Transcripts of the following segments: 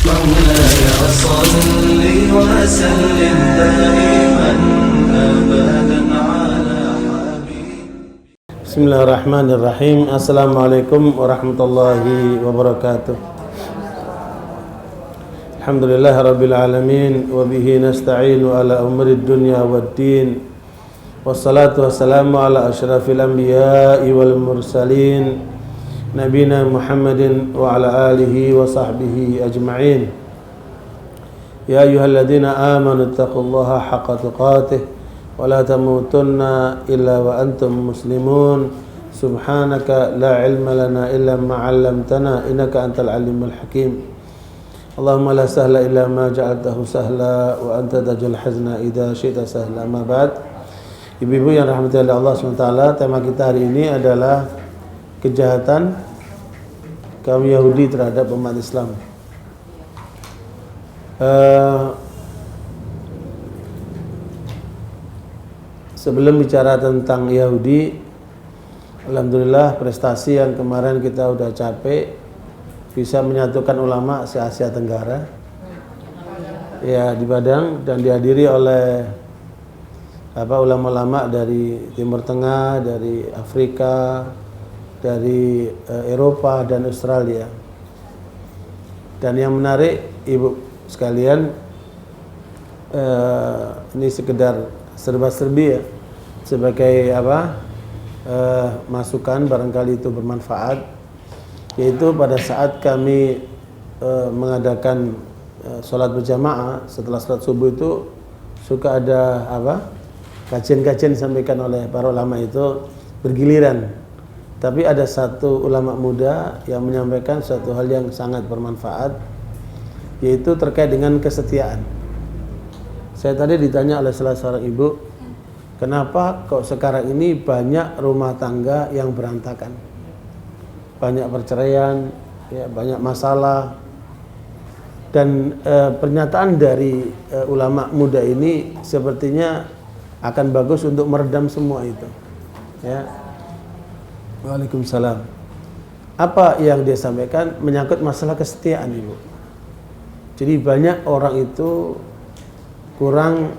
مولاي صل وسلم دائما أبدا على حبيبي. بسم الله الرحمن الرحيم. Assalamualaikum warahmatullahi wabarakatuh. Alhamdulillah rabbil alamin wa bihi nasta'inu ala umrid dunya waddin. Wassalatu wassalamu ala asyrafil anbiya'i wal mursalin nabina Muhammadin wa ala alihi wa sahbihi ajma'in. Ya ayyuhalladzina amanu taqullaha haqqa tuqatih wa la tamutunna illa wa antum muslimun. Subhanaka la ilma lana illa ma 'allamtana innaka antal alimul hakim. Allahumma la sahla illa ma ja'altahu sahla wa anta taj'al hazna idza syi'ta sahla. Ma ba'd. Ibu-ibu yang rahmati oleh Allah SWT, tema kita hari ini adalah kejahatan kaum Yahudi terhadap umat Islam. Sebelum bicara tentang Yahudi, alhamdulillah prestasi yang kemarin kita udah capai, bisa menyatukan ulama se-Asia Tenggara ya di Padang, dan dihadiri oleh ulama-ulama dari Timur Tengah, dari Afrika, dari Eropa dan Australia. Dan yang menarik ibu sekalian, ini sekedar serba-serbi ya, sebagai masukan, barangkali itu bermanfaat, yaitu pada saat kami mengadakan sholat berjamaah setelah sholat subuh itu suka ada kajian-kajian disampaikan oleh para ulama itu bergiliran. Tapi ada satu ulama muda yang menyampaikan suatu hal yang sangat bermanfaat, yaitu terkait dengan kesetiaan. Saya tadi ditanya oleh salah seorang ibu, kenapa kok sekarang ini banyak rumah tangga yang berantakan, banyak perceraian, ya, banyak masalah. Dan pernyataan dari ulama muda ini sepertinya akan bagus untuk meredam semua itu. Ya. Waalaikumsalam. Apa yang dia sampaikan menyangkut masalah kesetiaan, ibu. Jadi banyak orang itu kurang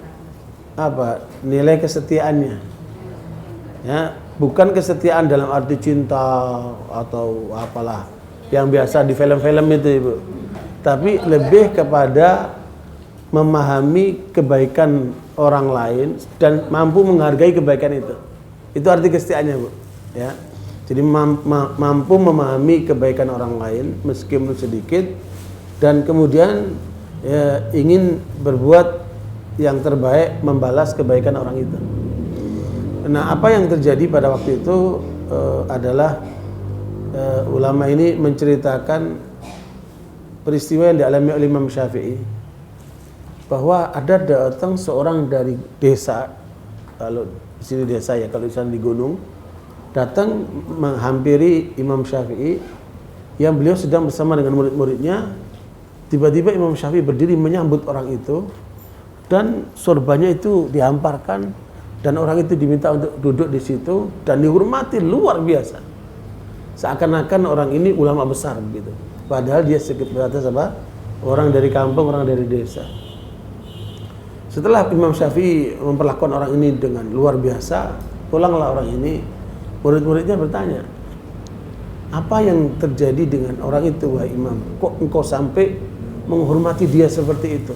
nilai kesetiaannya. Ya, bukan kesetiaan dalam arti cinta atau apalah yang biasa di film-film itu, ibu. Tapi lebih kepada memahami kebaikan orang lain dan mampu menghargai kebaikan itu. Itu arti kesetiaannya, bu. Ya. Jadi mampu memahami kebaikan orang lain meskipun sedikit, dan kemudian ya, ingin berbuat yang terbaik, membalas kebaikan orang itu. Nah, apa yang terjadi pada waktu itu adalah ulama ini menceritakan peristiwa yang dialami oleh Imam Syafi'i, bahwa ada datang seorang dari desa, kalau di sini desa ya, kalau di sana di gunung, datang menghampiri Imam Syafi'i yang beliau sedang bersama dengan murid-muridnya. Tiba-tiba Imam Syafi'i berdiri menyambut orang itu, dan sorbannya itu dihamparkan, dan orang itu diminta untuk duduk di situ dan dihormati luar biasa, seakan-akan orang ini ulama besar begitu, padahal dia sebatas orang dari kampung, orang dari desa. Setelah Imam Syafi'i memperlakukan orang ini dengan luar biasa, pulanglah orang ini. Murid-muridnya bertanya, apa yang terjadi dengan orang itu, wahai Imam? Kok engkau sampai menghormati dia seperti itu?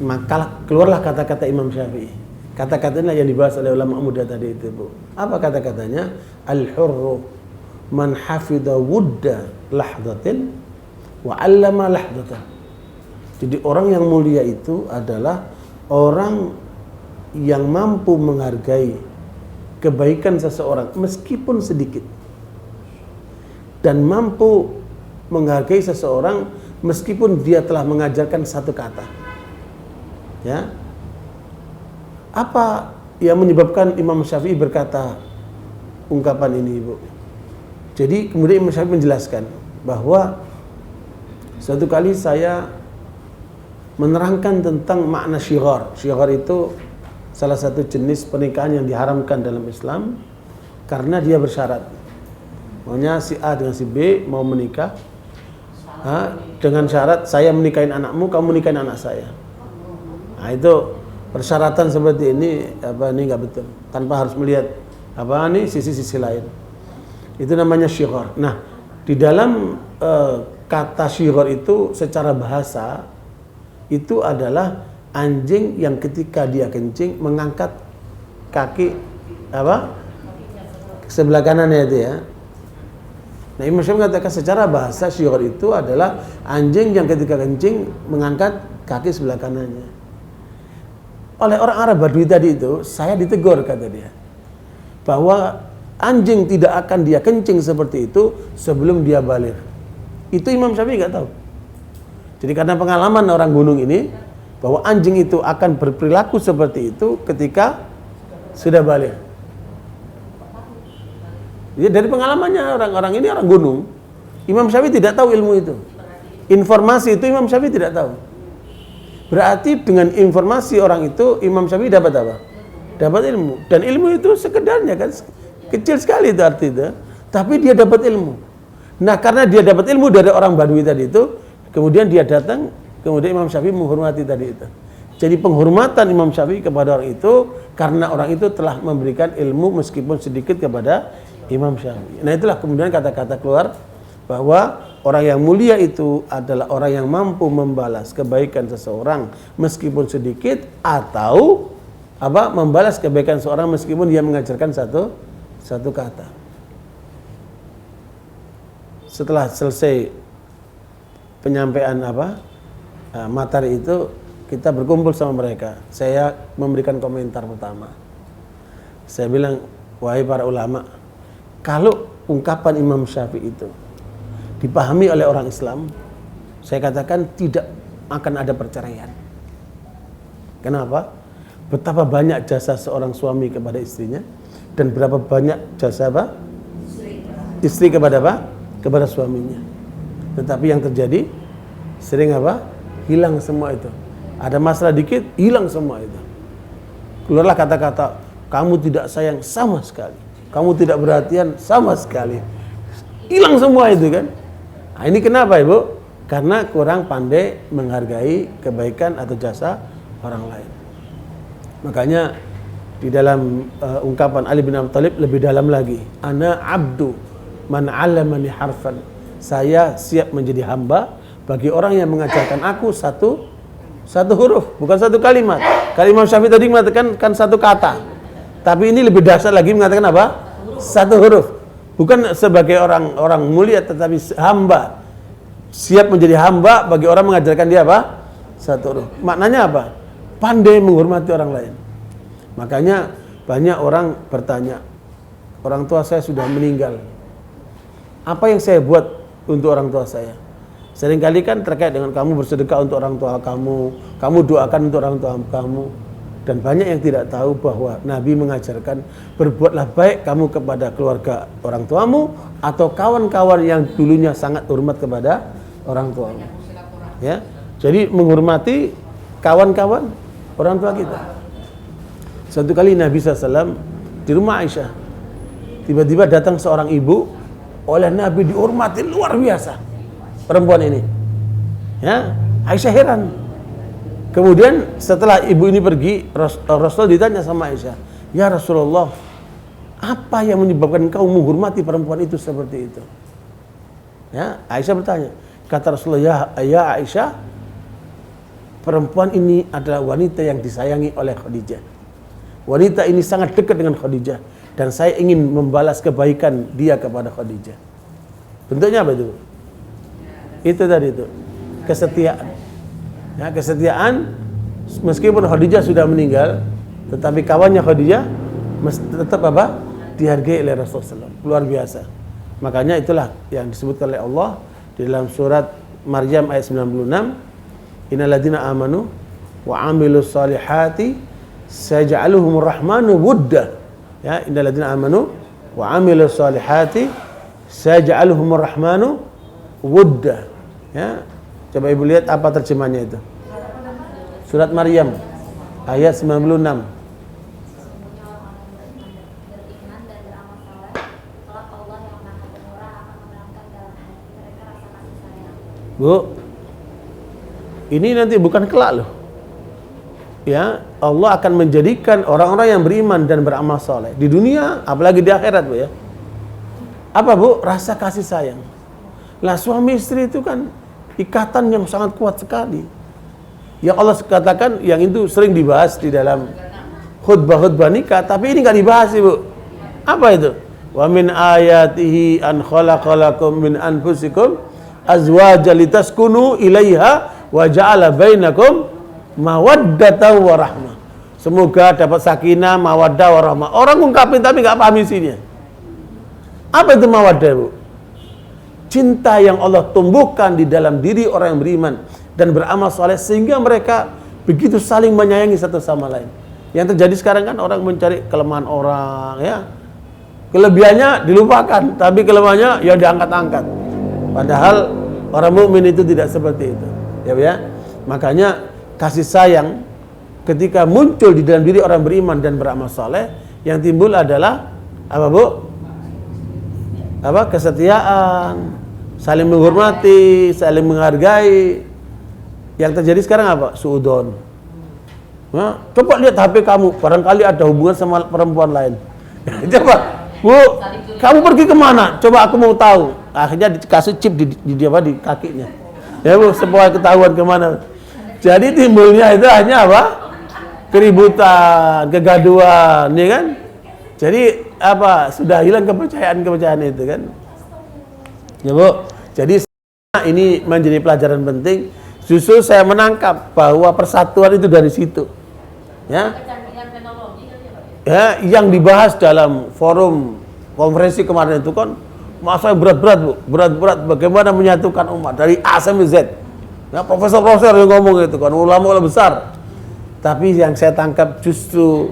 Maka keluarlah kata-kata Imam Syafi'i. Kata-katanya yang dibahas oleh ulama muda tadi itu, bu. Apa kata-katanya? Al-hurru man hafidha wudda lahdatin wa 'allama lahdatan. Jadi orang yang mulia itu adalah orang yang mampu menghargai kebaikan seseorang meskipun sedikit, dan mampu menghargai seseorang meskipun dia telah mengajarkan satu kata. Ya. Apa yang menyebabkan Imam Syafi'i berkata ungkapan ini, ibu? Jadi kemudian Imam Syafi'i menjelaskan bahwa suatu kali saya menerangkan tentang makna syighar. Syighar itu salah satu jenis pernikahan yang diharamkan dalam Islam karena dia bersyarat. Maunya si A dengan si B mau menikah, dengan syarat saya menikahin anakmu, kamu nikahin anak saya. Nah, itu persyaratan seperti ini ini nggak betul, tanpa harus melihat ini sisi-sisi lain. Itu namanya syighar. Nah, di dalam kata syighar itu secara bahasa itu adalah anjing yang ketika dia kencing mengangkat kaki sebelah kanannya itu ya. Nah, Imam Syafi'i mengatakan secara bahasa syighar itu adalah anjing yang ketika kencing mengangkat kaki sebelah kanannya. Oleh orang Arab Badui tadi itu, saya ditegur kata dia, bahwa anjing tidak akan dia kencing seperti itu sebelum dia balik. Itu Imam Syafi'i nggak tahu. Jadi karena pengalaman orang gunung ini, bahwa anjing itu akan berperilaku seperti itu ketika sudah balik. Jadi dari pengalamannya orang-orang ini orang gunung, Imam Syafi'i tidak tahu ilmu itu. Informasi itu Imam Syafi'i tidak tahu. Berarti dengan informasi orang itu Imam Syafi'i dapat apa? Dapat ilmu. Dan ilmu itu sekedarnya kan kecil sekali itu arti itu. Tapi dia dapat ilmu. Nah, karena dia dapat ilmu dari orang Badui tadi itu, kemudian dia datang, kemudian Imam Syafi'i menghormati tadi itu. Jadi penghormatan Imam Syafi'i kepada orang itu karena orang itu telah memberikan ilmu meskipun sedikit kepada Imam Syafi'i. Nah, itulah kemudian kata-kata keluar bahwa orang yang mulia itu adalah orang yang mampu membalas kebaikan seseorang meskipun sedikit, atau membalas kebaikan seseorang meskipun dia mengajarkan satu kata. Setelah selesai penyampaian materi itu, kita berkumpul sama mereka. Saya memberikan komentar pertama. Saya bilang, wahai para ulama, kalau ungkapan Imam Syafi'i itu dipahami oleh orang Islam, saya katakan tidak akan ada perceraian. Kenapa? Betapa banyak jasa seorang suami kepada istrinya, dan berapa banyak jasa istri kepada kepada suaminya. Tetapi yang terjadi sering hilang semua itu. Ada masalah dikit, hilang semua itu. Keluarlah kata-kata, kamu tidak sayang sama sekali, kamu tidak perhatian sama sekali. Hilang semua itu kan. Nah, ini kenapa Ibu? Karena kurang pandai menghargai kebaikan atau jasa orang lain. Makanya di dalam ungkapan Ali bin Abi Thalib lebih dalam lagi. Ana abdu man 'allamani harfan. Saya siap menjadi hamba bagi orang yang mengajarkan aku satu huruf, bukan satu kalimat. Kalau Imam Syafi'i tadi mengatakan kan satu kata. Tapi ini lebih dahsyat lagi mengatakan apa? Satu huruf. Bukan sebagai orang mulia, tetapi hamba. Siap menjadi hamba bagi orang mengajarkan dia satu huruf. Maknanya apa? Pandai menghormati orang lain. Makanya banyak orang bertanya, orang tua saya sudah meninggal, apa yang saya buat untuk orang tua saya? Seringkali kan terkait dengan kamu bersedekah untuk orang tua kamu doakan untuk orang tua kamu. Dan banyak yang tidak tahu bahwa Nabi mengajarkan, berbuatlah baik kamu kepada keluarga orang tuamu atau kawan-kawan yang dulunya sangat hormat kepada orang tuamu. Ya, jadi menghormati kawan-kawan orang tua kita. Suatu kali Nabi SAW di rumah Aisyah, tiba-tiba datang seorang ibu, oleh Nabi dihormati luar biasa perempuan ini. Ya, Aisyah heran. Kemudian setelah ibu ini pergi, Rasul ditanya sama Aisyah, ya Rasulullah, apa yang menyebabkan kau menghormati perempuan itu seperti itu? Ya, Aisyah bertanya. Kata Rasulullah, ya Aisyah, perempuan ini adalah wanita yang disayangi oleh Khadijah. Wanita ini sangat dekat dengan Khadijah, dan saya ingin membalas kebaikan dia kepada Khadijah. Bentuknya apa itu? Itu tadi itu, kesetiaan. Ya, kesetiaan meskipun Khadijah sudah meninggal, tetapi kawannya Khadijah tetap dihargai oleh Rasulullah SAW. Luar biasa. Makanya itulah yang disebutkan oleh Allah di dalam surat Maryam ayat 96, innal ladzina amanu wa amilus salihati sayaj'aluhumur rahmanu wudda. Ya, innal ladzina amanu wa amilus salihati sayaj'aluhumur rahmanu wudda. Ya, coba Ibu lihat apa terjemahnya itu. Surat Maryam ayat 96. Bu, ini nanti bukan kelak loh. Ya, Allah akan menjadikan orang-orang yang beriman dan beramal soleh di dunia, apalagi di akhirat, Bu ya. Apa, Bu? Rasa kasih sayang. Lah, suami istri itu kan ikatan yang sangat kuat sekali. Yang Allah katakan, yang itu sering dibahas di dalam khutbah-khutbah nikah, tapi ini nggak dibahas, Bu. Apa itu? Wa min ayatihi an khalaqalakum min anfusikum azwajan litaskunu ilaiha wa ja'ala bainakum mawaddatan wa rahmah. Semoga dapat sakinah, mawaddah, warahmah. Orang ungkapin tapi nggak paham isinya. Apa itu mawaddah, Bu? Cinta yang Allah tumbuhkan di dalam diri orang yang beriman dan beramal soleh sehingga mereka begitu saling menyayangi satu sama lain. Yang terjadi sekarang kan orang mencari kelemahan orang, ya. Kelebihannya dilupakan, tapi kelemahannya ya diangkat-angkat. Padahal orang mukmin itu tidak seperti itu. Ya. Makanya kasih sayang ketika muncul di dalam diri orang beriman dan beramal soleh, yang timbul adalah apa, Bu? Apa? Kesetiaan, saling menghormati, saling menghargai. Yang terjadi sekarang apa? Suudon. Nah, coba lihat HP kamu, barangkali ada hubungan sama perempuan lain. Coba, Bu, kamu pergi kemana? Coba aku mau tahu. Akhirnya dikasih chip di kakinya. Ya, Bu, supaya ketahuan kemana. Jadi timbulnya itu hanya apa? Keributan, kegaduhan, ya kan? Jadi apa? Sudah hilang kepercayaan itu kan? Ya, Bu. Jadi ini menjadi pelajaran penting. Justru saya menangkap bahwa persatuan itu dari situ. Ya. Ya, yang dibahas dalam forum konferensi kemarin itu kan masalah berat-berat, Bu. Berat-berat bagaimana menyatukan umat dari A sampai Z. Ya, profesor-profesor yang ngomong itu kan, ulama-ulama besar. Tapi yang saya tangkap justru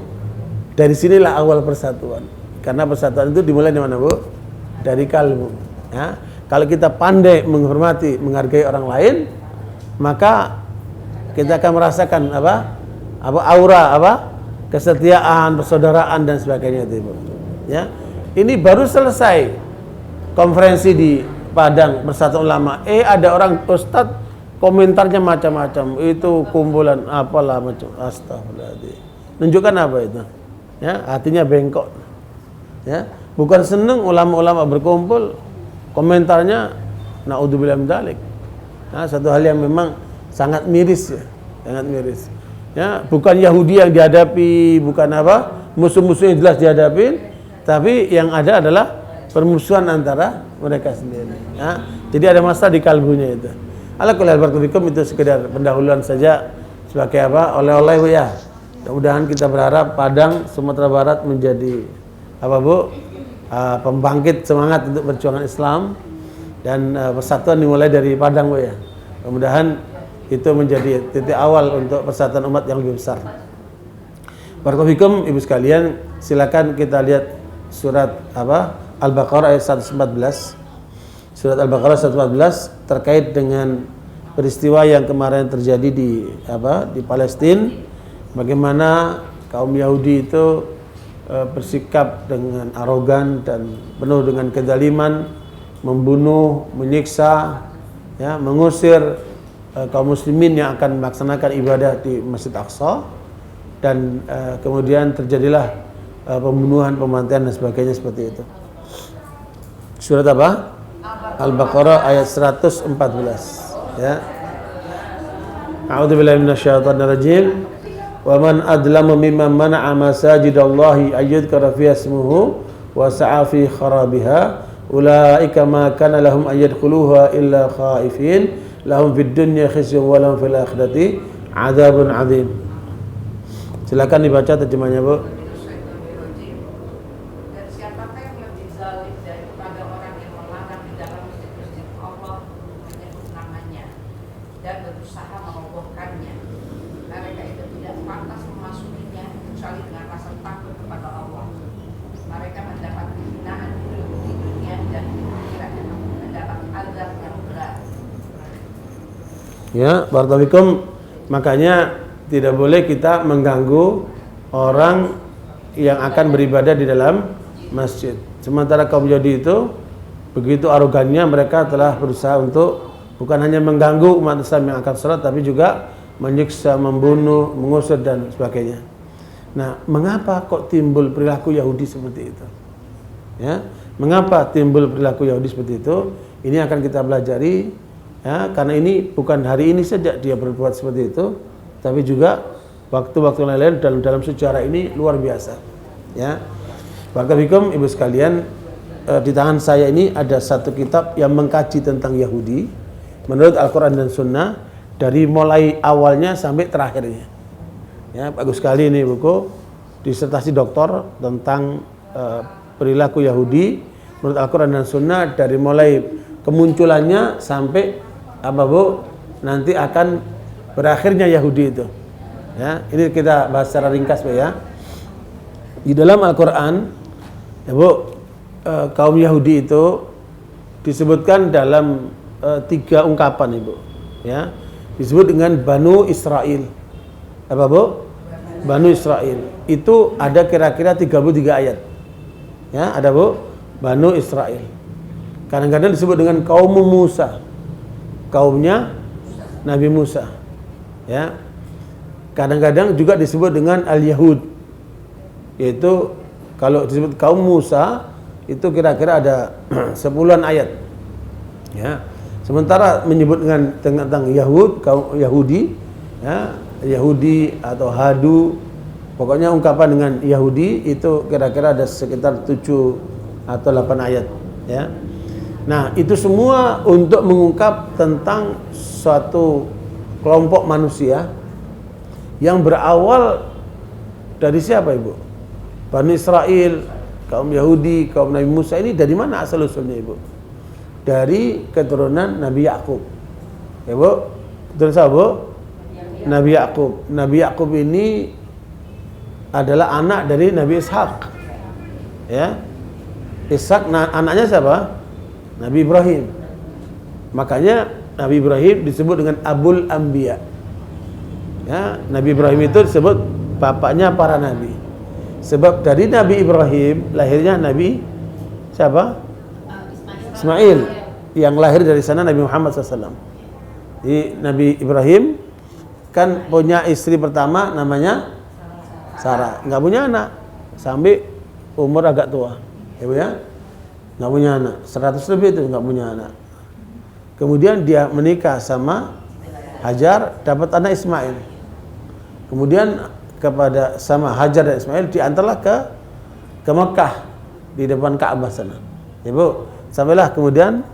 dari sinilah awal persatuan. Karena persatuan itu dimulai di mana, Bu? Dari kalbu. Ya. Kalau kita pandai menghormati, menghargai orang lain, maka kita akan merasakan apa aura kesetiaan, persaudaraan dan sebagainya itu, Bu. Ya. Ini baru selesai konferensi di Padang Persatuan Ulama. Ada orang ustadz komentarnya macam-macam. Itu kumpulan apalah macam, astagfirullahaladzim. Menunjukkan apa itu? Ya, hatinya bengkok. Ya, bukan seneng ulama-ulama berkumpul, komentarnya naudzubillah min dzalik. Nah, satu hal yang memang sangat miris ya, sangat miris. Ya, bukan Yahudi yang dihadapi, bukan apa musuh-musuh yang jelas dihadapi, tapi yang ada adalah permusuhan antara mereka sendiri. Ya, jadi ada masalah di kalbunya itu. Ala kulli hal barakallahu itu sekedar pendahuluan saja sebagai apa oleh-oleh, Bu ya. Mudah-mudahan kita berharap Padang Sumatera Barat menjadi apa, Bu? Pembangkit semangat untuk perjuangan Islam. Dan persatuan dimulai dari Padang, Bu ya. Mudah-mudahan itu menjadi titik awal untuk persatuan umat yang lebih besar. Barakallahu fikum, Ibu sekalian, silakan kita lihat surat apa? Al-Baqarah ayat 114. Surat Al-Baqarah 114 terkait dengan peristiwa yang kemarin terjadi di di Palestina, bagaimana kaum Yahudi itu bersikap dengan arogan dan penuh dengan kezaliman, membunuh, menyiksa, ya, mengusir kaum muslimin yang akan melaksanakan ibadah di Masjid Aqsa, dan kemudian terjadilah pembunuhan, pembantaian dan sebagainya seperti itu. Surat apa? Al-Baqarah ayat 114. Ya. A'udzubillahi minasyaitonirrajim. Wa man adlamu mimman mana'a masajidallahi ayyudhkara fiha ismuhu wa sa'a fi kharabiha ulaika ma kana lahum ayyadkhuluha illa khaifin lahum fid dunya khizyun wa lahum fil akhirati adzabun adzim. Silakan dibaca terjemahnya, Bu. Ya, barakallahu fikum. Makanya tidak boleh kita mengganggu orang yang akan beribadah di dalam masjid. Sementara kaum Yahudi itu begitu arogannya, mereka telah berusaha untuk Bukan hanya mengganggu umat Islam yang akan sholat, tapi juga menyiksa, membunuh, mengusir dan sebagainya. Nah, mengapa kok timbul perilaku Yahudi seperti itu? Ya, mengapa timbul perilaku Yahudi seperti itu? Ini akan kita pelajari, ya, karena ini bukan hari ini saja dia berbuat seperti itu, tapi juga waktu-waktu lain dalam sejarah ini luar biasa. Ya, Barakallahu ibu sekalian, di tangan saya ini ada satu kitab yang mengkaji tentang Yahudi menurut Al-Quran dan Sunnah dari mulai awalnya sampai terakhirnya. Ya, bagus sekali ini buku disertasi doktor tentang perilaku Yahudi menurut Al-Quran dan Sunnah dari mulai kemunculannya sampai apa Bu nanti akan berakhirnya Yahudi itu. Ya, ini kita bahas secara ringkas Bu ya. Di dalam Al-Quran, ya Bu, kaum Yahudi itu disebutkan dalam 3 ungkapan Ibu, ya, disebut dengan Banu Israel. Apa Bu? Banu Israel. Itu ada kira-kira 33 ayat. Ya, ada Bu? Banu Israel. Kadang-kadang disebut dengan kaum Musa. Kaumnya Nabi Musa. Ya. Kadang-kadang juga disebut dengan Al-Yahud. Yaitu kalau disebut kaum Musa itu kira-kira ada 10-an ayat. Ya. Sementara menyebut dengan tentang Yahud, kaum Yahudi, ya, Yahudi atau Hadu, pokoknya ungkapan dengan Yahudi itu kira-kira ada sekitar 7 atau 8 ayat, ya. Nah, itu semua untuk mengungkap tentang suatu kelompok manusia yang berawal dari siapa Ibu? Bani Israel, kaum Yahudi, kaum Nabi Musa ini dari mana asal usulnya Ibu? Dari keturunan Nabi Yakub. Ya Bu, betul siapa Bu? Nabi Yakub. Nabi Yakub ini adalah anak dari Nabi Ishak. Ya. Ishak anaknya siapa? Nabi Ibrahim. Makanya Nabi Ibrahim disebut dengan Abul Anbiya. Ya, Nabi Ibrahim itu disebut bapaknya para nabi. Sebab dari Nabi Ibrahim lahirnya Nabi siapa? Ismail, yang lahir dari sana Nabi Muhammad SAW. Jadi Nabi Ibrahim kan punya istri pertama namanya Sarah, nggak punya anak sampai umur agak tua, ya Bu ya, nggak punya anak, 100 lebih itu nggak punya anak. Kemudian dia menikah sama Hajar, dapat anak Ismail. Kemudian kepada sama Hajar dan Ismail diantarlah ke Mekah di depan Ka'bah sana, ya Bu. Sampailah kemudian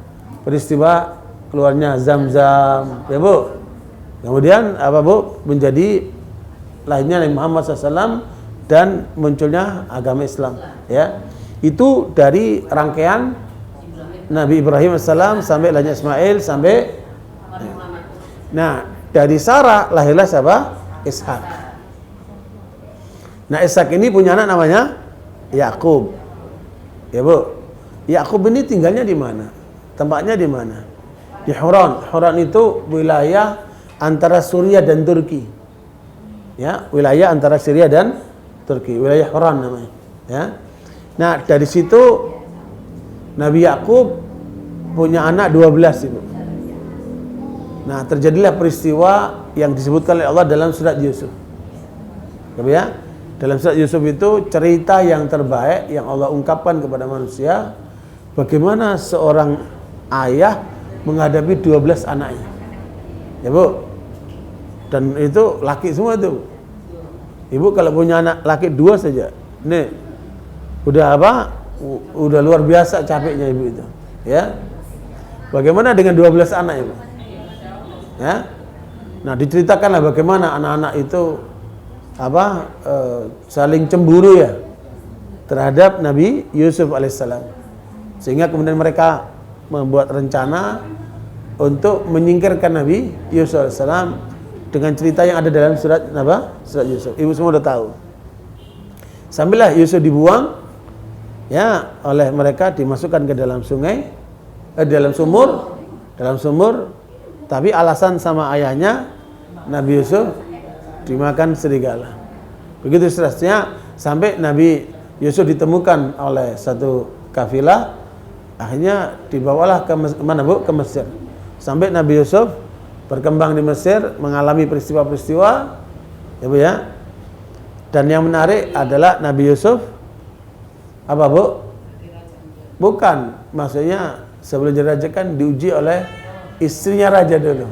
peristiwa keluarnya Zam-Zam, ya Bu. Kemudian apa Bu? Menjadi lahirnya Nabi Muhammad SAW dan munculnya agama Islam, ya. Itu dari rangkaian Nabi Ibrahim AS sampai lahirnya Ismail sampai. Nah, dari Sarah lahirlah siapa? Ishak. Nah, Ishak ini punya anak namanya Yakub, ya Bu. Yakub ini tinggalnya di mana? Tempatnya di mana? Di Huran. Huran itu wilayah antara Suriah dan Turki. Ya, wilayah antara Syria dan Turki. Wilayah Huran namanya. Ya. Nah, dari situ Nabi Yakub punya anak 12 Ibu. Nah, terjadilah peristiwa yang disebutkan oleh Allah dalam surat Yusuf. Ya, dalam surat Yusuf itu cerita yang terbaik yang Allah ungkapkan kepada manusia. Bagaimana seorang ayah menghadapi 12 anaknya, ya Bu. Dan itu laki semua itu. Ibu kalau punya anak laki 2 saja, nih udah apa? Udah luar biasa capeknya Ibu itu, ya. Bagaimana dengan 12 anak Ibu? Ya. Nah, diceritakanlah bagaimana anak-anak itu apa? Saling cemburu ya terhadap Nabi Yusuf alaihissalam. Sehingga kemudian mereka membuat rencana untuk menyingkirkan Nabi Yusuf AS dengan cerita yang ada dalam surat apa? Surat Yusuf. Ibu semua sudah tahu. Sampailah Yusuf dibuang, ya, oleh mereka, dimasukkan ke dalam sungai, dalam sumur. Tapi alasan sama ayahnya Nabi Yusuf dimakan serigala. Begitu seterusnya sampai Nabi Yusuf ditemukan oleh satu kafilah. Akhirnya dibawalah ke mana Bu? Ke Mesir. sampai Nabi Yusuf berkembang di Mesir, mengalami peristiwa-peristiwa, ya Bu ya. Dan yang menarik adalah Nabi Yusuf apa Bu? Bukan, maksudnya sebelum jadi raja kan diuji oleh istrinya raja dulu.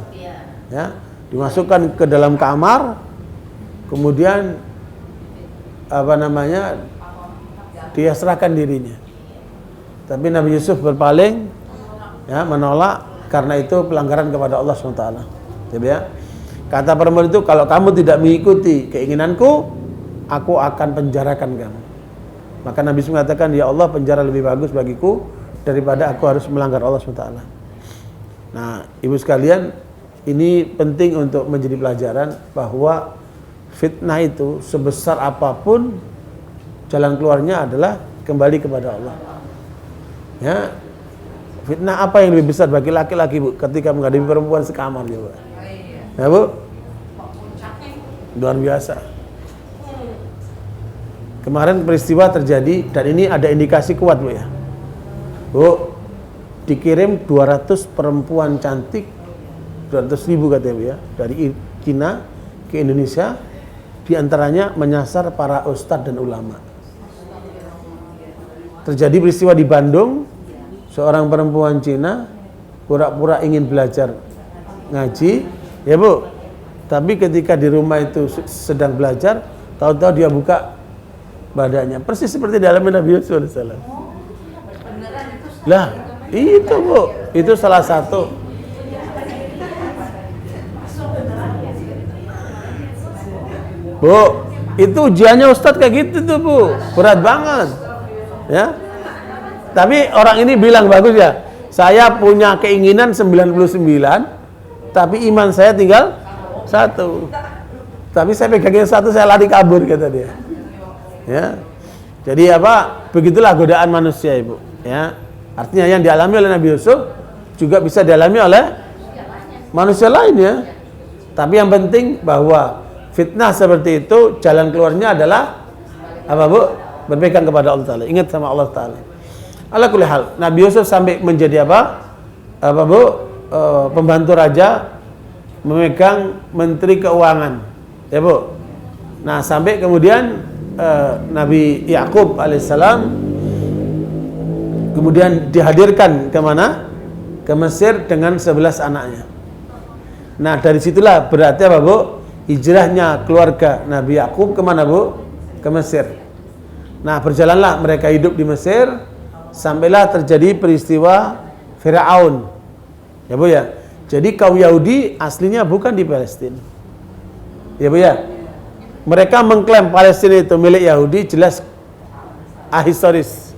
Ya, dimasukkan ke dalam kamar, kemudian apa namanya? Dia serahkan dirinya. Tapi Nabi Yusuf berpaling, ya, menolak, karena itu pelanggaran kepada Allah SWT. Jadi ya, kata perempuan itu, kalau kamu tidak mengikuti keinginanku, aku akan penjarakan kamu. Maka Nabi Yusuf mengatakan, ya Allah, penjara lebih bagus bagiku daripada aku harus melanggar Allah SWT. Nah, ibu sekalian, ini penting untuk menjadi pelajaran bahwa fitnah itu sebesar apapun, jalan keluarnya adalah kembali kepada Allah. Ya, fitnah apa yang lebih besar bagi laki-laki Bu ketika menghadapi perempuan sekamar ya Bu? Ya Bu? Luar biasa. Kemarin peristiwa terjadi dan ini ada indikasi kuat Bu ya. Bu, dikirim 200 perempuan cantik, 200.000 katanya Bu ya, dari Cina ke Indonesia, diantaranya menyasar para ustadz dan ulama. Terjadi peristiwa di Bandung, seorang perempuan Cina pura-pura ingin belajar ngaji, ya Bu. Tapi ketika di rumah itu sedang belajar, tahu-tahu dia buka badannya, persis seperti dalam Nabi Yusuf alaihissalam. Lah, itu Bu, itu salah satu. Bu, itu ujiannya Ustadz kayak gitu tuh Bu, berat banget. Ya. Tapi orang ini bilang bagus ya, saya punya keinginan 99, tapi iman saya tinggal 1. Tapi saya pegangnya 1, saya lari kabur kata dia. Ya. Jadi apa? Begitulah godaan manusia Ibu. Ya. Artinya yang dialami oleh Nabi Yusuf juga bisa dialami oleh manusia lain ya. Tapi yang penting bahwa fitnah seperti itu jalan keluarnya adalah apa Bu? Berpegang kepada Allah Ta'ala, ingat sama Allah Ta'ala. Ala kulli hal, Nabi Yusuf sampai menjadi apa? Apa Bu? Pembantu raja, memegang menteri keuangan, ya Bu. Nah sampai kemudian Nabi Yakub alaihissalam kemudian dihadirkan ke mana? Ke Mesir dengan 11 anaknya. Nah dari situlah berarti apa Bu? Hijrahnya keluarga Nabi Yakub kemana Bu? Ke Mesir. Nah berjalanlah mereka hidup di Mesir, sampailah terjadi peristiwa Firaun, ya Bu ya. Jadi kaum Yahudi aslinya bukan di Palestina, ya Bu ya. Mereka mengklaim Palestina itu milik Yahudi, jelas ahistoris.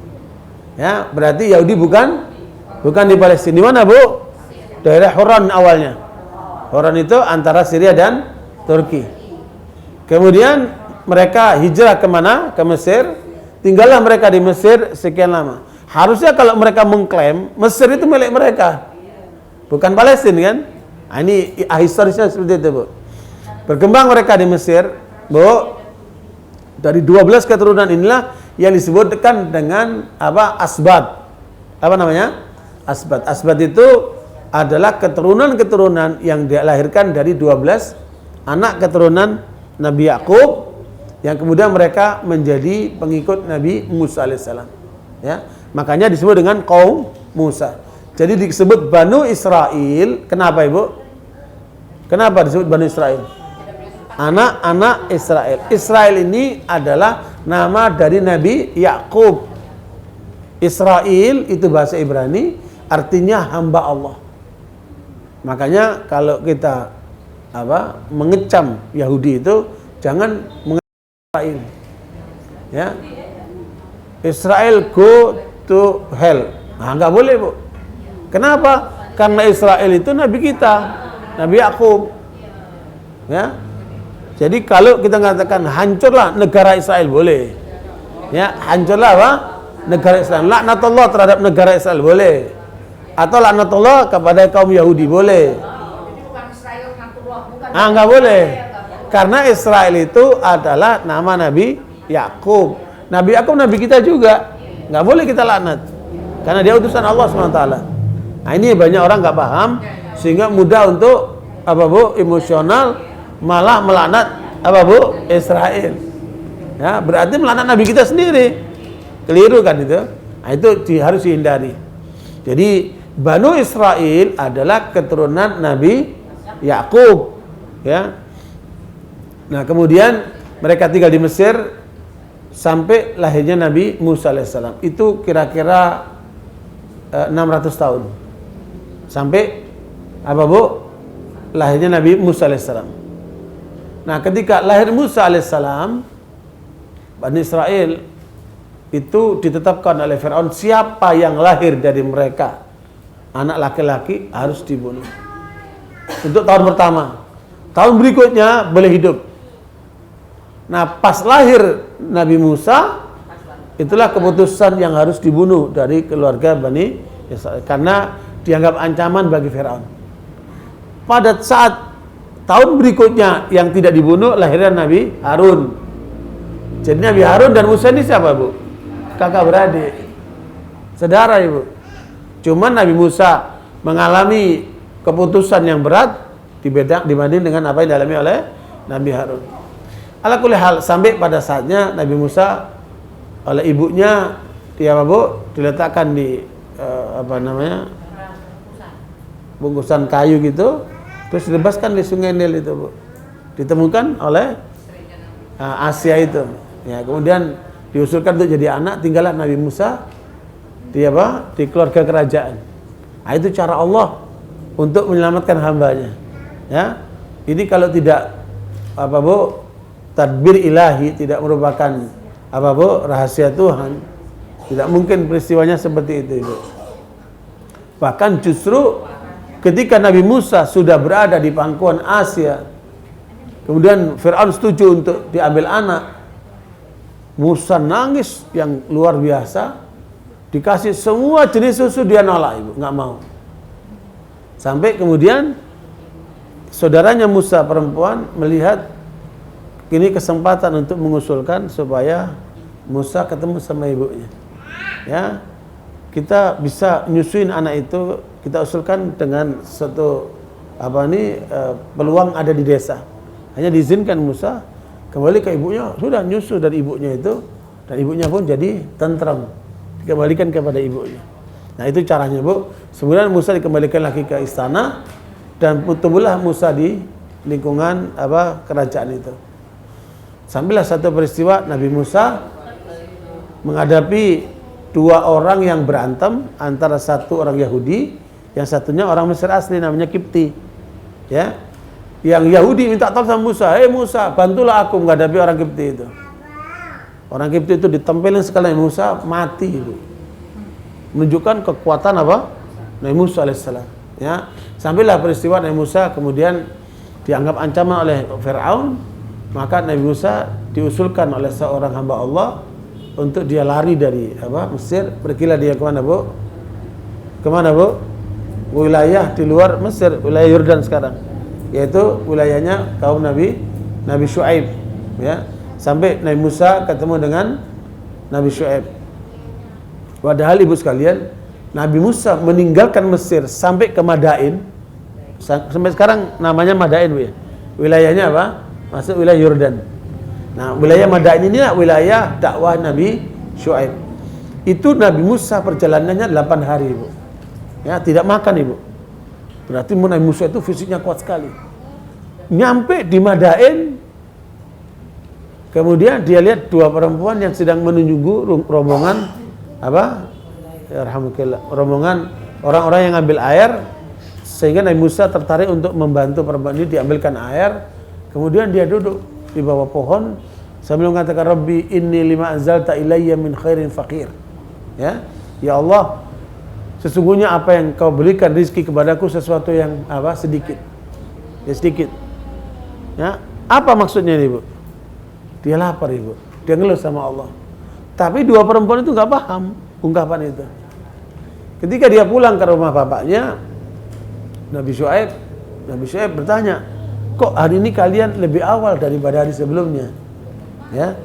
Ya, berarti Yahudi bukan di Palestina. Di mana Bu? Daerah Huran awalnya. Huran itu antara Syria dan Turki. Kemudian mereka hijrah kemana? Ke Mesir. Tinggallah mereka di Mesir sekian lama. Harusnya kalau mereka mengklaim Mesir itu milik mereka, bukan Palestina kan? Nah, ini historisnya seperti itu Bu. Berkembang mereka di Mesir Bu. Dari 12 keturunan inilah yang disebutkan dengan apa? Asbat. Apa namanya? Asbat. Asbat itu adalah keturunan-keturunan yang dilahirkan dari 12 anak keturunan Nabi Yakub, yang kemudian mereka menjadi pengikut Nabi Musa alaihissalam. Ya, makanya disebut dengan kaum Musa. Jadi disebut Banu Israel. Kenapa Ibu? Kenapa disebut Banu Israel? Anak-anak Israel. Israel ini adalah nama dari Nabi Yakub. Israel itu bahasa Ibrani, artinya hamba Allah. Makanya kalau kita mengecam Yahudi itu jangan Israel, ya. Israel go to hell. Nah, nggak boleh Bu. Kenapa? Karena Israel itu nabi kita, Nabi Yakub. Ya. Jadi kalau kita mengatakan hancurlah negara Israel boleh. Ya, hancurlah apa? Negara Israel. Laknatullah terhadap negara Israel boleh. Atau laknatullah kepada kaum Yahudi boleh. Ah, nggak boleh. Karena Israel itu adalah nama Nabi Yakub. Nabi Yakub Nabi kita juga. Nggak boleh kita laknat. Karena dia utusan Allah SWT. Nah ini banyak orang nggak paham. sehingga mudah untuk apa Bu, emosional, malah melaknat apa Bu, Israel. Ya, berarti melaknat Nabi kita sendiri. Keliru kan itu? Nah, itu harus dihindari. Jadi Banu Israel adalah keturunan Nabi Yakub, ya. Nah, kemudian mereka tinggal di Mesir sampai lahirnya Nabi Musa alaihissalam. Itu kira-kira 600 tahun. Sampai apa Bu? Lahirnya Nabi Musa alaihissalam. Nah, ketika lahir Musa alaihissalam, Bani Israel itu ditetapkan oleh Firaun, siapa yang lahir dari mereka anak laki-laki harus dibunuh. Untuk tahun pertama. Tahun berikutnya boleh hidup. Nah, pas lahir Nabi Musa, itulah keputusan yang harus dibunuh dari keluarga Bani Israel, karena dianggap ancaman bagi Firaun. Pada saat tahun berikutnya yang tidak dibunuh, lahirnya Nabi Harun. Jadi Nabi Harun dan Musa ini siapa Bu? Kakak beradik, saudara Ibu. Cuman Nabi Musa mengalami keputusan yang berat dibanding dengan apa yang dialami oleh Nabi Harun. Ala kulli hal, sampai pada saatnya Nabi Musa oleh ibunya dia apa Bu, diletakkan di apa namanya, bungkusan kayu gitu, terus dilepaskan di Sungai Nil itu Bu. Ditemukan oleh Asia itu. Ya, kemudian diusulkan untuk jadi anak, tinggallah Nabi Musa di apa? Di keluarga kerajaan. Nah, itu cara Allah untuk menyelamatkan hambanya. Ya, ini kalau tidak apa Bu, tadbir ilahi, tidak merupakan apa Bu, rahasia Tuhan, tidak mungkin peristiwanya seperti itu Ibu. Bahkan justru ketika Nabi Musa sudah berada di pangkuan Asia, kemudian Fir'aun setuju untuk diambil anak, Musa nangis yang luar biasa. Dikasih semua jenis susu, dia nolak Ibu, nggak mau. Sampai kemudian saudaranya Musa perempuan melihat ini kesempatan untuk mengusulkan supaya Musa ketemu sama ibunya. Ya, kita bisa nyusuin anak itu, kita usulkan dengan satu apa nih peluang ada di desa. Hanya diizinkan Musa kembali ke ibunya, sudah nyusu dari ibunya itu, dan ibunya pun jadi tentram, dikembalikan kepada ibunya. Nah, itu caranya Bu. Sebenarnya Musa dikembalikan lagi ke istana, dan tumbuhlah Musa di lingkungan apa kerajaan itu. Sampailah satu peristiwa Nabi Musa menghadapi dua orang yang berantem, antara satu orang Yahudi, yang satunya orang Mesir asli namanya Kipti. Ya. Yang Yahudi minta tolong sama Musa, "Hei Musa, bantulah aku menghadapi orang Kipti itu." Orang Kipti itu ditempelin sekali Musa, mati Ibu. Menunjukkan kekuatan apa? Nabi Musa alaihissalam. Ya, sampailah peristiwa Nabi Musa kemudian dianggap ancaman oleh Firaun, maka Nabi Musa diusulkan oleh seorang hamba Allah untuk dia lari dari apa Mesir. Pergilah dia kemana Bu? Kemana Bu? Wilayah di luar Mesir, wilayah Yordan sekarang, yaitu wilayahnya kaum Nabi Syuaib. Ya, sampai Nabi Musa ketemu dengan Nabi Syuaib. Padahal Ibu sekalian, Nabi Musa meninggalkan Mesir sampai ke Madain. Sampai sekarang namanya Madain Bu ya. Wilayahnya apa? Masuk wilayah Yordan. Nah, wilayah Madain ini wilayah dakwah Nabi Syuaib. Itu Nabi Musa perjalanannya 8 hari Ibu. Ya, tidak makan Ibu. Berarti Nabi Musa itu fisiknya kuat sekali. Nyampe di Madain, kemudian dia lihat dua perempuan yang sedang menunggu rombongan apa? Alhamdulillah, rombongan orang-orang yang ngambil air, sehingga Nabi Musa tertarik untuk membantu perempuan ini diambilkan air. Kemudian dia duduk di bawah pohon sambil mengatakan, "Rabbi inni lima anzalta ilayya min khairin faqir." Ya, ya Allah, sesungguhnya apa yang kau berikan rizki kepadaku sesuatu yang apa? Sedikit. Ya, sedikit. Ya, apa maksudnya ini Ibu? Dia lapar Ibu. Dia ngeluh sama Allah. Tapi dua perempuan itu nggak paham ungkapan itu. Ketika dia pulang ke rumah bapaknya, Nabi Syuaib bertanya, "Kok hari ini kalian lebih awal daripada hari sebelumnya?" Ya,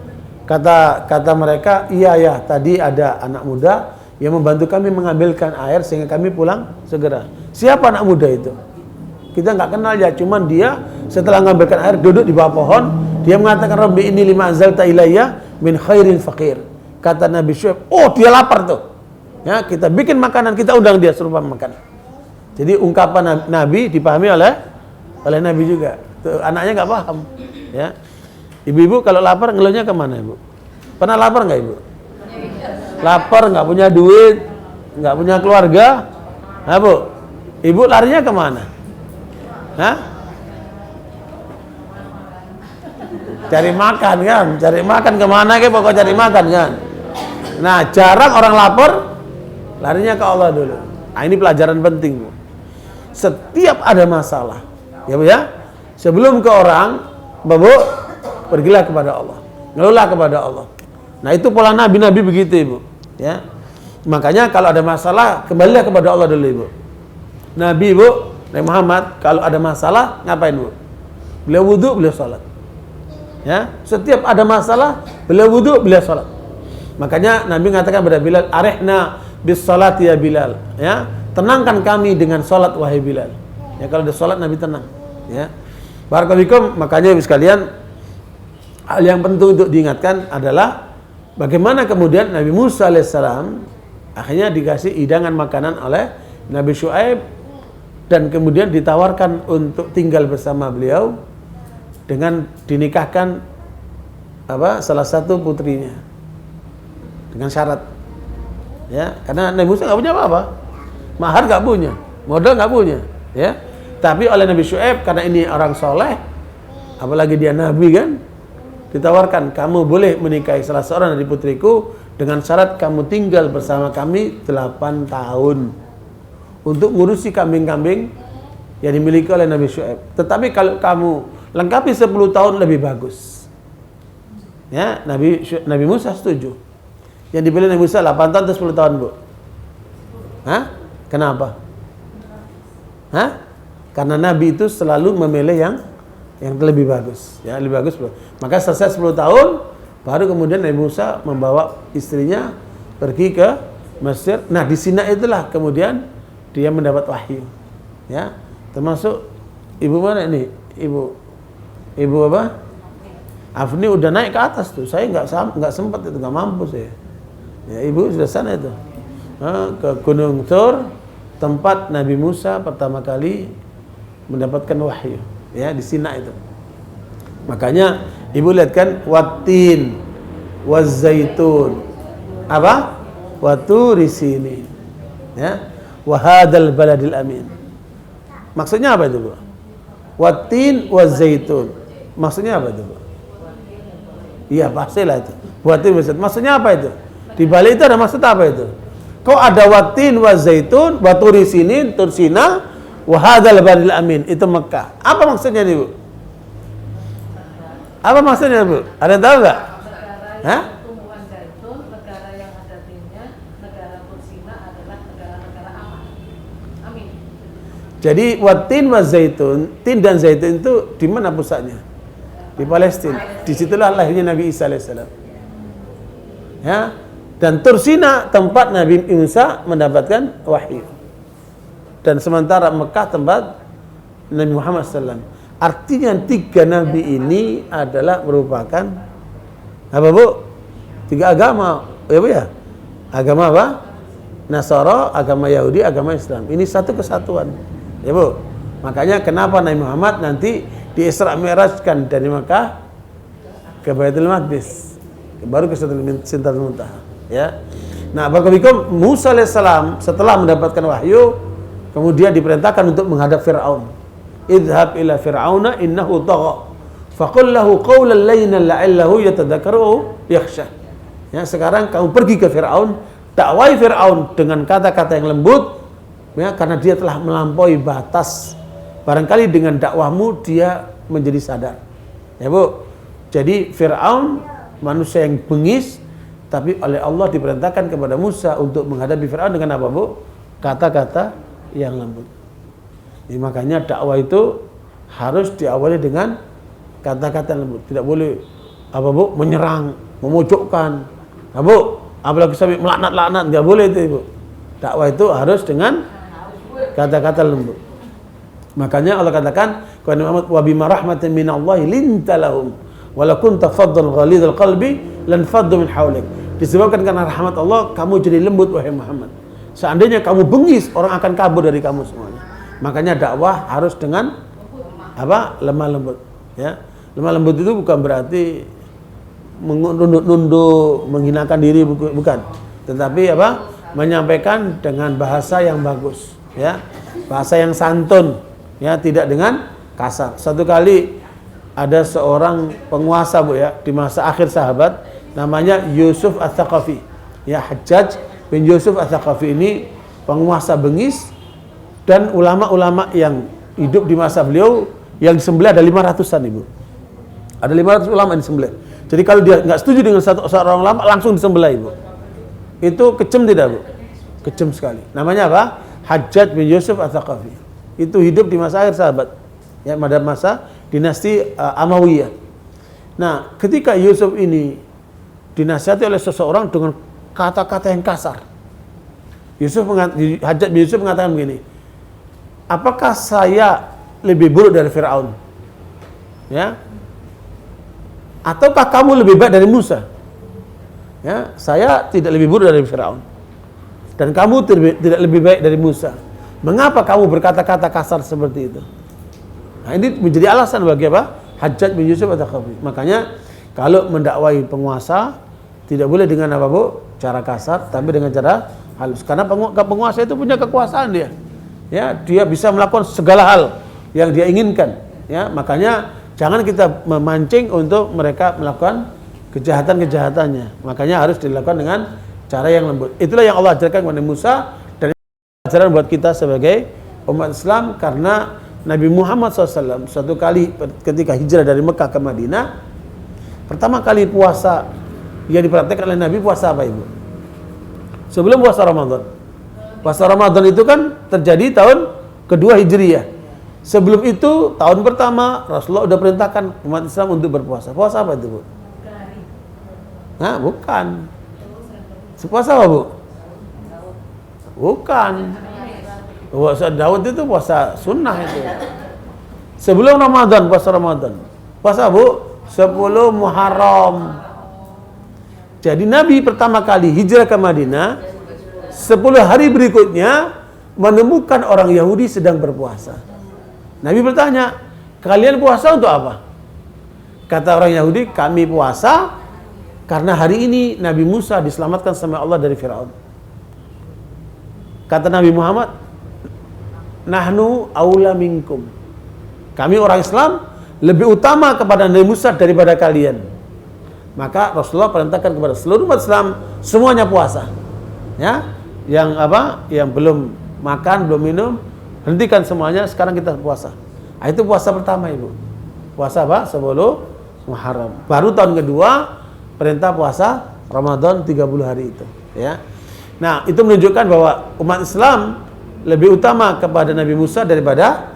kata mereka, "Iya ya, tadi ada anak muda yang membantu kami mengambilkan air sehingga kami pulang segera." Siapa anak muda itu? kita nggak kenal ya, cuman dia setelah mengambilkan air duduk di bawah pohon, dia mengatakan Rabbi inni lima anzalta ilayya min khairin faqir. Kata Nabi Syuaib, oh dia lapar tuh. Ya, kita bikin makanan, kita undang dia suruh makan. Jadi ungkapan Nabi dipahami oleh Nabi juga. Tuh, anaknya nggak paham. Ya, ibu-ibu kalau lapar ngeluhnya kemana ibu? Pernah lapar nggak ibu? Lapar, nggak punya duit, nggak punya keluarga, nah bu, ibu larinya kemana? Hah? Cari makan kan? Cari makan kemana ke? Pokok cari makan kan? Nah, jarang orang lapar, larinya ke Allah dulu. Nah, ini pelajaran penting bu. Setiap ada masalah, ya bu ya, sebelum ke orang, bu, pergilah kepada Allah, ngeluhlah kepada Allah. Nah itu pola nabi-nabi begitu ibu, ya. Makanya kalau ada masalah kembalilah kepada Allah dulu ibu. Nabi ibu, Nabi Muhammad kalau ada masalah ngapain bu? Beliau wudhu, beliau sholat. Ya, setiap ada masalah beliau wudhu, beliau sholat. Makanya Nabi mengatakan kepada Bilal, arihna bis sholat ya Bilal. Ya, tenangkan kami dengan sholat wahai Bilal. Ya kalau ada sholat Nabi tenang. Ya, barakallahu. Makanya ibu sekalian, hal yang penting untuk diingatkan adalah bagaimana kemudian Nabi Musa alaihissalam akhirnya dikasih hidangan makanan oleh Nabi Syuaib dan kemudian ditawarkan untuk tinggal bersama beliau dengan dinikahkan salah satu putrinya dengan syarat, ya, karena Nabi Musa nggak punya apa-apa, mahar nggak punya, modal nggak punya, ya, tapi oleh Nabi Syuaib karena ini orang soleh, apalagi dia Nabi kan, ditawarkan, kamu boleh menikahi salah seorang dari putriku dengan syarat kamu tinggal bersama kami 8 tahun untuk ngurusi kambing-kambing yang dimiliki oleh Nabi Syuaib. Tetapi kalau kamu lengkapi 10 tahun lebih bagus. Ya, Nabi Musa setuju. Yang dipilih Nabi Musa 8 tahun atau 10 tahun, Bu? Hah? Kenapa? Hah? Karena Nabi itu selalu memilih yang lebih bagus, ya, lebih bagus. Maka selesai 10 tahun, baru kemudian Nabi Musa membawa istrinya pergi ke Mesir. Nah, di Sinai itulah kemudian dia mendapat wahyu. Ya, termasuk ibu mana ini? Ibu apa? Afni udah naik ke atas tuh. Saya nggak sempat itu, nggak mampu saya. Ya, ibu sudah sana itu. Ke Gunung Tur, tempat Nabi Musa pertama kali mendapatkan wahyu. Ya, di Sinai itu. Makanya ibu lihat kan, watin wazaitun apa? Waturi sini. Ya, wahadal baladil amin. Maksudnya apa itu, Bu? Watin wazaitun. Maksudnya apa itu, Bu? Iya, pastilah itu. Watin wazaitun. Maksudnya apa itu? Di balik itu ada maksud apa itu? Kok ada watin wazaitun, waturi sini, tursina, wahadal baladil amin. Itu Mekah. Apa maksudnya nih, Bu? Apa maksudnya, Bu? Ada yang tahu nggak? Hah? Tumbuhan zaitun, negara yang ada tinnya, negara Tursina adalah negara-negara aman. Amin. Jadi watin wa zaitun, tin dan zaitun itu di mana pusatnya? Di Palestina. Disitulah lahirnya Nabi Isa alaihissalam. Ya. Dan Tursina tempat Nabi Musa mendapatkan wahyu. Dan sementara Mekah tempat Nabi Muhammad SAW. Artinya 3 nabi ini adalah merupakan apa, Bu? 3 agama, ya Bu ya? Agama apa? Nasara, agama Yahudi, agama Islam. Ini satu kesatuan, ya Bu. Makanya kenapa Nabi Muhammad nanti di Isra Mi'rajkan dari Mekah ke Baitul Maqdis, baru ke Sidratul Muntaha, ya. Nah, barakallahu Musa alaihissalam setelah mendapatkan wahyu, kemudian diperintahkan untuk menghadap Fir'aun. Idhab ila fir'auna innahu tagha faqul lahu qawlan layyinan la'allahu yatadhakkaru yakhsha. Ya, sekarang kamu pergi ke Fir'aun, dakwai Fir'aun dengan kata-kata yang lembut, ya, karena dia telah melampaui batas. Barangkali dengan dakwahmu dia menjadi sadar. Ya, Bu. Jadi Fir'aun manusia yang bengis, tapi oleh Allah diperintahkan kepada Musa untuk menghadapi Fir'aun dengan apa, Bu? Kata-kata yang lembut. Jadi, makanya dakwah itu harus diawali dengan kata-kata yang lembut. Tidak boleh apa, Bu, menyerang, memojokkan. Nah, Bu, apalagi sampai melaknat-laknat, nggak boleh itu, Bu. Dakwah itu harus dengan kata-kata lembut. Makanya Allah katakan kepada Muhammad, wa bima rahmatin minallahi linta lahum walau kunta faddan ghalidhal qalbi lan faddu min hawlik. Disebabkan karena rahmat Allah kamu jadi lembut wahai Muhammad. Seandainya kamu bengis, orang akan kabur dari kamu semuanya. Makanya dakwah harus dengan apa? Lemah lembut, ya. Lemah lembut itu bukan berarti menunduk-nunduk, menghinakan diri, bukan. Tetapi apa? Menyampaikan dengan bahasa yang bagus, ya. Bahasa yang santun, ya, tidak dengan kasar. Satu kali ada seorang penguasa, Bu, ya, di masa akhir sahabat, namanya Yusuf Ats-Tsaqafi. Ya, Hajjaj bin Yusuf Ats-Tsaqafi ini penguasa bengis, dan ulama-ulama yang hidup di masa beliau yang disembelih ada 500-an, Ibu. Ada 500 ulama yang disembelih. Jadi kalau dia nggak setuju dengan seorang ulama, langsung disembelih, Ibu. Itu kejam tidak, Bu? Kejam sekali. Namanya apa? Hajjaj bin Yusuf Ats-Tsaqafi. Itu hidup di masa akhir sahabat, ya, pada masa dinasti Amawiyah. Nah, ketika Yusuf ini dinasihati oleh seseorang dengan kata-kata yang kasar, Hajjaj bin Yusuf mengatakan begini, apakah saya lebih buruk dari Fir'aun? Ya, ataukah kamu lebih baik dari Musa? Ya, saya tidak lebih buruk dari Fir'aun, dan kamu tidak lebih baik dari Musa. Mengapa kamu berkata-kata kasar seperti itu? Nah, ini menjadi alasan bagi apa? Hajjaj bin Yusuf Ats-Tsaqafi. Makanya kalau mendakwai penguasa tidak boleh dengan apa, Bu? Cara kasar, tapi dengan cara halus. Karena penguasa itu punya kekuasaan dia. Ya, dia bisa melakukan segala hal yang dia inginkan. Ya, makanya jangan kita memancing untuk mereka melakukan kejahatan-kejahatannya. Makanya harus dilakukan dengan cara yang lembut. Itulah yang Allah ajarkan kepada Musa, dan ajaran buat kita sebagai umat Islam. Karena Nabi Muhammad SAW suatu kali ketika hijrah dari Mekah ke Madinah, pertama kali puasa yang dipraktikkan oleh Nabi, puasa apa, Ibu? Sebelum puasa Ramadan. Puasa Ramadan itu kan terjadi tahun kedua Hijriyah. Sebelum itu, tahun pertama Rasulullah sudah perintahkan umat Islam untuk berpuasa. Puasa apa itu, Bu? Nah, bukan. Puasa apa, Bu? Bukan. Puasa Daud itu puasa sunnah itu. Sebelum Ramadan, puasa Ramadan. Puasa, Bu? 10 Muharram. Jadi Nabi pertama kali hijrah ke Madinah, 10 hari berikutnya menemukan orang Yahudi sedang berpuasa. Nabi bertanya, kalian puasa untuk apa? Kata orang Yahudi, kami puasa karena hari ini Nabi Musa diselamatkan sama Allah dari Fir'aun. Kata Nabi Muhammad, nahnu aula minkum. Kami orang Islam lebih utama kepada Nabi Musa daripada kalian. Maka Rasulullah perintahkan kepada seluruh umat Islam semuanya puasa. Ya, yang apa? Yang belum makan, belum minum, hentikan semuanya, sekarang kita puasa. Nah, itu puasa pertama, Ibu. Puasa apa? 10 Muharram. Baru tahun kedua perintah puasa Ramadan 30 hari itu, ya. Nah, itu menunjukkan bahwa umat Islam lebih utama kepada Nabi Musa daripada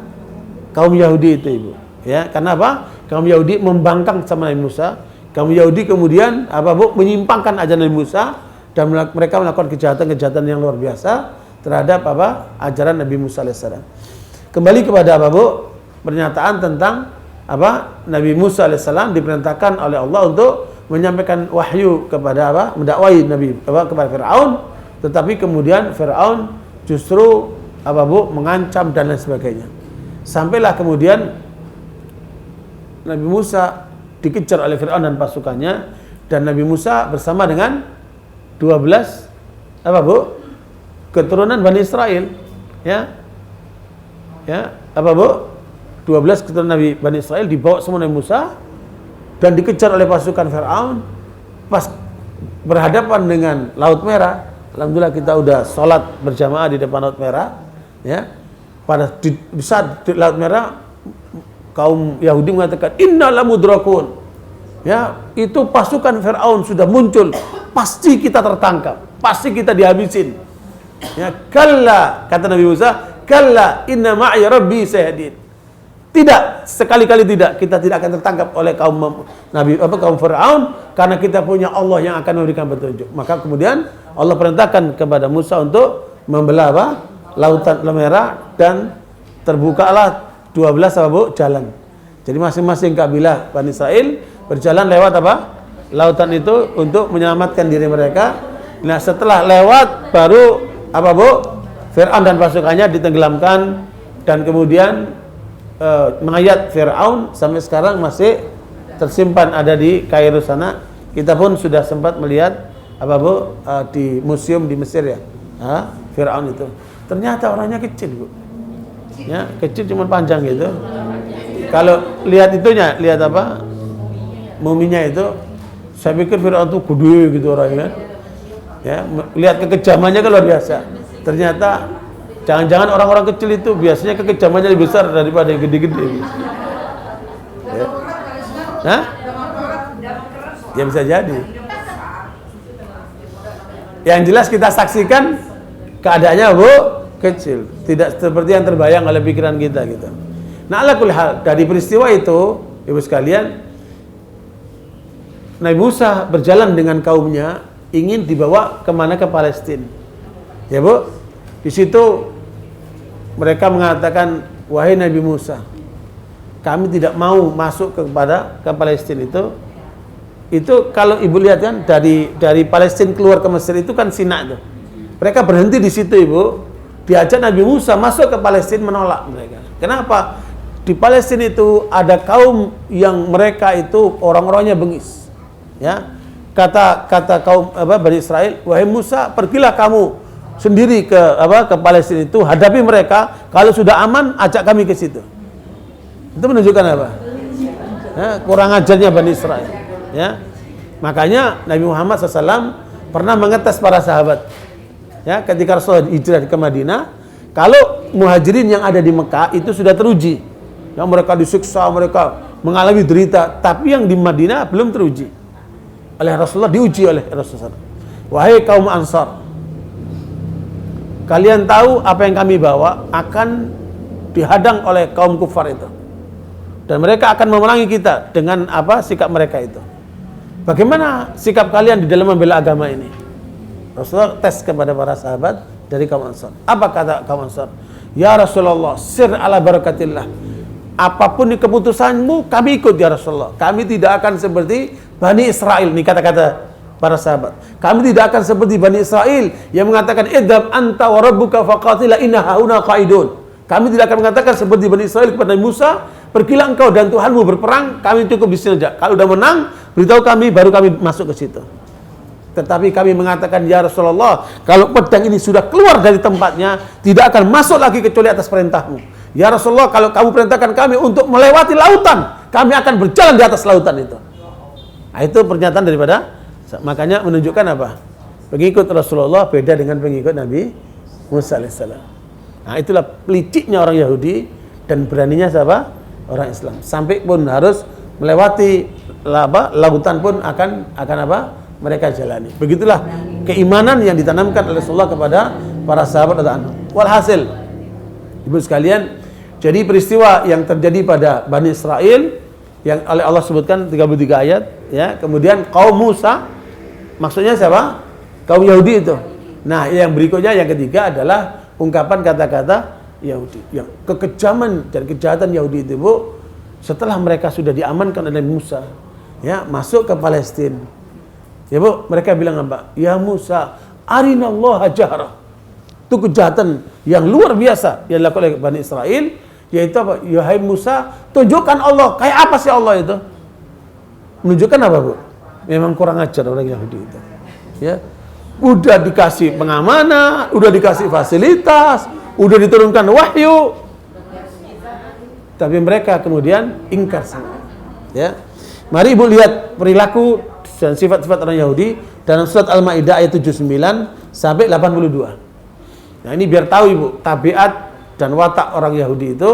kaum Yahudi itu, Ibu. Ya, karena apa? Kaum Yahudi membangkang sama Nabi Musa. Kaum Yahudi kemudian apa, Bu? Menyimpangkan ajaran Nabi Musa, dan mereka melakukan kejahatan-kejahatan yang luar biasa terhadap apa? Ajaran Nabi Musa alaihissalam. Kembali kepada apa, Bu? Pernyataan tentang apa? Nabi Musa alaihissalam diperintahkan oleh Allah untuk menyampaikan wahyu kepada apa? Mendakwai Nabi apa? Kepada Fir'aun, tetapi kemudian Fir'aun justru apa, Bu? Mengancam dan lain sebagainya. Sampailah kemudian Nabi Musa dikejar oleh Fir'aun dan pasukannya, dan Nabi Musa bersama dengan 12 apa, Bu? Keturunan Bani Israel, ya. Ya, apa, Bu? 12 keturunan Nabi Bani Israel dibawa semua Nabi Musa dan dikejar oleh pasukan Fir'aun. Pas berhadapan dengan Laut Merah, alhamdulillah kita udah sholat berjamaah di depan Laut Merah, ya. Pada di saat di Laut Merah, kaum Yahudi mengatakan inna lamudrakun. Ya, itu pasukan Fir'aun sudah muncul, pasti kita tertangkap, pasti kita dihabisin. Ya, kalla, kata Nabi Musa, kalla inna ma'i rabbi sayahdin. Tidak, sekali-kali tidak, kita tidak akan tertangkap oleh kaum kaum Fir'aun, karena kita punya Allah yang akan memberikan petunjuk. Maka kemudian Allah perintahkan kepada Musa untuk membelah apa? Lautan Merah, dan terbukalah 12 apa Bu? Jalan. Jadi masing-masing kabilah Bani Israil berjalan lewat apa? Lautan itu untuk menyelamatkan diri mereka. Nah, setelah lewat baru apa Bu? Fir'aun dan pasukannya ditenggelamkan, dan kemudian mayat Fir'aun sampai sekarang masih tersimpan ada di Kairo sana. Kita pun sudah sempat melihat apa Bu? Di museum di Mesir ya. Fir'aun itu. Ternyata orangnya kecil Bu. Ya, kecil cuma panjang gitu. Kalau lihat itunya, lihat apa? Muminya itu, saya pikir Fir'aun itu gede gitu orangnya. Ya, lihat kekejamannya kan luar biasa. Ternyata jangan-jangan orang-orang kecil itu biasanya kekejamannya lebih besar daripada yang gede-gede. Ya. Hah? Ya bisa jadi. Yang jelas kita saksikan keadaannya Bu kecil, tidak seperti yang terbayang oleh pikiran kita gitu. Nah, ala kulli hal, dari peristiwa itu, Ibu sekalian, Nabi Musa berjalan dengan kaumnya ingin dibawa kemana? Ke Palestina. Ya Bu, di situ mereka mengatakan, wahai Nabi Musa, kami tidak mau masuk ke Palestina itu. Itu kalau Ibu lihat kan dari Palestina keluar ke Mesir itu kan Sina itu. Mereka berhenti di situ Ibu. Diajak Nabi Musa masuk ke Palestina, menolak mereka. Kenapa? Di Palestina itu ada kaum yang mereka itu orang-orangnya bengis. Ya. Kata kaum Bani Israil, wahai Musa, pergilah kamu sendiri ke Palestina itu, hadapi mereka. Kalau sudah aman, ajak kami ke situ. Itu menunjukkan apa? Ya, kurang ajarnya Bani Israil. Ya. Makanya Nabi Muhammad SAW pernah mengetes para sahabat. Ya, ketika Rasulullah hijrah ke Madinah, kalau muhajirin yang ada di Mekah itu sudah teruji. Yang mereka disiksa, mereka mengalami derita, tapi yang di Madinah belum teruji. Oleh Rasulullah, diuji oleh Rasulullah. Wahai kaum Ansar, kalian tahu apa yang kami bawa akan dihadang oleh kaum kufar itu. Dan mereka akan memerangi kita dengan apa sikap mereka itu. Bagaimana sikap kalian di dalam membela agama ini? Rasulullah tes kepada para sahabat dari kaum Ansar. Apa kata kaum Ansar? Ya Rasulullah, sir ala barakatillah. Apapun keputusanmu, kami ikut ya Rasulullah. Kami tidak akan seperti Bani Israel. Ini kata-kata para sahabat. Kami tidak akan seperti Bani Israel yang mengatakan idhab anta wa rabbuka faqatila inna hauna qaidun. Kami tidak akan mengatakan seperti Bani Israel kepada Musa, pergilah engkau dan Tuhanmu berperang, kami cukup di sini saja. Kalau sudah menang, beritahu kami, baru kami masuk ke situ. Tetapi kami mengatakan, ya Rasulullah, kalau pedang ini sudah keluar dari tempatnya, tidak akan masuk lagi kecuali atas perintahmu. Ya Rasulullah, kalau kamu perintahkan kami untuk melewati lautan, kami akan berjalan di atas lautan itu. Nah, itu pernyataan daripada, makanya menunjukkan apa? Pengikut Rasulullah beda dengan pengikut Nabi Musa alaihissalam. Nah, itulah peliciknya orang Yahudi dan beraninya siapa? Orang Islam. Sampai pun harus melewati lautan pun akan apa? Mereka jalani. Begitulah keimanan yang ditanamkan oleh Rasulullah kepada para sahabat atau anak. Walhasil, Ibu sekalian, jadi peristiwa yang terjadi pada Bani Israel yang oleh Allah sebutkan 33 ayat, ya. Kemudian kaum Musa, maksudnya siapa? Kaum Yahudi itu. Nah, yang berikutnya yang ketiga adalah ungkapan kata-kata Yahudi. Yang kekejaman dan kejahatan Yahudi itu, Bu, setelah mereka sudah diamankan oleh Musa, ya, masuk ke Palestina. Ya Bu, mereka bilang apa? Ya Musa, arinallaha jahra. Itu kejahatan yang luar biasa yang dilakukan oleh Bani Israel, yaitu apa? Ya hai Musa, tunjukkan Allah. Kayak apa sih Allah itu? Menunjukkan apa Bu? Memang kurang ajar orang Yahudi itu. Ya, udah dikasih pengamanan, udah dikasih fasilitas, udah diturunkan wahyu, tapi mereka kemudian ingkar semua. Ya, mari Ibu lihat perilaku dan sifat-sifat orang Yahudi dalam surat Al-Maidah ayat 79 sampai 82. Nah, ini biar tahu Ibu, tabiat dan watak orang Yahudi itu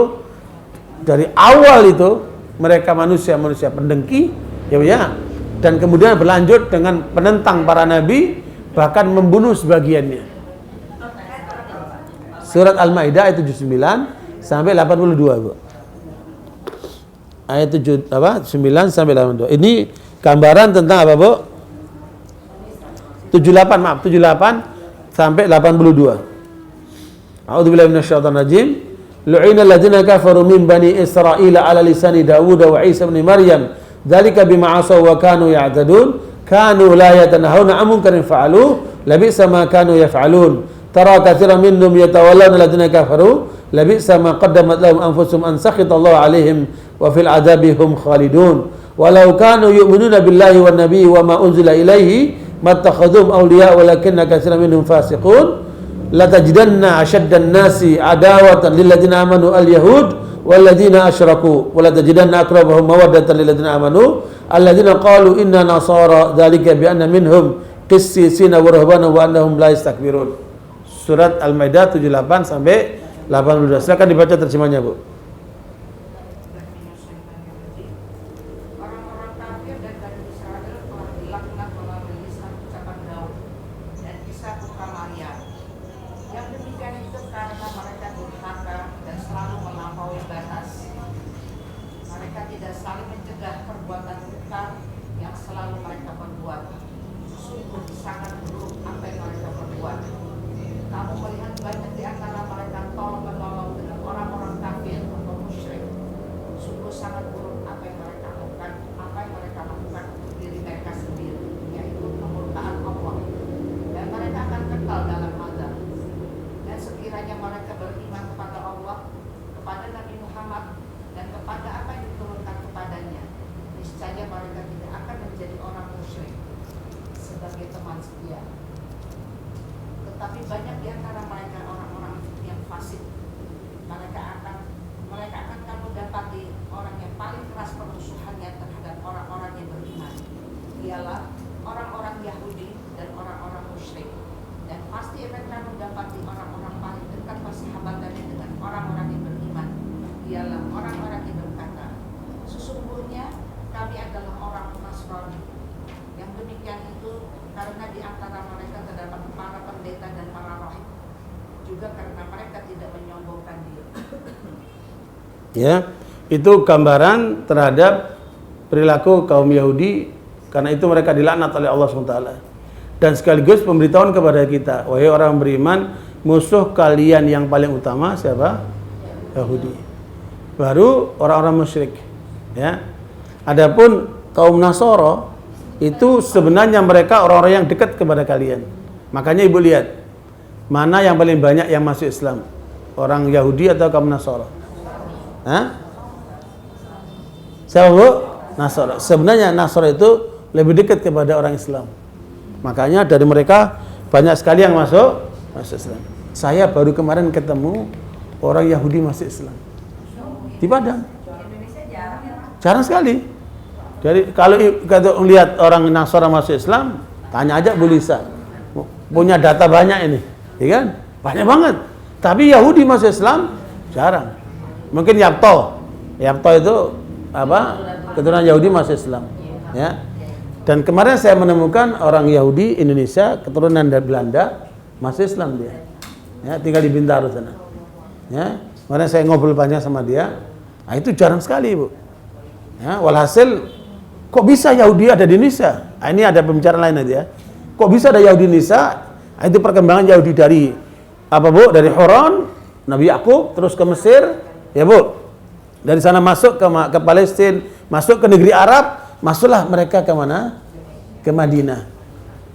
dari awal itu mereka manusia-manusia pendengki, ya Bu ya. Dan kemudian berlanjut dengan penentang para nabi, bahkan membunuh sebagiannya. Surat Al-Maidah ayat 79 sampai 82, Bu. Ayat 9 sampai 82. Ini gambaran tentang apa, Bu? 78 sampai 82. A'udzubillahi minasyaitonir rajim. lu'ina alladziina kafaru min bani Israila 'ala lisani Dawud wa Isa ibn Maryam dzalika bima 'asaw wa kanu ya'tadun kanu la yatanahawna 'an munkarin fa'alu labisa ma kanu yaf'alun tara katsiran minhum yatawallawna alladziina kafaru labisa ma qaddamat lahum anfusuhum an sakhita Allahu 'alaihim wa fil 'adzabi hum khalidun walau kanu yu'minuna billahi wan nabiyyi wa ma unzila ilaihi mattakhadhum awliya walakinna katsiran minhum fasiqun latajidanna ashaddan nasi adawatan lil ladzina amanu al yahud wal ladzina asyraku wa latajidanna aqrabahum mawaddatan lil ladzina amanu alladzina qalu inna nasara dzalika bi anna minhum qissisina wa ruhbana wa annahum la yastakbirun. Surat Al-Maidah 78 sampai 82. Silakan dibaca terjemahnya, Bu. Orang-orang kafir dan Bani Israel telah dilaknat melalui lisan ucapan Daud dan Isa putra Maryam. Yang demikian itu karena mereka durhaka dan selalu melampaui batas. Mereka tidak saling mencegah perbuatan mungkar yang selalu mereka perbuat. Sungguh sangat buruk apa yang mereka perbuat. Kamu melihat banyak di antara mereka tolong-menolong dengan orang-orang kafir atau musyrik. Sungguh sangat buruk apa yang mereka lakukan untuk diri mereka sendiri, yaitu kemurkaan Allah. Dan mereka akan kekal dalam azab. Dan sekiranya mereka beriman kepada Allah, kepada Nabi Muhammad, dan kepada apa yang diturunkan kepadanya, niscaya mereka tidak akan menjadi orang musyrik sebagai teman setia. Tetapi banyak di antara mereka orang-orang yang fasik. Mereka akan kamu dapati orang yang paling keras permusuhannya terhadap orang-orang yang beriman. Ialah orang-orang Yahudi dan orang-orang musyrik. Dan pasti akan kamu dapati orang-orang paling dekat persahabatannya dengan orang-orang yang beriman. Ialah orang-orang yang berkata, sesungguhnya kami adalah orang Nasrani. Yang demikian itu karena di antara mereka terdapat para pendeta dan para rahib, juga karena mereka tidak menyombongkan diri. Ya, itu gambaran terhadap perilaku kaum Yahudi, karena itu mereka dilaknat oleh Allah SWT. Dan sekaligus pemberitahuan kepada kita, wahai orang beriman, musuh kalian yang paling utama siapa? Yahudi. Baru orang-orang musyrik. Ya. Adapun kaum Nasoro itu sebenarnya mereka orang-orang yang dekat kepada kalian. Makanya ibu lihat, mana yang paling banyak yang masuk Islam? Orang Yahudi atau kaum Nasoro? Hah? Siapa, Bu? Nasoro. Sebenarnya Nasoro itu lebih dekat kepada orang Islam. Makanya dari mereka banyak sekali yang masuk Islam. Saya baru kemarin ketemu orang Yahudi masuk Islam di Padang. Jarang sekali. Jadi kalau melihat orang Nasara masuk Islam, tanya aja Bu Lisa. Punya data banyak ini, ya kan? Banyak banget. Tapi Yahudi masuk Islam jarang. Mungkin Yapto itu apa? Keturunan Yahudi masuk Islam, ya. Dan kemarin saya menemukan orang Yahudi Indonesia keturunan dari Belanda masuk Islam dia. Ya, tinggal di Bintaro sana. Ya, kemarin saya ngobrol banyak sama dia. Nah, itu jarang sekali, Bu. Ya, walhasil kok bisa Yahudi ada di Indonesia? Nah, ini ada pembicaraan lain aja. Kok bisa ada Yahudi di Indonesia? Nah, itu perkembangan Yahudi dari apa, Bu? Dari Horon, Nabi Yakub, terus ke Mesir, ya, Bu. Dari sana masuk ke Palestina, masuk ke negeri Arab, masuklah mereka ke mana? Ke Madinah.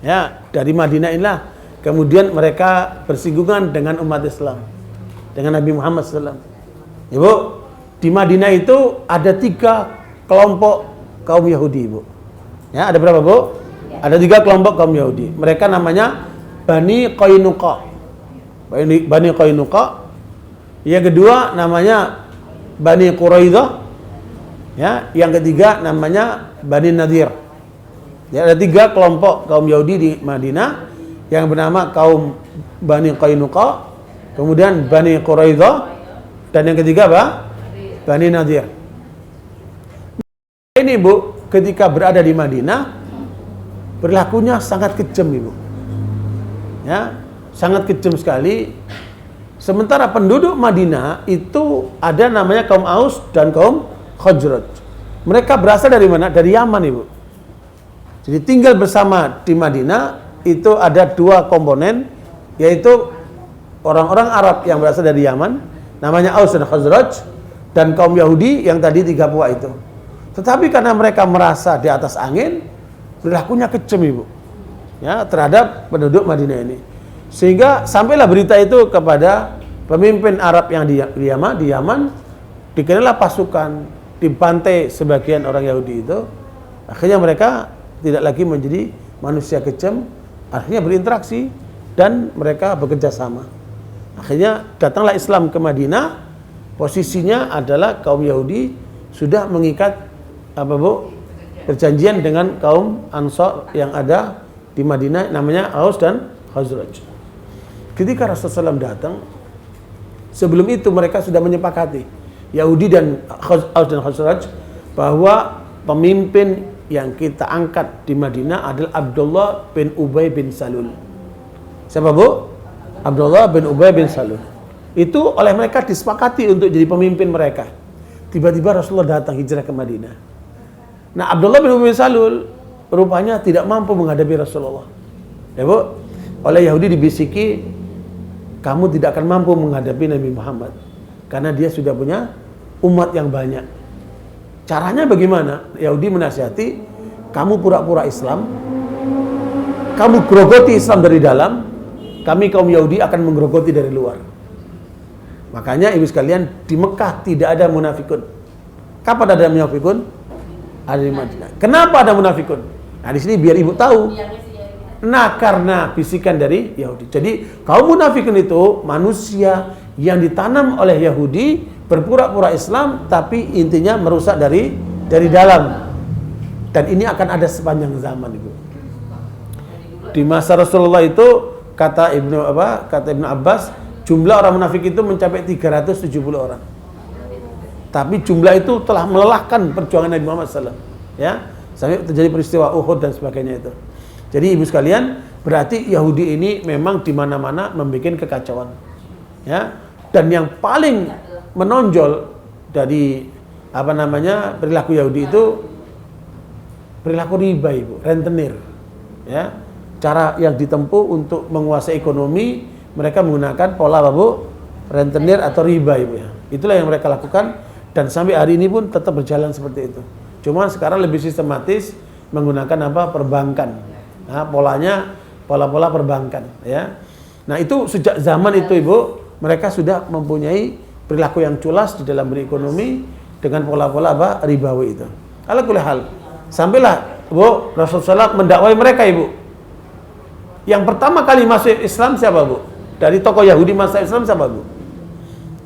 Ya, dari Madinah inilah kemudian mereka bersinggungan dengan umat Islam, dengan Nabi Muhammad SAW. Ya, Bu. Di Madinah itu ada 3 kelompok kaum Yahudi, Bu. Ya, ada berapa, Bu? Ada 3 kelompok kaum Yahudi. Mereka namanya Bani Qainuqa. Bani Qainuqa. Yang kedua namanya Bani Quraidah. Ya, yang ketiga namanya Bani Nadir. Ya, ada 3 kelompok kaum Yahudi di Madinah yang bernama kaum Bani Qainuqa, kemudian Bani Quraidah, dan yang ketiga apa? Bani Nadir. Ini, Bu, ketika berada di Madinah, perilakunya sangat kejam, Ibu. Ya, sangat kejam sekali. Sementara penduduk Madinah itu ada namanya kaum Aus dan kaum Khazraj. Mereka berasal dari mana? Dari Yaman, Ibu. Jadi tinggal bersama di Madinah itu ada 2 komponen, yaitu orang-orang Arab yang berasal dari Yaman, namanya Aus dan Khazraj, dan kaum Yahudi yang tadi 3 puak itu. Tetapi karena mereka merasa di atas angin, perilakunya kejam Ibu, ya, terhadap penduduk Madinah ini. Sehingga sampailah berita itu kepada pemimpin Arab yang di Yaman, dikenallah pasukan, dibantai sebagian orang Yahudi itu. Akhirnya mereka tidak lagi menjadi manusia kejam, akhirnya berinteraksi dan mereka bekerja sama. Akhirnya datanglah Islam ke Madinah. Posisinya adalah kaum Yahudi sudah mengikat perjanjian dengan kaum Ansar yang ada di Madinah, namanya Aus dan Khazraj. Ketika Rasulullah SAW datang, sebelum itu mereka sudah menyepakati, Yahudi dan Aus dan Khazraj, bahwa pemimpin yang kita angkat di Madinah adalah Abdullah bin Ubay bin Salul. Siapa Bu? Abdullah bin Ubay bin Salul. Itu oleh mereka disepakati untuk jadi pemimpin mereka. Tiba-tiba Rasulullah datang hijrah ke Madinah. Nah, Abdullah bin Ubay bin Salul rupanya tidak mampu menghadapi Rasulullah. Ya Bu, oleh Yahudi dibisiki, kamu tidak akan mampu menghadapi Nabi Muhammad karena dia sudah punya umat yang banyak. Caranya bagaimana? Yahudi menasihati, kamu pura-pura Islam, kamu grogoti Islam dari dalam, kami kaum Yahudi akan menggerogoti dari luar. Makanya ibu sekalian, di Mekah tidak ada munafikun. Kapan ada munafikun? Ada di Madinah. Kenapa ada munafikun? Nah, di sini biar ibu tahu. Nah, karena bisikan dari Yahudi. Jadi, kaum munafikun itu manusia yang ditanam oleh Yahudi, berpura-pura Islam, tapi intinya merusak dari dalam. Dan ini akan ada sepanjang zaman, Ibu. Di masa Rasulullah itu, kata Ibnu Abbas, jumlah orang munafik itu mencapai 370 orang. Tapi jumlah itu telah melelahkan perjuangan Nabi Muhammad SAW. Ya, sampai terjadi peristiwa Uhud dan sebagainya itu. Jadi ibu sekalian, berarti Yahudi ini memang di mana-mana membuat kekacauan. Ya, dan yang paling menonjol dari perilaku Yahudi itu perilaku riba, Ibu, rentenir. Ya, cara yang ditempuh untuk menguasai ekonomi, mereka menggunakan pola rentenir atau riba, Ibu, ya. Itulah yang mereka lakukan dan sampai hari ini pun tetap berjalan seperti itu. Cuma sekarang lebih sistematis menggunakan perbankan. Nah, pola-pola perbankan, ya. Nah, itu sejak zaman itu, Ibu, mereka sudah mempunyai perilaku yang culas di dalam berekonomi dengan pola-pola ribawi itu. Ala kulli hal, sampailah Bu Rasulullah SAW mendakwai mereka, Ibu. Yang pertama kali masuk Islam siapa, Bu? Dari tokoh Yahudi masa Islam siapa, Bu?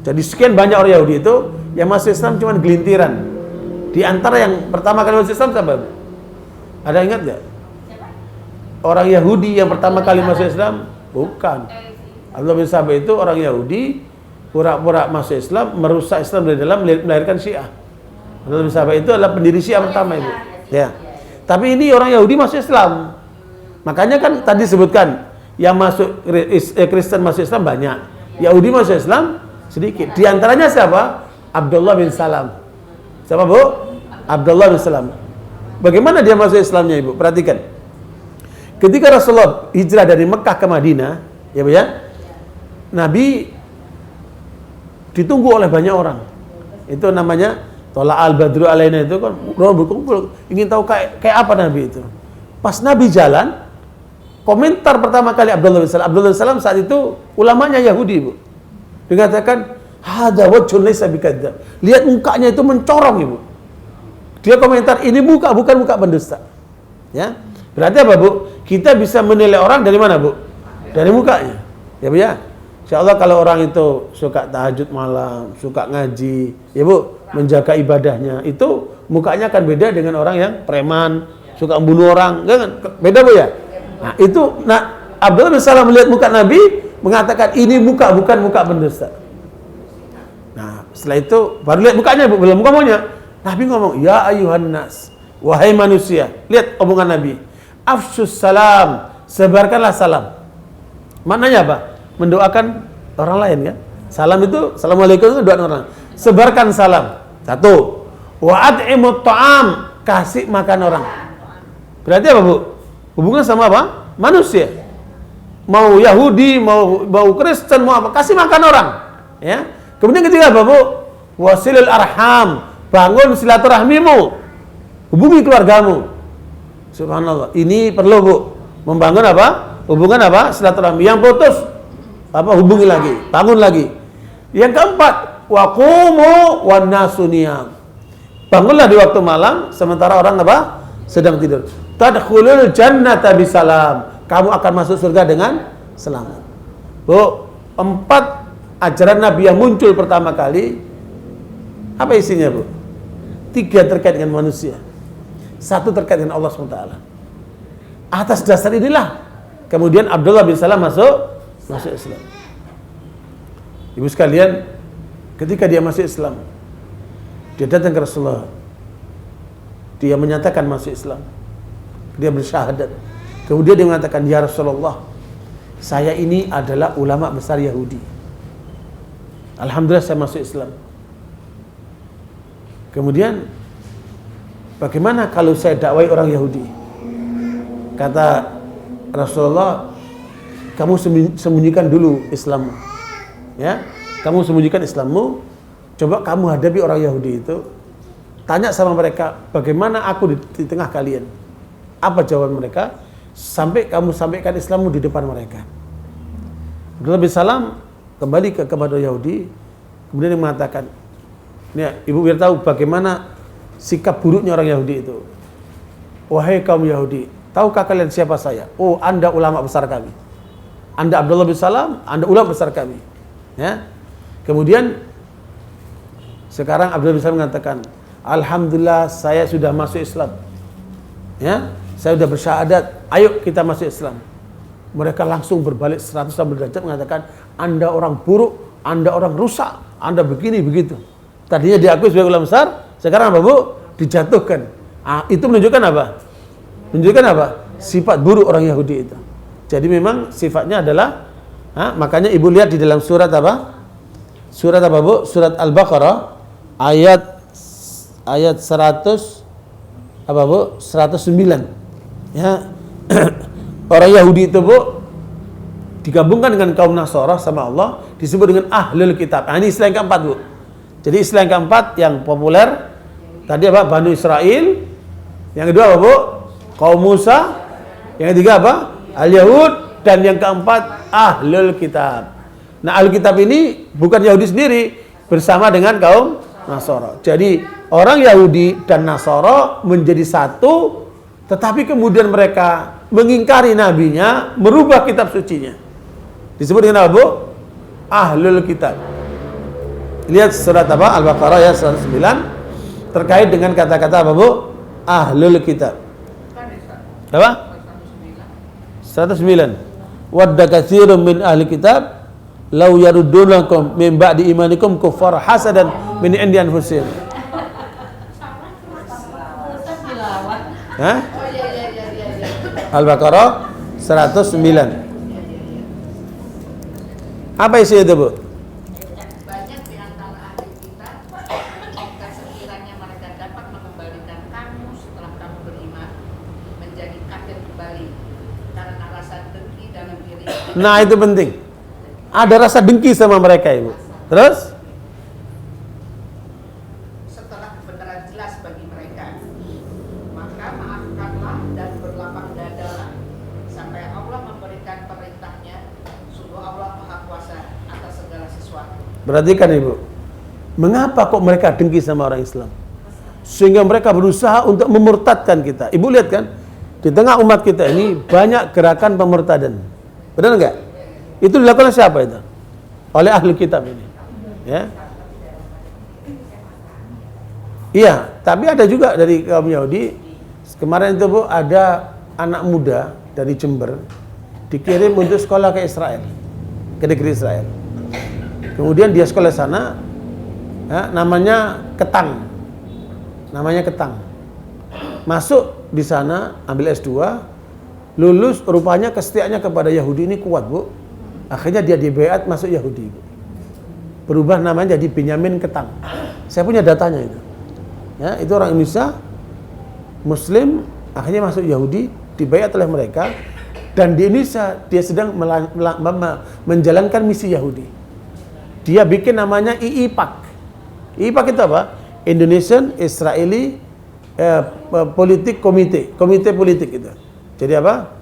Jadi sekian banyak orang Yahudi itu yang masuk Islam cuma gelintiran. Di antara yang pertama kali masuk Islam siapa, Bu? Ada ingat nggak? Orang Yahudi yang pertama kali masuk Islam? Bukan. Abdullah bin Sabah itu orang Yahudi, pura-pura masuk Islam, merusak Islam dari dalam, melahirkan Syiah. Abdullah bin Sabah itu adalah pendiri Syiah pertama, Ibu. Ya. Tapi ini orang Yahudi masuk Islam. Makanya kan tadi disebutkan yang masuk Kristen masuk Islam banyak, Yahudi masuk Islam sedikit. Di antaranya siapa? Abdullah bin Salam. Siapa, Bu? Abdullah bin Salam. Bagaimana dia masuk Islamnya, Ibu? Perhatikan. Ketika Rasulullah hijrah dari Mekah ke Madinah, ya Bu ya, Nabi ditunggu oleh banyak orang. Itu namanya Tola al-Badru alaina, itu kan berkumpul ingin tahu kayak apa Nabi itu. Pas Nabi jalan, komentar pertama kali Abdullah bin Salam saat itu ulamanya Yahudi, Bu. Dikatakan, "Hadza wajhun laysa bikadzdzab." Lihat mukanya itu mencorong, Ibu. Dia komentar, ini muka bukan muka pendusta. Ya. Berarti apa, Bu? Kita bisa menilai orang dari mana, Bu? Dari mukanya. Ya, Bu ya. Insyaallah kalau orang itu suka tahajud malam, suka ngaji, ya Bu, menjaga ibadahnya, itu mukanya akan beda dengan orang yang preman, suka membunuh orang, kan? Beda, Bu ya? Nah, itu Abdullah bin Salam melihat muka Nabi, mengatakan ini muka bukan muka pendusta. Nah, setelah itu baru lihat mukanya, Bu, belum ngomongnya. Nabi ngomong, "Ya ayuhan nas, wahai manusia." Lihat omongan Nabi. "Afshus salam, sebarkanlah salam." Maknanya apa? Mendoakan orang lain, kan? Salam itu, assalamualaikum itu doa orang. Sebarkan salam. Satu. Wa at'imut ta'am, kasih makan orang. Berarti apa, Bu? Hubungan sama apa? Manusia. Mau Yahudi, mau Kristen, mau apa, kasih makan orang. Ya. Kemudian ketiga apa, Bu? Wasilul arham, bangun silaturahmimu, hubungi keluargamu. Subhanallah. Ini perlu, Bu, membangun apa? Hubungan apa? Silaturahmi. Yang putus apa? Hubungi lagi, bangun lagi. Yang keempat, waqumu wan nasu niyam. Bangunlah di waktu malam sementara orang apa? Sedang tidur. Tadkhulul jannata bisalam. Kamu akan masuk surga dengan selamat. Bu, 4 ajaran Nabi yang muncul pertama kali, apa isinya, Bu? 3 terkait dengan manusia, 1 terkait dengan Allah SWT. Atas dasar inilah kemudian Abdullah bin Salam masuk Islam. Ibu sekalian, ketika dia masuk Islam, dia datang ke Rasulullah, dia menyatakan masuk Islam, dia bersyahadat. Kemudian dia mengatakan, ya Rasulullah, saya ini adalah ulama besar Yahudi. Alhamdulillah saya masuk Islam. Kemudian, bagaimana kalau saya dakwai orang Yahudi? Kata Rasulullah, kamu sembunyikan dulu Islammu. Ya, kamu sembunyikan Islammu. Coba kamu hadapi orang Yahudi itu, tanya sama mereka, bagaimana aku di tengah kalian? Apa jawaban mereka? Sampai kamu sampaikan Islammu di depan mereka. Abdullah bin Salam kembali kepada Yahudi, kemudian dia mengatakan, "Nih, ibu biar tahu bagaimana sikap buruknya orang Yahudi itu. Wahai kaum Yahudi, tahukah kalian siapa saya? Oh, Anda ulama besar kami. Anda Abdullah bin Salam, Anda ulama besar kami." Ya. Kemudian sekarang Abdullah bin Salam mengatakan, "Alhamdulillah saya sudah masuk Islam. Ya, saya sudah bersyahadat. Ayo kita masuk Islam." Mereka langsung berbalik 180 derajat mengatakan, "Anda orang buruk, Anda orang rusak, Anda begini begitu." Tadinya diakui sebagai ulama besar, sekarang apa, Bu? Dijatuhkan. Itu menunjukkan apa? Menunjukkan apa? Sifat buruk orang Yahudi itu. Jadi memang sifatnya adalah, makanya ibu lihat di dalam surat apa? Surat apa, Bu? Surat Al-Baqarah ayat 100 apa, Bu? 109. Ya. Orang Yahudi itu, Bu, digabungkan dengan kaum Nasara sama Allah, disebut dengan Ahlul Kitab. Nah, ini istilah yang keempat, Bu. Jadi istilah yang keempat yang populer tadi apa? Bani Israel. Yang kedua apa, Bu? Kaum Musa. Yang ketiga apa? Al-Yahud. Dan yang keempat Ahlul Kitab. Nah, Ahlul Kitab ini bukan Yahudi sendiri, bersama dengan kaum Nasara. Jadi orang Yahudi dan Nasara menjadi satu, tetapi kemudian mereka mengingkari nabinya, merubah kitab sucinya. Disebut dengan apa, Bu? Ahlul Kitab. Lihat surat apa? Al-Baqarah ya 109 terkait dengan kata-kata apa, Bu? Ahlul Kitab. Apa? 109. Wadda katsirun min ahli kitab law yaruddunakum min ba'di imanikum kuffar hasadan min indi anfusihim. Hah? Al-Baqarah 109. Apa isi itu, Bu? Banyak di antara ahli kita, jika sekiranya mereka dapat mengembalikan kamu setelah kamu beriman, menjadi kafir kembali karena rasa dengki dalam diri. Nah, itu penting. Ada rasa dengki sama mereka, Ibu. Terus? Setelah kebenaran jelas bagi mereka, maka maafkanlah dan berlapang dadalah sampai Allah memberikan perintahnya. Sungguh Allah Maha Kuasa atas segala sesuatu. Perhatikan, Ibu. Mengapa kok mereka dengki sama orang Islam? Sehingga mereka berusaha untuk memurtadkan kita. Ibu lihat kan, di tengah umat kita ini banyak gerakan pemurtadan. Benar enggak? Itu dilakukan siapa itu? Oleh ahli kitab ini. Ya. Iya, tapi ada juga dari kaum Yahudi. Kemarin itu, Bu, ada anak muda dari Jember dikirim untuk sekolah ke Israel, ke negeri Israel. Kemudian dia sekolah sana, ya, namanya Ketang. Namanya Ketang. Masuk di sana, ambil S2, lulus, rupanya kesetiaannya kepada Yahudi ini kuat, Bu. Akhirnya dia dibeat masuk Yahudi, Bu. Berubah namanya jadi Benyamin Ketang. Saya punya datanya itu. Ya, itu orang Indonesia, Muslim, akhirnya masuk Yahudi, dibeat oleh mereka, dan di Indonesia dia sedang menjalankan misi Yahudi. dia bikin namanya IIPAK. IIPAK itu apa? Indonesian Israeli Politik Komite politik itu. Jadi apa?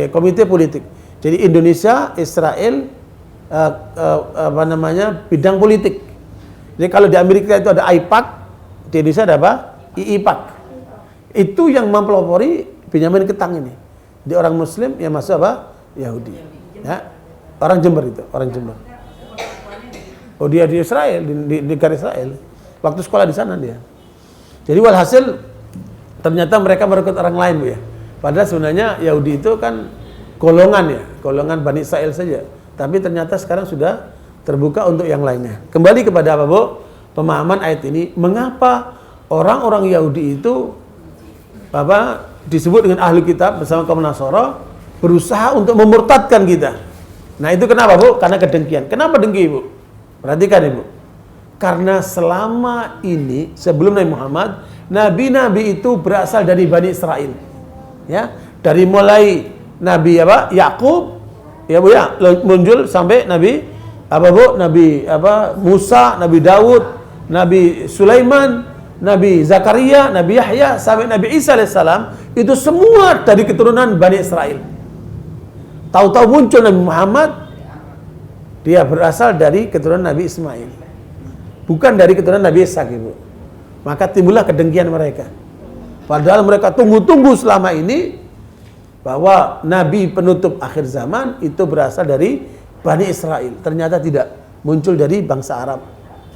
Komite politik. Jadi Indonesia Israel bidang politik. Jadi kalau di Amerika itu ada IPAC, di Indonesia ada apa? IIPAK. Itu yang mempelopori Benyamin Ketang ini. Di orang Muslim yang masuk apa? Yahudi. Ya. Orang Jember itu, orang Jember. Oh, dia di Israel, di negara Israel. Waktu sekolah di sana dia. Jadi walhasil ternyata mereka merekrut orang lain, Bu ya. Padahal sebenarnya Yahudi itu kan golongan Bani Israel saja. Tapi ternyata sekarang sudah terbuka untuk yang lainnya. Kembali kepada apa, Bu? Pemahaman ayat ini, mengapa orang-orang Yahudi itu disebut dengan ahli kitab bersama kaum Nasara berusaha untuk memurtadkan kita. Nah, itu kenapa, Bu? Karena kedengkian. Kenapa dengki, Bu? Perhatikan, Ibu. Karena selama ini sebelum Nabi Muhammad, nabi-nabi itu berasal dari Bani Israel. Ya, dari mulai Nabi Yakub, ya Bu ya, muncul sampai Nabi Musa, Nabi Daud, Nabi Sulaiman, Nabi Zakaria, Nabi Yahya, sampai Nabi Isa alaihissalam, itu semua dari keturunan Bani Israel. Tahu-tahu muncul Nabi Muhammad, dia berasal dari keturunan Nabi Ismail, bukan dari keturunan Nabi Ishak, Ibu. Maka timbullah kedengkian mereka. Padahal mereka tunggu-tunggu selama ini bahwa Nabi penutup akhir zaman itu berasal dari Bani Israel. Ternyata tidak, muncul dari bangsa Arab,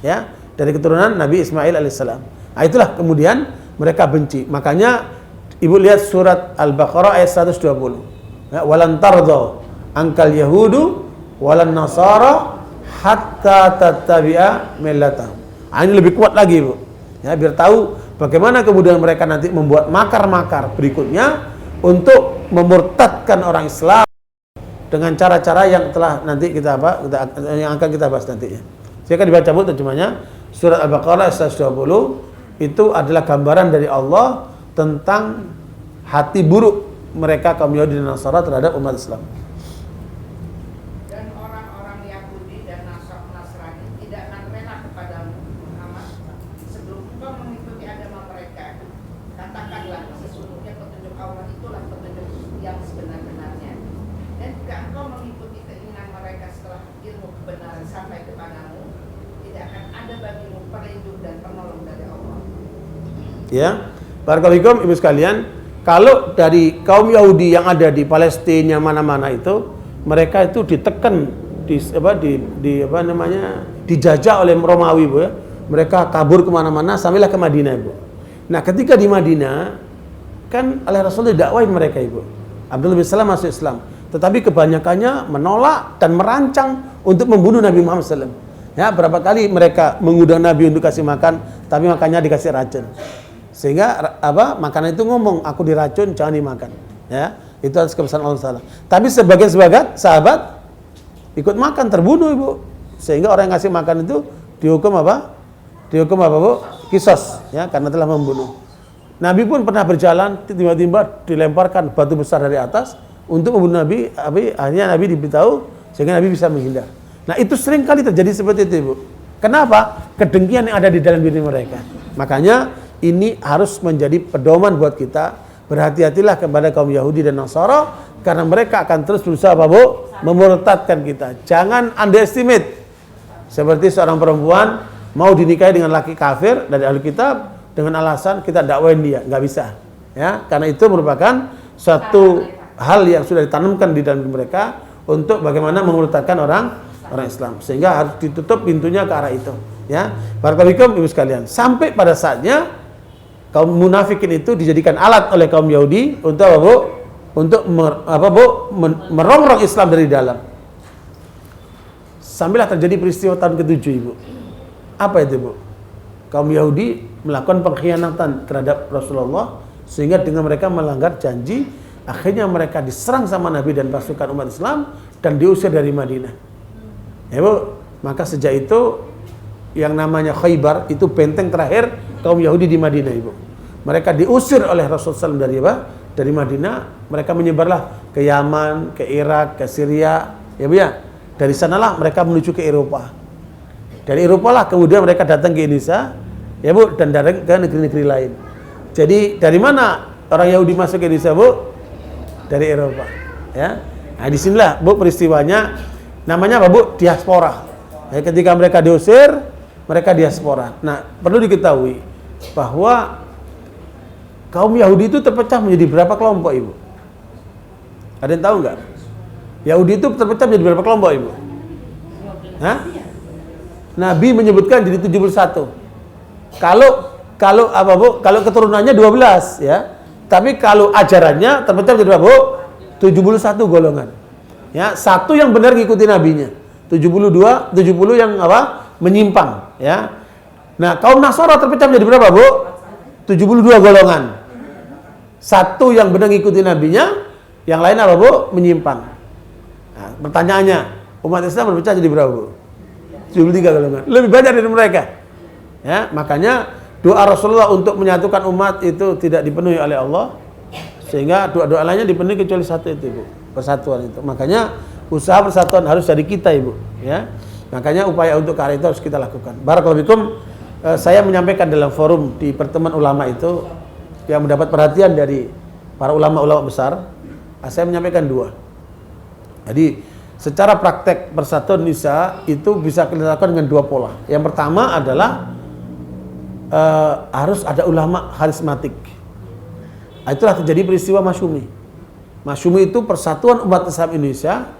ya, dari keturunan Nabi Ismail alaihissalam. Nah, itulah kemudian mereka benci. Makanya Ibu lihat surat Al-Baqarah ayat 120. Ya, walan tardha angkal yahudu walan nasara hatta tattabi'a millatahum. Nah, ini lebih kuat lagi, Bu. Ya, biar tahu bagaimana kemudian mereka nanti membuat makar-makar berikutnya untuk memurtadkan orang Islam dengan cara-cara yang telah nanti yang akan kita bahas nantinya. Silakan dibaca, Bu, terjemahnya. Surat Al-Baqarah 120 itu adalah gambaran dari Allah tentang hati buruk mereka kaum Yahudi dan Nasara terhadap umat Islam. Dan orang-orang Yahudi dan Nasrani tidak akan rela kepadamu, Muhammad, sebelum engkau mengikuti agama mereka. Katakanlah, sesungguhnya petunjuk Allah itulah petunjuk yang sebenar-benarnya. Dan jika engkau mengikuti keinginan mereka setelah ilmu kebenaran sampai kepadamu, tidak akan ada bagimu pelindung dan penolong dari Allah. Ya, barakallahu Ibu sekalian, kalau dari kaum Yahudi yang ada di Palestina mana-mana itu, mereka itu ditekan, dijajah oleh Romawi, Bu ya. Mereka kabur kemana-mana sampailah ke Madinah, Ibu. Nah, ketika di Madinah kan oleh Rasul didakwain mereka, Ibu. Abdullah bin Salam masuk Islam, tetapi kebanyakannya menolak dan merancang untuk membunuh Nabi Muhammad SAW. Ya, berapa kali mereka mengundang Nabi untuk kasih makan, tapi makannya dikasih racun. Sehingga makanan itu ngomong, aku diracun, jangan dimakan. Ya, itu atas kebesaran Allah Taala. Tapi sebagian sahabat ikut makan, terbunuh, Ibu. Sehingga orang yang ngasih makan itu dihukum apa? Dihukum apa, Bu? Kisos, ya, karena telah membunuh. Nabi pun pernah berjalan, tiba-tiba dilemparkan batu besar dari atas untuk membunuh Nabi. Akhirnya Nabi diberitahu sehingga Nabi bisa menghindar. Nah, itu sering kali terjadi seperti itu, Ibu. Kenapa? Kedengkian yang ada di dalam diri mereka. Makanya ini harus menjadi pedoman buat kita. Berhati-hatilah kepada kaum Yahudi dan Nasara, karena mereka akan terus berusaha apa, Bu? Memurtadkan kita. Jangan underestimate. Seperti seorang perempuan mau dinikahi dengan laki kafir dari ahli kitab dengan alasan kita dakwain dia, nggak bisa. Ya, karena itu merupakan suatu hal yang sudah ditanamkan di dalam mereka untuk bagaimana memurtadkan orang Islam, sehingga harus ditutup pintunya ke arah itu. Ya, barakallahu Ibu sekalian. Sampai pada saatnya kaum munafikin itu dijadikan alat oleh kaum Yahudi untuk apa, Bu? Untuk merongrong Islam dari dalam. Sampailah terjadi peristiwa tahun ke-7, Ibu. Apa itu, Bu? Kaum Yahudi melakukan pengkhianatan terhadap Rasulullah, sehingga dengan mereka melanggar janji, akhirnya mereka diserang sama Nabi dan pasukan umat Islam dan diusir dari Madinah. Ya, Bu, maka sejak itu yang namanya Khaybar itu benteng terakhir kaum Yahudi di Madinah, Ibu. Mereka diusir oleh Rasulullah SAW dari Madinah. Mereka menyebarlah ke Yaman, ke Irak, ke Syria, ya Bu ya. Dari sanalah mereka menuju ke Eropa. Dari Eropa lah kemudian mereka datang ke Indonesia, ya Bu, dan datang ke negeri-negeri lain. Jadi dari mana orang Yahudi masuk ke Indonesia, Bu? Dari Eropa, ya. Nah, disinilah Bu peristiwanya, namanya apa, Bu? Diaspora. Ya, ketika mereka diusir, mereka diaspora. Nah, perlu diketahui bahwa kaum Yahudi itu terpecah menjadi berapa kelompok, Ibu? Ada yang tahu nggak? Yahudi itu terpecah menjadi berapa kelompok, Ibu? Hah? Nabi menyebutkan jadi 71. Kalau apa, Bu? Kalau keturunannya 12, ya. Tapi kalau ajarannya terpecah menjadi berapa, Bu? 71 golongan. Ya, satu yang benar ngikuti nabinya. 70 yang apa? Menyimpang, ya. Nah, kaum Nasara terpecah menjadi berapa, Bu? 72 golongan. Satu yang benar ngikuti nabinya, yang lain apa, Bu? Menyimpang. Nah, pertanyaannya, umat Islam berpecah jadi berapa, Bu? 73 golongan. Lebih banyak dari mereka. Ya, makanya doa Rasulullah untuk menyatukan umat itu tidak dipenuhi oleh Allah, sehingga doa-doa lainnya dipenuhi kecuali satu itu, Bu, persatuan itu. Makanya usaha persatuan harus dari kita, Ibu, ya. Makanya upaya untuk ke arah itu harus kita lakukan. Barakallahu fikum. Saya menyampaikan dalam forum di pertemuan ulama itu yang mendapat perhatian dari para ulama-ulama besar. Saya menyampaikan dua. Jadi secara praktek persatuan Indonesia itu bisa kita lakukan dengan dua pola. Yang pertama adalah harus ada ulama karismatik. Itulah terjadi peristiwa Masyumi. Masyumi itu persatuan umat Islam Indonesia,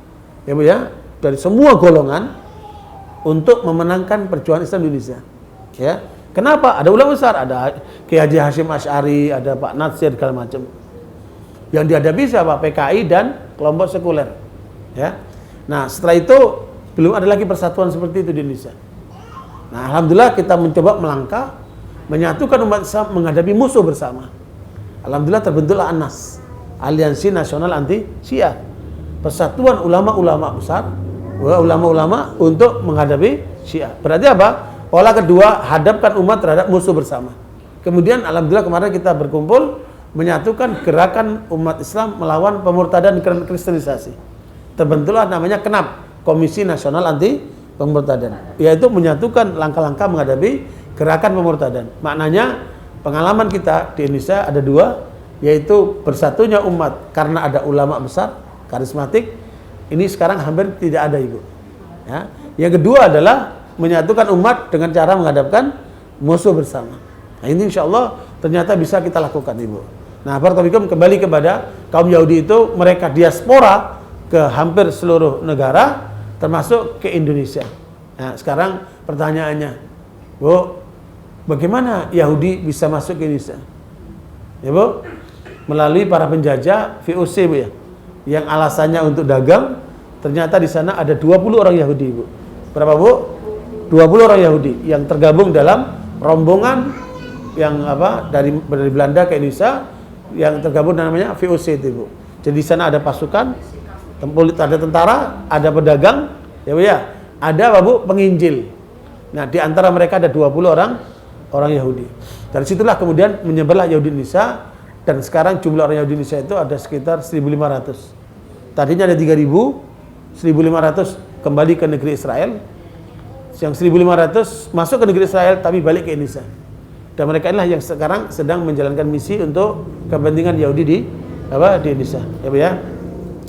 ya Bu, ya, dari semua golongan untuk memenangkan perjuangan Islam di Indonesia. Ya, kenapa? Ada ulama besar, ada Kiai Haji Hashim Asy'ari, ada Pak Natsir segala macam. Yang dihadapi siapa? PKI dan kelompok sekuler. Ya. Nah, setelah itu belum ada lagi persatuan seperti itu di Indonesia. Nah, alhamdulillah kita mencoba melangkah menyatukan umat Islam menghadapi musuh bersama. Alhamdulillah terbentuklah ANAS, Aliansi Nasional Anti Syiah. Persatuan ulama-ulama besar, ulama-ulama untuk menghadapi Syiah. Berarti apa? Pola kedua, hadapkan umat terhadap musuh bersama. Kemudian alhamdulillah kemarin kita berkumpul menyatukan gerakan umat Islam melawan pemurtadan dan kristenisasi. Terbentuklah namanya KNAP, Komisi Nasional Anti Pemurtadan, yaitu menyatukan langkah-langkah menghadapi gerakan pemurtadan. Maknanya pengalaman kita di Indonesia ada dua, yaitu bersatunya umat karena ada ulama besar karismatik. Ini sekarang hampir tidak ada, Ibu. Ya. Yang kedua adalah menyatukan umat dengan cara menghadapkan musuh bersama. Nah, ini insya Allah ternyata bisa kita lakukan, Ibu. Nah, barakallahu kembali kepada kaum Yahudi itu, mereka diaspora ke hampir seluruh negara, termasuk ke Indonesia. Nah, sekarang pertanyaannya, Bu, bagaimana Yahudi bisa masuk ke Indonesia? Ya, Bu, melalui para penjajah VOC, Bu, ya, yang alasannya untuk dagang. Ternyata di sana ada 20 orang Yahudi, Bu. Berapa, Bu? 20 orang Yahudi yang tergabung dalam rombongan yang apa dari Belanda ke Indonesia, yang tergabung namanya VOC itu, Bu. Jadi di sana ada pasukan, ada tentara, ada pedagang, ya Bu, ya. Ada apa, Bu? Penginjil. Nah, di antara mereka ada 20 orang Yahudi. Dari situlah kemudian menyebarlah Yahudi Indonesia, dan sekarang jumlah orang Yahudi Indonesia itu ada sekitar 1.500. Tadinya ada 3.000, 1.500 kembali ke negeri Israel. Yang 1.500 masuk ke negeri Israel tapi balik ke Indonesia. Dan mereka inilah yang sekarang sedang menjalankan misi untuk kepentingan Yahudi di Indonesia. Ya Bu, ya.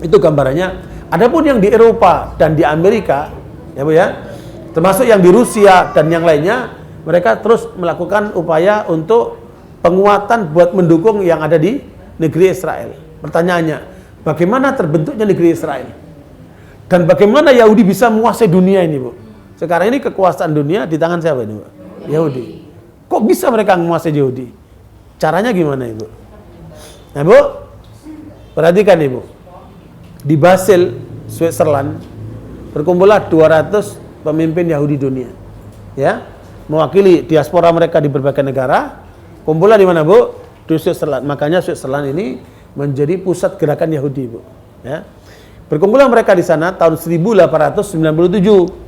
Itu gambarannya. Adapun yang di Eropa dan di Amerika, ya Bu, ya, termasuk yang di Rusia dan yang lainnya, mereka terus melakukan upaya untuk penguatan buat mendukung yang ada di negeri Israel. Pertanyaannya, bagaimana terbentuknya negeri Israel? Dan bagaimana Yahudi bisa menguasai dunia ini, Bu? Sekarang ini kekuasaan dunia di tangan siapa ini, Bu? Yahudi. Kok bisa mereka menguasai Yahudi? Caranya gimana, Ibu? Nah, Bu, perhatikan, Ibu. Di Basel, Switzerland, berkumpullah 200 pemimpin Yahudi dunia. Ya, mewakili diaspora mereka di berbagai negara. Kumpullah di mana, Bu? Di Switzerland. Makanya Switzerland ini menjadi pusat gerakan Yahudi, Bu. Ya. Berkumpullah mereka di sana tahun 1897.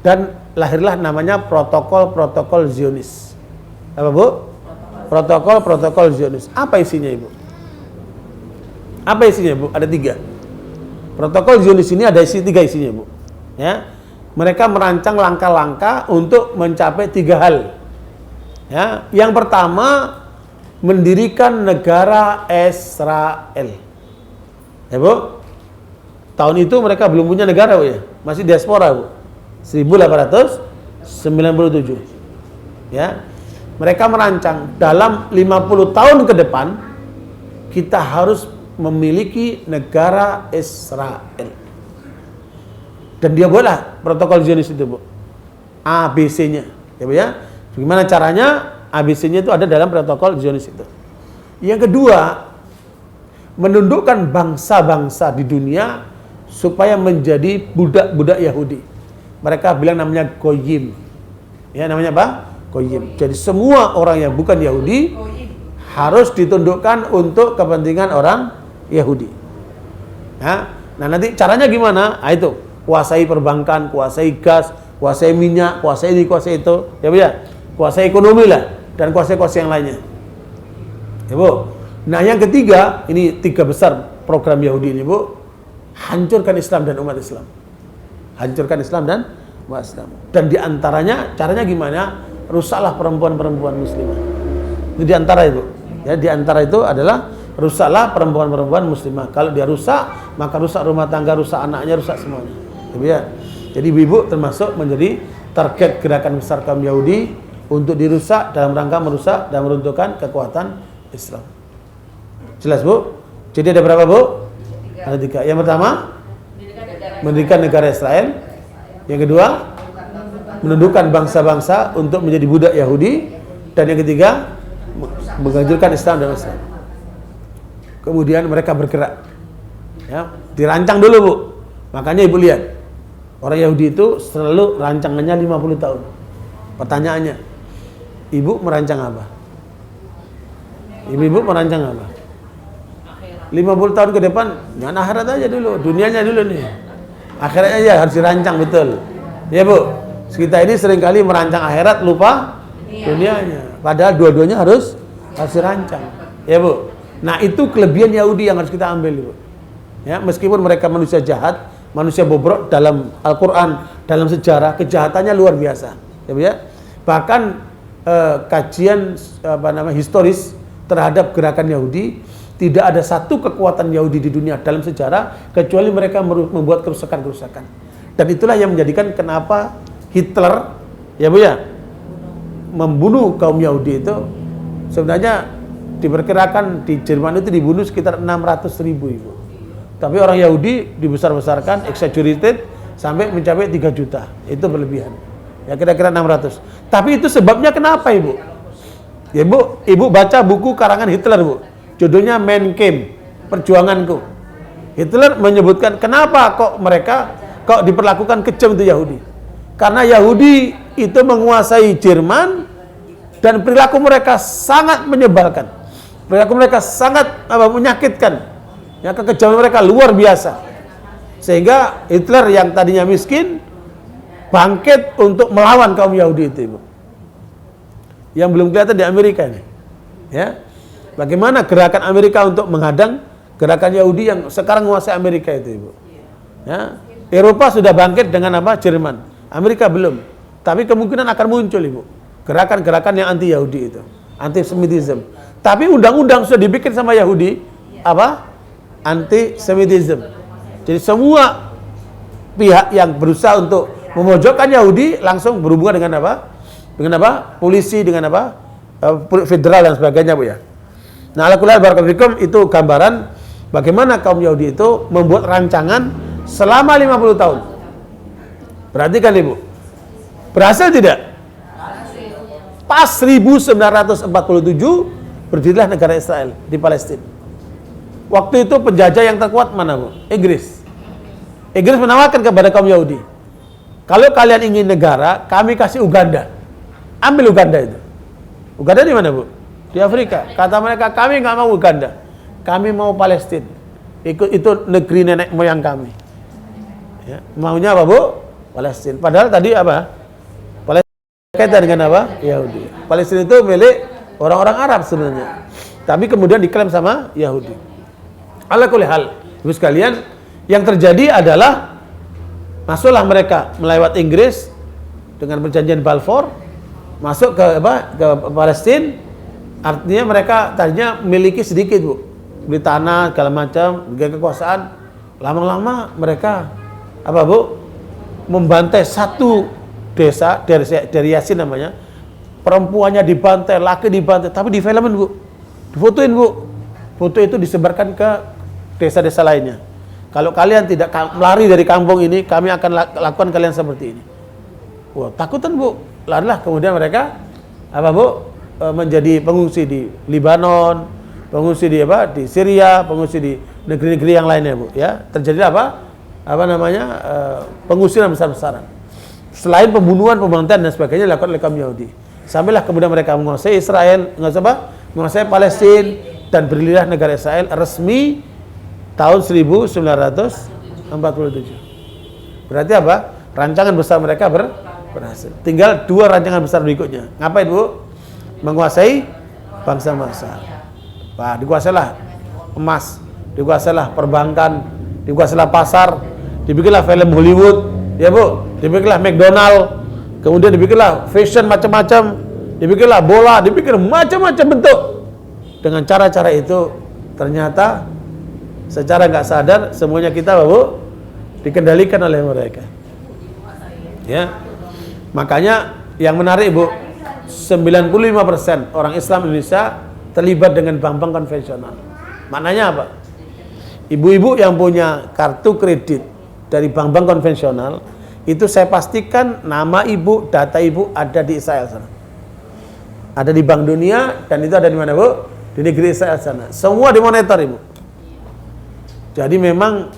Dan lahirlah namanya protokol Zionis. Apa, Bu? Protokol Zionis. Apa isinya, Ibu? Apa isinya, Bu? Ada 3. Protokol Zionis ini ada tiga isinya, Bu. Ya. Mereka merancang langkah-langkah untuk mencapai 3 hal. Ya, yang pertama mendirikan negara Israel. Ya, Bu. Tahun itu mereka belum punya negara, Bu, ya. Masih diaspora, Bu. 1897. Ya. Mereka merancang dalam 50 tahun ke depan kita harus memiliki negara Israel. Dan dia buatlah protokol Zionis itu, Bu. ABC-nya, ya, Bu, ya. Bagaimana caranya? ABC-nya itu ada dalam protokol Zionis itu. Yang kedua, menundukkan bangsa-bangsa di dunia supaya menjadi budak-budak Yahudi. Mereka bilang namanya Goyim. Ya, namanya apa? Goyim. Jadi semua orang yang bukan Yahudi harus ditundukkan untuk kepentingan orang Yahudi. Nah, nanti caranya gimana? Nah, itu kuasai perbankan, kuasai gas, kuasai minyak, kuasai ini, kuasai itu, ya, Bu, ya. Kuasai ekonomi lah dan kuasai-kuasai yang lainnya. Ya, Bu. Nah, yang ketiga, ini 3 besar program Yahudi ini, Bu. Hancurkan Islam dan umat Islam. Hancurkan Islam dan umat Islam. Dan diantaranya caranya gimana? Rusaklah perempuan-perempuan muslimah. Itu diantara itu. Ya, diantara itu adalah rusaklah perempuan-perempuan muslimah. Kalau dia rusak, maka rusak rumah tangga, rusak anaknya, rusak semuanya. Ya. Jadi ibu termasuk menjadi target gerakan besar kaum Yahudi untuk dirusak dalam rangka merusak dan meruntuhkan kekuatan Islam. Jelas, Bu? Jadi ada berapa, Bu? Ada 3. Yang pertama, mendirikan negara Israel. Yang kedua, menundukkan bangsa-bangsa untuk menjadi budak Yahudi. Dan yang ketiga, menghancurkan Islam dan Islam. Kemudian mereka bergerak. Ya, dirancang dulu, Bu. Makanya Ibu lihat, orang Yahudi itu selalu rancangannya 50 tahun. Pertanyaannya, Ibu merancang apa? Ibu merancang apa? 50 tahun ke depan, jangan akhirat aja dulu, dunianya dulu nih. Akhiratnya aja harus dirancang betul. Ya, Bu. Kita ini seringkali merancang akhirat, lupa dunianya. Padahal dua-duanya harus dirancang. Ya, Bu. Nah, itu kelebihan Yahudi yang harus kita ambil, Bu. Ya, meskipun mereka manusia jahat, manusia bobrok dalam Al-Quran, dalam sejarah, kejahatannya luar biasa. Ya, Bu, ya. Bahkan kajian historis terhadap gerakan Yahudi, tidak ada satu kekuatan Yahudi di dunia dalam sejarah kecuali mereka membuat kerusakan-kerusakan. Dan itulah yang menjadikan kenapa Hitler, ya, Bu, ya, membunuh kaum Yahudi itu. Sebenarnya diperkirakan di Jerman itu dibunuh sekitar 600.000, Ibu. Tapi orang Yahudi dibesar-besarkan, exaggerated, sampai mencapai 3 juta. Itu berlebihan. Ya, kira-kira 600. Tapi itu sebabnya kenapa, Ibu? Ya, Bu, Ibu baca buku karangan Hitler, Bu. Judulnya Mein Kampf, Perjuanganku. Hitler menyebutkan kenapa kok diperlakukan kejam itu Yahudi. Karena Yahudi itu menguasai Jerman dan perilaku mereka sangat menyebalkan. Perilaku mereka sangat menyakitkan. Ya, kekejaman mereka luar biasa. Sehingga Hitler yang tadinya miskin bangkit untuk melawan kaum Yahudi itu, Ibu. Yang belum kelihatan di Amerika ini. Ya. Bagaimana gerakan Amerika untuk menghadang gerakan Yahudi yang sekarang menguasai Amerika itu, Ibu. Ya. Eropa sudah bangkit dengan apa? Jerman. Amerika belum. Tapi kemungkinan akan muncul, Ibu. Gerakan-gerakan yang anti Yahudi itu, anti-Semitism. Tapi undang-undang sudah dibikin sama Yahudi, apa? Anti-Semitism. Jadi semua pihak yang berusaha untuk memojokkan Yahudi langsung berhubungan dengan apa? Dengan apa? Polisi, dengan apa? Federal dan sebagainya, Bu, ya. Nah, ala-kulal barakallahu itu gambaran bagaimana kaum Yahudi itu membuat rancangan selama 50 tahun. Perhatikan, Ibu. Berhasil tidak? Pas 1947 berdirilah negara Israel di Palestina. Waktu itu penjajah yang terkuat mana, Bu? Inggris. Inggris menawarkan kepada kaum Yahudi, kalau kalian ingin negara, kami kasih Uganda. Ambil Uganda itu. Uganda di mana, Bu? Di Afrika. Kata mereka, kami nggak mau Uganda, kami mau Palestina. Itu negeri nenek moyang kami. Ya, maunya apa, Bu? Palestina. Padahal tadi apa? Palestina kaitan dengan apa? Yahudi. Palestina itu milik orang-orang Arab sebenarnya, tapi kemudian diklaim sama Yahudi. Ala kulli hal, Ibu sekalian, Yang terjadi adalah masuklah mereka melewati Inggris dengan perjanjian Balfour, masuk ke Palestina. Artinya mereka tadinya memiliki sedikit, Bu, beli tanah segala macam, beli kekuasaan. Lama-lama mereka membantai satu desa dari Yasin namanya. Perempuannya dibantai, laki dibantai, tapi di filmin, Bu, difotoin, Bu. Foto itu disebarkan ke desa-desa lainnya. Kalau kalian tidak lari dari kampung ini, kami akan lakukan kalian seperti ini. Wah, takutan, Bu. Larilah, kemudian mereka menjadi pengungsi di Libanon, pengungsi di Syria, pengungsi di negeri-negeri yang lainnya, Bu. Ya, terjadi pengusiran besar-besaran. Selain pembunuhan, pembantaian dan sebagainya dilakukan oleh kaum Yahudi. Sampailah kemudian mereka menguasai Israel, menguasai Palestina, dan berdirilah negara Israel resmi tahun 1947. Berarti rancangan besar mereka berhasil. Tinggal 2 rancangan besar berikutnya. Ngapain, Bu? Menguasai bangsa-bangsa. Nah, dikuasailah emas, dikuasailah perbankan, dikuasailah pasar, dibikinlah film Hollywood, ya, Bu, dibikinlah McDonald, kemudian dibikinlah fashion macam-macam, dibikinlah bola, dibikin macam-macam bentuk. Dengan cara-cara itu ternyata secara nggak sadar semuanya kita, Bu, dikendalikan oleh mereka. Ya. Makanya yang menarik, Bu, 95% orang Islam Indonesia terlibat dengan bank-bank konvensional. Maknanya apa? Ibu-ibu yang punya kartu kredit dari bank-bank konvensional, itu saya pastikan nama ibu, data ibu ada di Israel sana. Ada di Bank Dunia, dan itu ada di mana, Bu? Di negeri Israel sana. Semua dimonitor, Ibu. Jadi memang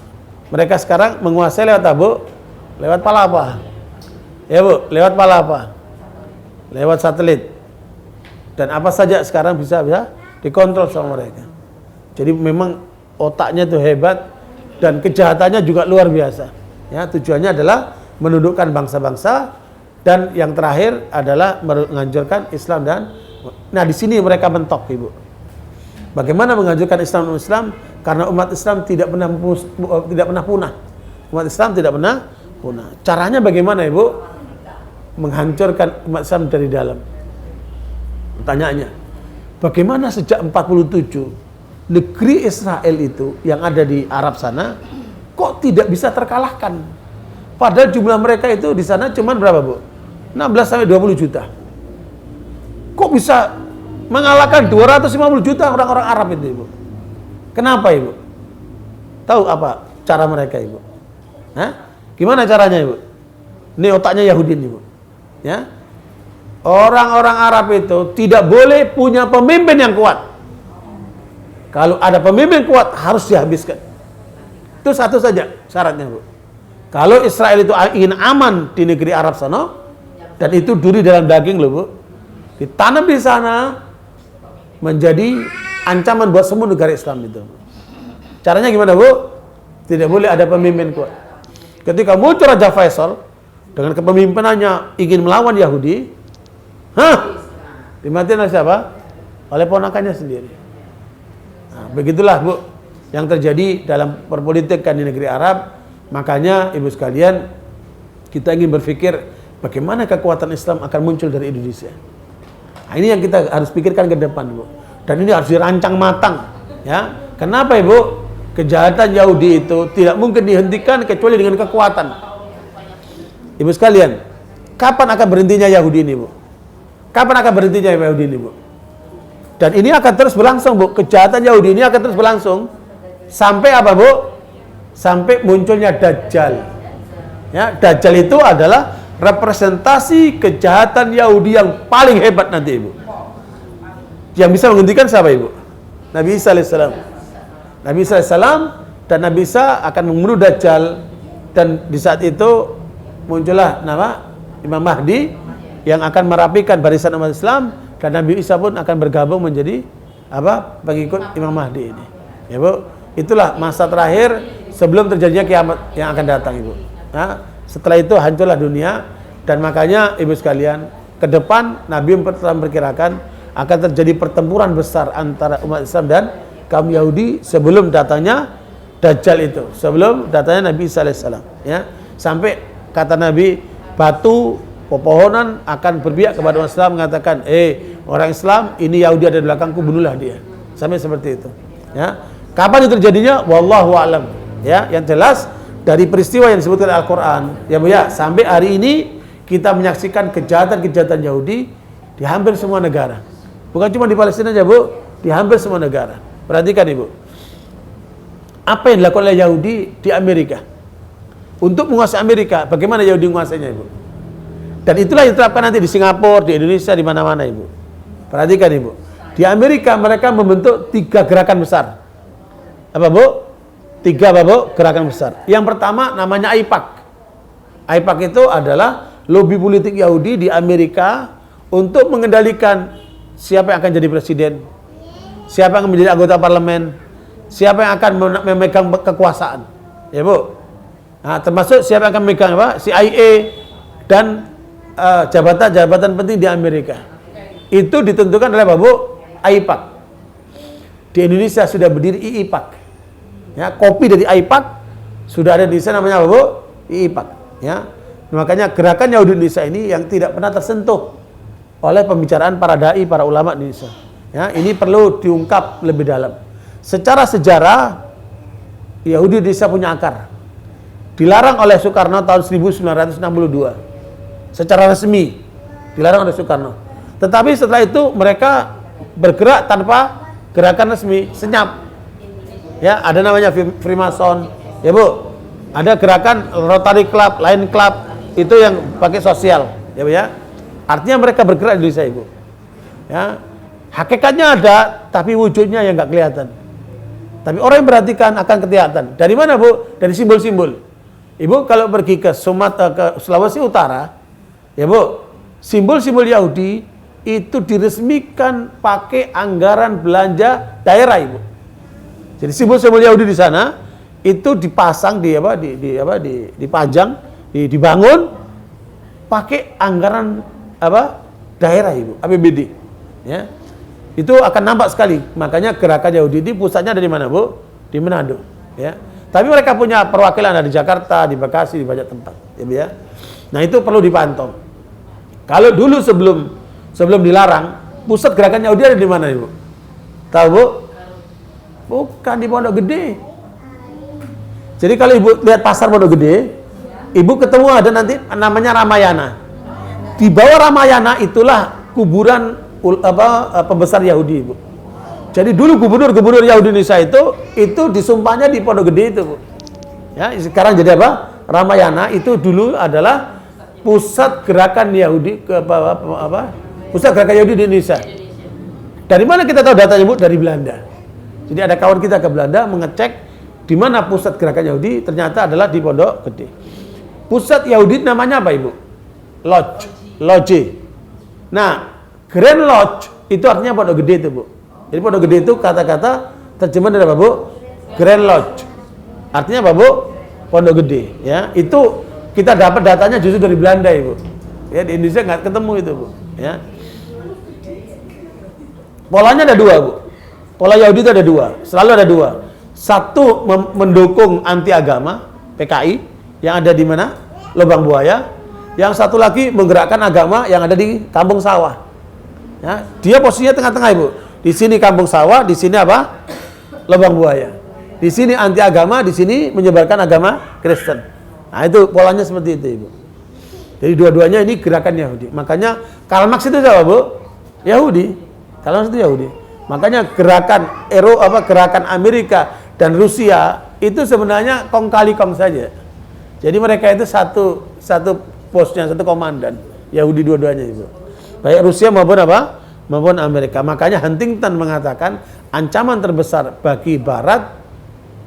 mereka sekarang menguasai lewat apa, Bu? Lewat palapa. Ya, Bu, lewat palapa. Lewat satelit. Dan apa saja sekarang bisa dikontrol sama mereka. Jadi memang otaknya itu hebat dan kejahatannya juga luar biasa. Ya, tujuannya adalah menundukkan bangsa-bangsa, dan yang terakhir adalah menghancurkan Islam di sini mereka mentok, Ibu. Bagaimana menghancurkan Islam? Karena umat Islam tidak pernah punah. Umat Islam tidak pernah punah. Caranya bagaimana, Ibu? Menghancurkan umat Islam dari dalam. Pertanyaannya, bagaimana sejak 47 negeri Israel itu yang ada di Arab sana kok tidak bisa terkalahkan? Padahal jumlah mereka itu di sana cuma berapa, Bu? 16 sampai 20 juta. Kok bisa mengalahkan 250 juta orang-orang Arab itu, Ibu? Kenapa, Ibu? Tahu apa cara mereka, Ibu? Gimana caranya, Ibu? Ini otaknya Yahudi, Ibu. Ya. Orang-orang Arab itu tidak boleh punya pemimpin yang kuat. Kalau ada pemimpin kuat harus dihabiskan. Itu satu saja syaratnya, Bu. Kalau Israel itu ingin aman di negeri Arab sana, dan itu duri dalam daging loh, Bu, ditanam di sana menjadi ancaman buat semua negara Islam itu. Caranya gimana, Bu? Tidak boleh ada pemimpin kuat. Ketika muncul Raja Faisal dengan kepemimpinannya ingin melawan Yahudi, dimatiin oleh siapa? Oleh ponakannya sendiri. Nah, begitulah, Bu, yang terjadi dalam perpolitikan di negeri Arab. Makanya, Ibu sekalian, kita ingin berpikir bagaimana kekuatan Islam akan muncul dari Indonesia. Nah, ini yang kita harus pikirkan ke depan, Bu. Dan ini harus dirancang matang. Ya, kenapa, Ibu? Kejahatan Yahudi itu tidak mungkin dihentikan kecuali dengan kekuatan. Ibu sekalian, kapan akan berhentinya Yahudi ini, Bu? Kapan akan berhentinya Yahudi ini, Bu? Dan ini akan terus berlangsung, Bu. Kejahatan Yahudi ini akan terus berlangsung sampai apa, Bu? Sampai munculnya Dajjal. Ya, Dajjal itu adalah representasi kejahatan Yahudi yang paling hebat nanti, Ibu. Yang bisa menghentikan siapa, Ibu? Nabi Isa alaihissalam. Nabi Isa alaihissalam, dan Nabi Isa akan membunuh Dajjal, dan di saat itu muncullah nama Imam Mahdi yang akan merapikan barisan umat Islam, dan Nabi Isa pun akan bergabung menjadi pengikut Imam Mahdi ini. Ya, Bu, itulah masa terakhir sebelum terjadinya kiamat yang akan datang, Ibu. Nah, setelah itu hancurlah dunia, dan makanya Ibu sekalian, ke depan Nabi telah memperkirakan akan terjadi pertempuran besar antara umat Islam dan kaum Yahudi sebelum datangnya Dajjal itu sebelum datanya Nabi Isa alaihissalam, ya. Sampai kata Nabi, batu pepohonan akan berpihak kepada orang Islam, mengatakan, orang Islam, ini Yahudi ada di belakangku, bunuhlah dia. Sampai seperti itu, ya. Kapan itu terjadinya? Wallahu a'lam, ya. Yang jelas dari peristiwa yang disebutkan Al-Quran, ya Bu ya, sampai hari ini kita menyaksikan kejahatan-kejahatan Yahudi di hampir semua negara. Bukan cuma di Palestina aja Bu, di hampir semua negara. Perhatikan Ibu, apa yang dilakukan oleh Yahudi di Amerika untuk menguasai Amerika, bagaimana Yahudi menguasainya Ibu? Dan itulah yang diterapkan nanti di Singapura, di Indonesia, di mana-mana Ibu. Perhatikan Ibu, di Amerika mereka membentuk 3 gerakan besar. Apa Bu? 3 apa Bu? Gerakan besar. Yang pertama namanya AIPAC. AIPAC itu adalah lobby politik Yahudi di Amerika untuk mengendalikan siapa yang akan jadi presiden, siapa yang menjadi anggota parlemen, siapa yang akan memegang kekuasaan, ya Bu. Nah, termasuk siapa yang akan memegang apa? CIA dan jabatan-jabatan penting di Amerika. Itu ditentukan oleh apa Bu? AIPAC. Di Indonesia sudah berdiri IIPAC. Ya, kopi dari AIPAC sudah ada di sana, namanya apa Bu? IIPAC. Ya, makanya gerakan Yahudi Indonesia ini yang tidak pernah tersentuh oleh pembicaraan para dai, para ulama di Indonesia. Ya, ini perlu diungkap lebih dalam. Secara sejarah, Yahudi Indonesia punya akar. Dilarang oleh Soekarno tahun 1962. Secara resmi dilarang oleh Soekarno. Tetapi setelah itu mereka bergerak tanpa gerakan resmi, senyap. Ya, ada namanya Freemason, ya Bu. Ada gerakan Rotary Club, Lion Club, itu yang pakai sosial, ya Bu ya. Artinya mereka bergerak di Indonesia Ibu. Ya, hakikatnya ada, tapi wujudnya yang nggak kelihatan. Tapi orang yang perhatikan akan kelihatan. Dari mana Bu? Dari simbol-simbol. Ibu kalau pergi ke Sumatera, ke Sulawesi Utara, ya Bu, simbol-simbol Yahudi itu diresmikan pakai anggaran belanja daerah Ibu. Jadi simbol-simbol Yahudi di sana itu dipasang dipajang, dibangun pakai anggaran daerah Ibu, APBD. Ya. Itu akan nampak sekali. Makanya gerakan Yahudi ini pusatnya dari mana Bu? Di Manado, ya. Tapi mereka punya perwakilan ada di Jakarta, di Bekasi, di banyak tempat, ya Bu ya. Nah, itu perlu dipantau. Kalau dulu sebelum dilarang, pusat gerakan Yahudi ada di mana Ibu? Tahu Bu? Bukan di Pondok Gede. Jadi kalau Ibu lihat pasar Pondok Gede, Ibu ketemu ada nanti namanya Ramayana. Di bawah Ramayana itulah kuburan pembesar Yahudi Ibu. Jadi dulu gubernur Yahudi Indonesia itu disumpahnya di Pondok Gede itu Bu. Ya, sekarang jadi apa? Ramayana itu dulu adalah pusat gerakan Yahudi pusat gerakan Yahudi di Indonesia. Dari mana kita tahu datanya Bu? Dari Belanda. Jadi ada kawan kita ke Belanda mengecek di mana pusat gerakan Yahudi, ternyata adalah di Pondok Gede. Pusat Yahudi namanya apa Ibu? Lodge. Nah, Grand Lodge itu artinya Pondok Gede itu Bu. Jadi Pondok Gede itu kata-kata terjemahan dari apa Bu? Grand Lodge. Artinya apa Bu? Pondok Gede. Ya, itu kita dapat datanya justru dari Belanda Ibu. Ya, di Indonesia nggak ketemu itu Bu. Ya. Polanya ada 2 Bu. Pola Yahudi itu ada 2, selalu ada 2. Satu mendukung anti agama, PKI, yang ada di mana? Lubang Buaya. Yang satu lagi menggerakkan agama yang ada di Kampung Sawah. Ya, dia posisinya tengah-tengah Ibu. Di sini Kampung Sawah, di sini apa? Lubang Buaya. Di sini anti agama, di sini menyebarkan agama Kristen. Nah, itu polanya seperti itu Ibu. Jadi dua-duanya ini gerakan Yahudi. Makanya Karl Marx itu siapa Bu? Yahudi. Karl Marx itu Yahudi. Makanya gerakan Amerika dan Rusia itu sebenarnya kong kali kong saja. Jadi mereka itu satu posnya, satu komandan. Yahudi dua-duanya Ibu. Baik Rusia maupun Amerika. Makanya Huntington mengatakan ancaman terbesar bagi Barat,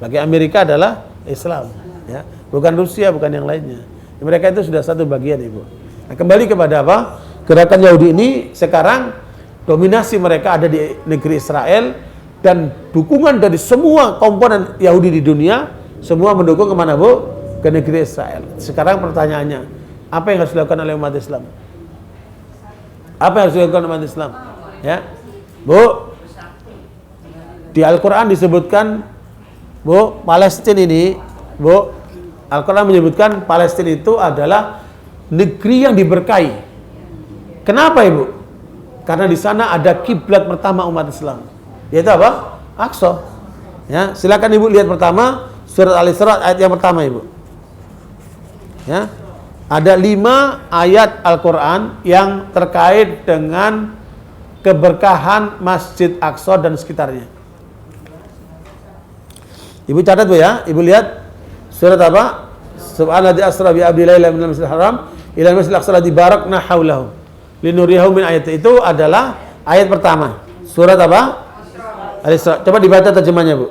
bagi Amerika adalah Islam. Ya. Bukan Rusia, bukan yang lainnya. Mereka itu sudah satu bagian Ibu. Nah, kembali kepada apa? Gerakan Yahudi ini sekarang dominasi mereka ada di negeri Israel dan dukungan dari semua komponen Yahudi di dunia semua mendukung kemana Bu? Ke negeri Israel. Sekarang pertanyaannya, apa yang harus dilakukan oleh umat Islam? Apa yang harus dilakukan umat Islam? Ya, Bu, di Al-Quran disebutkan Bu, Palestina ini, Bu, Al-Quran menyebutkan Palestina itu adalah negeri yang diberkahi. Kenapa, Ibu? Karena di sana ada kiblat pertama umat Islam, yaitu apa? Aqsa. Ya, silakan Ibu lihat pertama surat Al-Isra ayat yang pertama, Ibu. Ya. Ada 5 ayat Al-Quran yang terkait dengan keberkahan Masjid Aqsa dan sekitarnya. Ibu catat, Bu, ya. Ibu lihat surat apa? Subhanalladzi asra bi abdi laila minal masjidil haram ila masjidil aqsa alladzi barakna haulahu linuriyahu min ayati. Itu adalah ayat pertama. Surat apa? Al-Isra. Coba dibaca terjemahnya, Bu.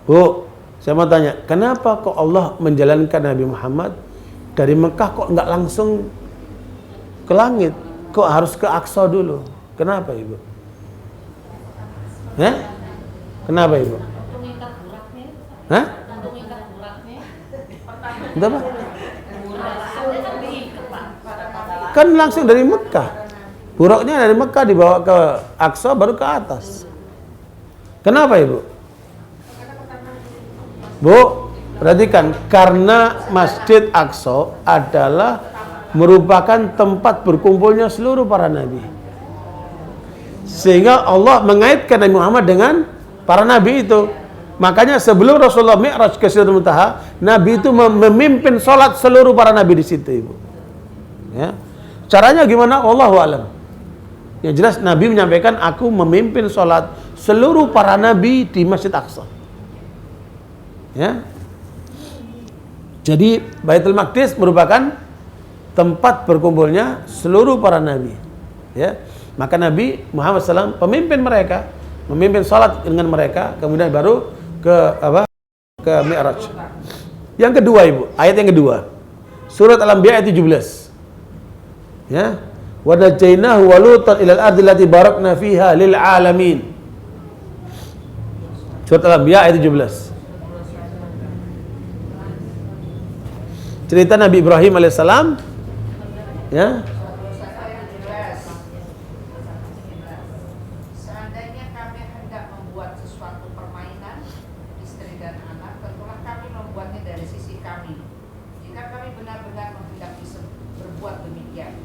Bu, saya mau tanya, kenapa kok Allah menjalankan Nabi Muhammad dari Mekah kok nggak langsung ke langit? Kok harus ke Aqsa dulu? Kenapa, Ibu? Ya? Kenapa, Ibu? Untuk ngikat buraknya. Hah? Untuk ngikat buraknya. Itu apa? Buraknya kan diikat, Pak. Kan langsung dari Mekah. Buraknya dari Mekah dibawa ke Aqsa baru ke atas. Kenapa, Ibu? Bu, perhatikan, karena Masjid Aqsa adalah merupakan tempat berkumpulnya seluruh para nabi. Sehingga Allah mengaitkan Nabi Muhammad dengan para nabi itu. Makanya sebelum Rasulullah Mi'raj ke Sidratul Muntaha, Nabi itu memimpin sholat seluruh para nabi di situ, Ibu. Ya. Caranya gimana? Wallahu a'lam. Yang jelas Nabi menyampaikan, aku memimpin sholat seluruh para nabi di Masjid Aqsa. Ya. Jadi Baitul Maqdis merupakan tempat berkumpulnya seluruh para nabi. Ya. Maka Nabi Muhammad SAW pemimpin mereka, memimpin sholat dengan mereka, kemudian baru ke apa? Ke Mi'raj. Yang kedua, Ibu, ayat yang kedua. Surat Al-Anbiya ayat 17. Ya. Wa najainahu wa lutan ilal ardi allati barakna fiha lil alamin. Surat Al-Anbiya ayat 17. Cerita Nabi Ibrahim alaihissalam, ya. Seandainya kami hendak membuat sesuatu permainan, istri dan anak, tentulah kami membuatnya dari sisi kami. Jika kami benar-benar menghendaki berbuat demikian.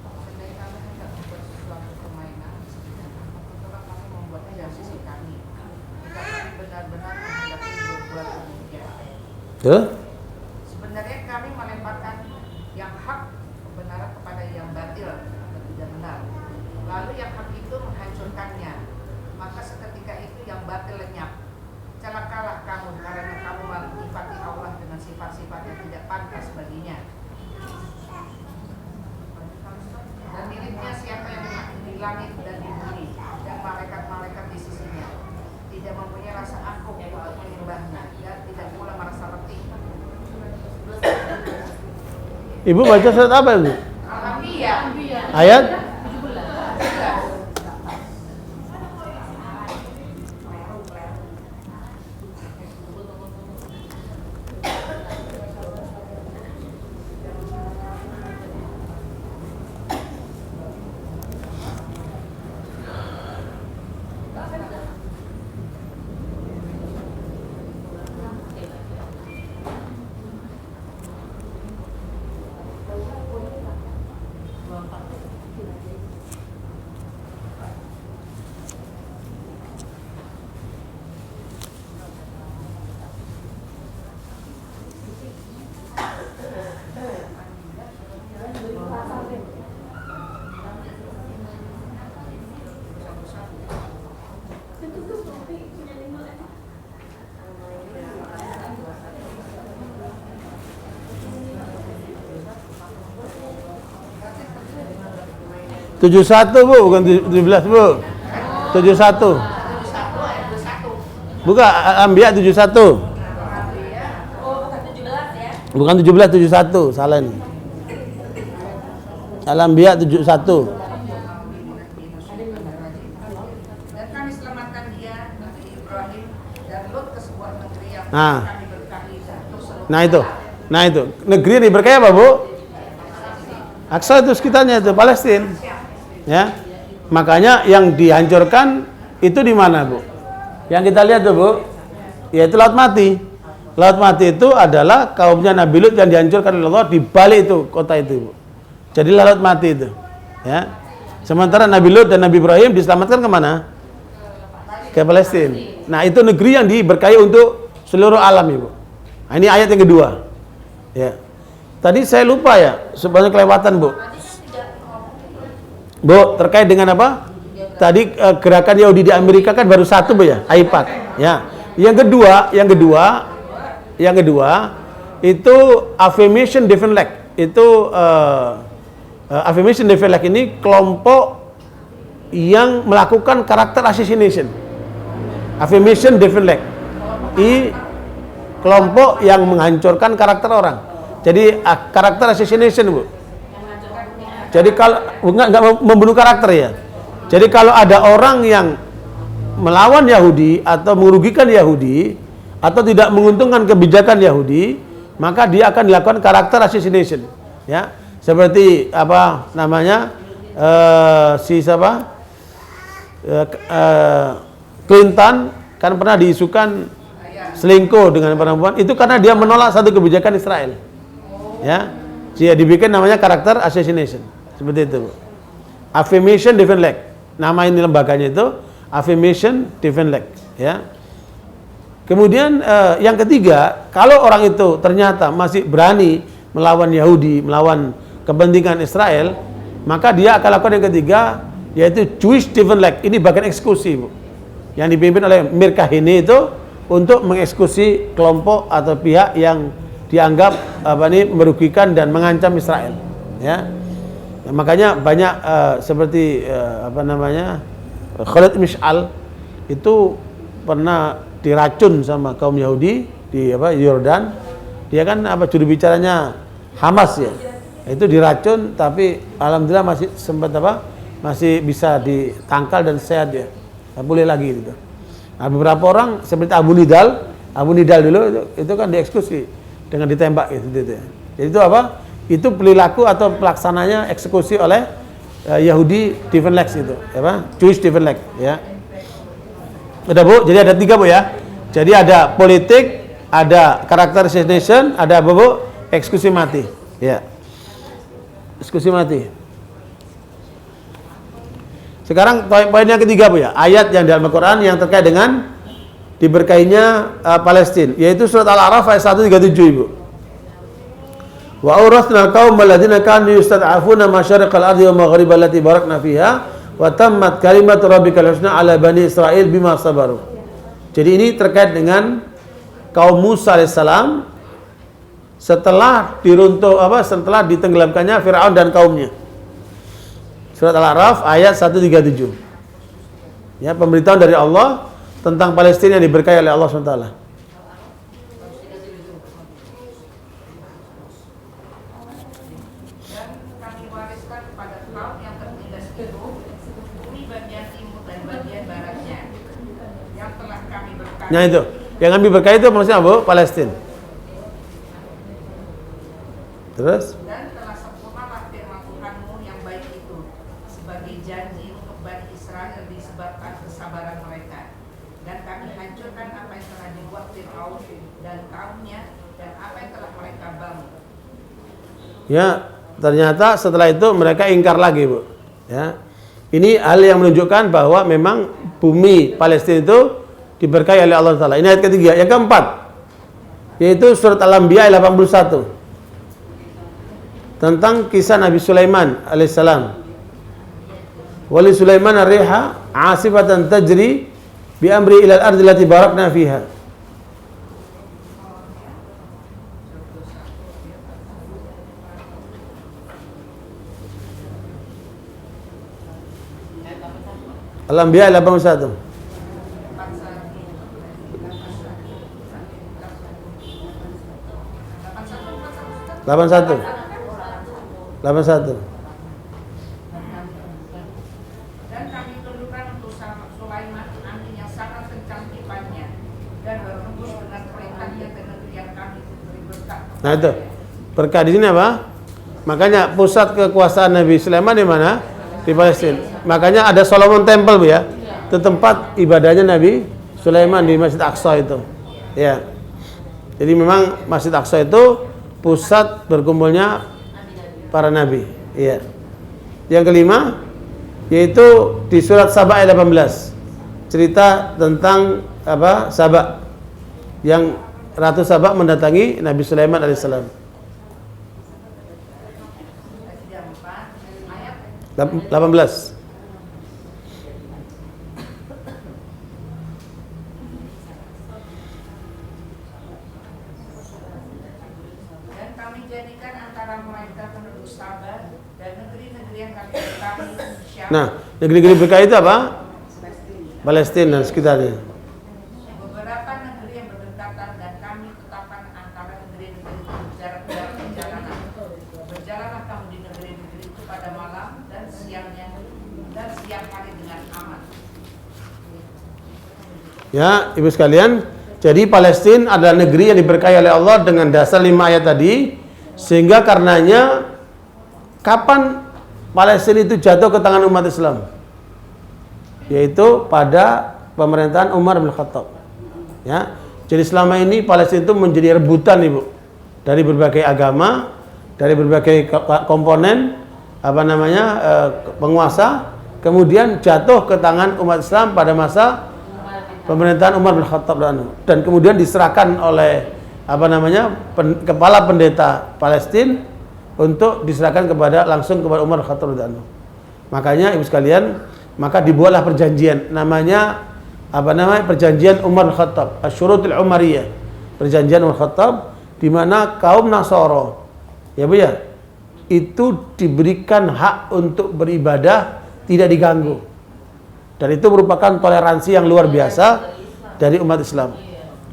Seandainya kami hendak membuat sesuatu permainan, istri dan anak, tentulah kami membuatnya dari sisi kami. Jika kami benar-benar menghendaki berbuat demikian. Sebenarnya kami melemparkan yang hak kebenaran kepada yang batil atau tidak benar. Lalu yang hak itu menghancurkannya. Maka seketika itu yang batil lenyap. Celakalah kamu karena kamu menyifati Allah dengan sifat-sifat yang tidak pantas baginya. Dan miliknya siapa yang di langit dan di bumi dan malaikat-malaikat di sisinya. Tidak mempunyai rasa angkuh untuk menyembahnya dan tidak pula merasa letih. Ibu baca surat apa, Ibu? Al-Anbiya Ayat 17. Tujuh satu, Bu, bukan 17, Bu. 71. 1 ayat 21. Buka Al-Anbiya 71. Oh, bukan 17 ya. Bukan 17, 71. Salah nih. Al-Anbiya 71. Dan kami selamatkan dia, Nabi Ibrahim dan Lut ke sebuah negeri yang Nah. kami berkahi untuk seluruh Nah itu. Negeri yang diberkahi apa, Bu? Aqsa itu sekitarnya itu Palestina. Ya. Makanya yang dihancurkan itu di mana, Bu? Yang kita lihat tuh, Bu, yaitu Laut Mati. Laut Mati itu adalah kaumnya Nabi Lut yang dihancurkan oleh Allah di balik itu kota itu, Bu. Jadi Laut Mati itu. Ya. Sementara Nabi Lut dan Nabi Ibrahim diselamatkan kemana? Ke Palestina. Nah, itu negeri yang diberkahi untuk seluruh alam, Ibu. Nah, ini ayat yang kedua. Ya. Tadi saya lupa ya, sebenarnya kelewatan, Bu. Bu, terkait dengan apa? Tadi gerakan Yahudi di Amerika kan baru satu, Bu ya, AIPAC. Ya. Yang kedua itu Affirmation Defense League. Itu Affirmation Defense League ini kelompok yang melakukan karakter assassination. Affirmation Defense League. Kelompok yang menghancurkan karakter orang. Jadi karakter assassination, Bu. Jadi kalau nggak membunuh karakter ya. Jadi kalau ada orang yang melawan Yahudi atau merugikan Yahudi atau tidak menguntungkan kebijakan Yahudi, maka dia akan dilakukan karakter assassination. Ya, seperti apa namanya Clinton kan pernah diisukan selingkuh dengan perempuan itu karena dia menolak satu kebijakan Israel. Ya, dia dibikin namanya karakter assassination. Seperti itu. Affirmation Defense League. Nama ini lembaganya itu Affirmation Defense League. Ya. Kemudian yang ketiga, kalau orang itu ternyata masih berani melawan Yahudi, melawan kepentingan Israel, maka dia akan lakukan yang ketiga, yaitu Jewish Defense League. Ini bagian eksekusi, Bu. Yang dipimpin oleh Mir Kahini itu untuk mengeksekusi kelompok atau pihak yang dianggap merugikan dan mengancam Israel. Ya. Nah, makanya banyak seperti Khalid Mish'al itu pernah diracun sama kaum Yahudi di Yordan. Dia kan juru bicaranya Hamas ya. Itu diracun tapi alhamdulillah masih sempat masih bisa ditangkal dan sehat ya. Nggak boleh lagi gitu. Nah, beberapa orang seperti Abu Nidal dulu itu kan dieksekusi dengan ditembak gitu. Jadi itu apa? Itu perilaku atau pelaksananya eksekusi oleh Yahudi Defense League itu, Jewish Defense League, ya. Udah, Bu, jadi ada 3, Bu ya. Jadi ada politik, ada karakter assassination, ada apa, Bu? Eksekusi mati, ya. Eksekusi mati. Sekarang poin yang ketiga, Bu ya, ayat yang dalam Al-Quran yang terkait dengan diberkahinya Palestina, yaitu surat Al-A'raf ayat 137, Ibu. Wa awrathna al-qaum alladziina kaanu yustad'afuna masyariqal ardi wa maghriba allati barakna fiha wa tammat kalimatu rabbikal husna 'ala bani Israil bima sabaru. Jadi ini terkait dengan kaum Musa alaihissalam setelah setelah ditenggelamkannya Firaun dan kaumnya. Surat Al-A'raf ayat 137. Ya, pemberitahuan dari Allah tentang Palestina yang diberkahi oleh Allah SWT. Nah itu, yang ambil berkah itu maksudnya apa? Palestina. Terus? Dan telah sempurnalah firman Tuhanmu yang baik itu sebagai janji untuk Bani Israel disebabkan kesabaran mereka. Dan kami hancurkan apa yang telah dibuat Fir'aun dan kaumnya dan apa yang telah mereka bangun. Ya, ternyata setelah itu mereka ingkar lagi, Bu. Ya. Ini hal yang menunjukkan bahwa memang bumi Palestina itu diberkahi oleh Allah Ta'ala. Ini ayat ketiga. Yang keempat, yaitu surat Al-Anbiya 81 tentang kisah Nabi Sulaiman alaihissalam. Wali Sulaiman ar-riha asifatan tajri bi amri ila al-ardi allati barakna fiha. Al-Anbiya 81. 81. 81. Dan kami perlukan untuk Sulaiman angin yang sangat kencang tiupannya dan berhembus dengan perintahnya ke negeri yang kami beri berkat. Nah itu berkah di sini apa? Makanya pusat kekuasaan Nabi Sulaiman di mana? Di Palestina. Makanya ada Solomon Temple, Bu, ya. Itu tempat ibadahnya Nabi Sulaiman di Masjid Aqsa itu. Ya. Jadi memang Masjid Aqsa itu pusat berkumpulnya para nabi. Iya. Yang kelima yaitu di surat Saba ayat 18. Cerita tentang apa? Saba. Yang Ratu Saba mendatangi Nabi Sulaiman alaihissalam. 18. Nah, negeri-negeri berkah itu apa? Palestina dan sekitarnya. Beberapa negeri yang berdekatan dan kami tetapkan antara negeri-negeri itu jarak perjalanan. Berjalanlah kamu di negeri-negeri itu pada malam dan siangnya dan siang hari dengan aman. Ya, ibu sekalian, jadi Palestina adalah negeri yang diberkahi oleh Allah dengan dasar 5 ayat tadi, sehingga karenanya kapan Palestina itu jatuh ke tangan umat Islam? Yaitu pada pemerintahan Umar bin Khattab. Ya. Jadi selama ini Palestina itu menjadi rebutan, Ibu, dari berbagai agama, dari berbagai komponen penguasa, kemudian jatuh ke tangan umat Islam pada masa pemerintahan Umar bin Khattab dan kemudian diserahkan oleh kepala pendeta Palestina untuk diserahkan langsung kepada Umar bin Khattab. Makanya ibu sekalian, maka dibuatlah perjanjian namanya perjanjian Umar bin Khattab, Asy-Syurutul Umariyah. Perjanjian Umar bin Khattab di mana kaum Nasara, ya Bu ya, itu diberikan hak untuk beribadah tidak diganggu. Dan itu merupakan toleransi yang luar biasa dari umat Islam.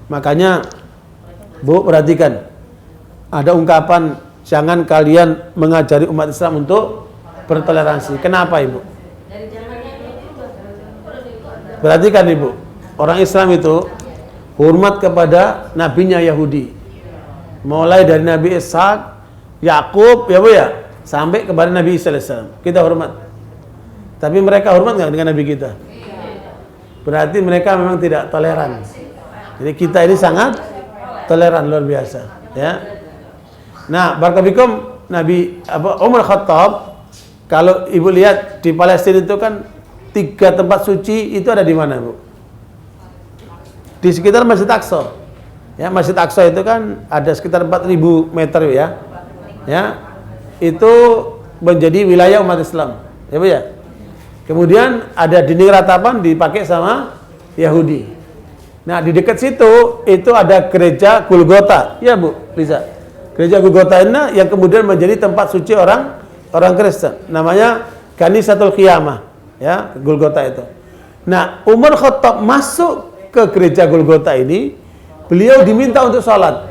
Makanya Bu perhatikan, ada ungkapan jangan kalian mengajari umat Islam untuk bertoleransi. Kenapa Ibu? Perhatikan Ibu, orang Islam itu hormat kepada nabinya Yahudi. Mulai dari Nabi Ishak, Yakub, ya Bu ya, sampai kepada Nabi Isa alaihissalam. Kita hormat. Tapi mereka hormat nggak dengan Nabi kita? Berarti mereka memang tidak toleran. Jadi kita ini sangat toleran, luar biasa. Ya. Nah, barakallahu Nabi Umar Khattab, kalau ibu lihat di Palestina itu kan 3 tempat suci itu ada di mana, Bu? Di sekitar Masjid Aqsa. Ya, Masjid Aqsa itu kan ada sekitar 4.000 meter ya. Ya. Itu menjadi wilayah umat Islam. Ya, Bu ya. Kemudian ada dinding ratapan dipakai sama Yahudi. Nah, di dekat situ itu ada gereja Golgota. Ya, Bu, bisa. Gereja Golgota ini yang kemudian menjadi tempat suci orang Kristen. Namanya Kanisatul Qiyamah, ya, Golgota itu. Nah, Umar Khattab masuk ke gereja Golgota ini, beliau diminta untuk sholat.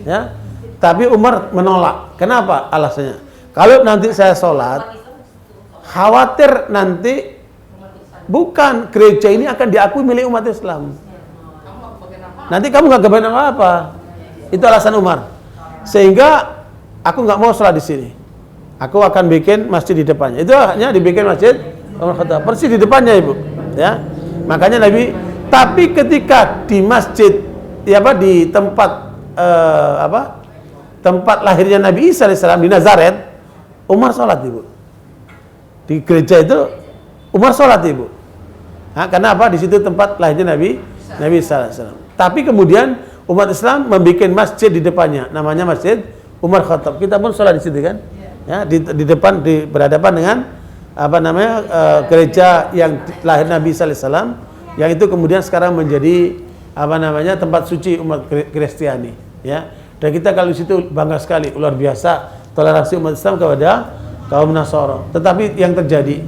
Ya. Tapi Umar menolak. Kenapa? Alasannya, kalau nanti saya sholat, khawatir nanti bukan gereja ini akan diakui milik umat Islam. Nanti kamu nggak kebagian apa-apa. Itu alasan Umar. Sehingga aku nggak mau sholat di sini. Aku akan bikin masjid di depannya. Itu hanya dibikin masjid Umar Khattab. Persis di depannya, Ibu. Ya. Makanya Nabi. Tapi ketika di masjid, di tempat tempat lahirnya Nabi Isa alaihissalam di Nazaret, Umar sholat, Ibu. Di gereja itu Umar sholat, Ibu. Nah, karena apa? Di situ tempat lahirnya Nabi Isa alaihissalam. Tapi kemudian umat Islam membuat masjid di depannya, namanya Masjid Umar Khattab. Kita pun sholat di situ kan? Ya, di depan berhadapan dengan gereja yang lahir Nabi Isa alaihissalam, yang itu kemudian sekarang menjadi tempat suci umat Kristiani. Ya, dan kita kalau di situ bangga sekali, luar biasa toleransi umat Islam kepada kaum Nasara. Tetapi yang terjadi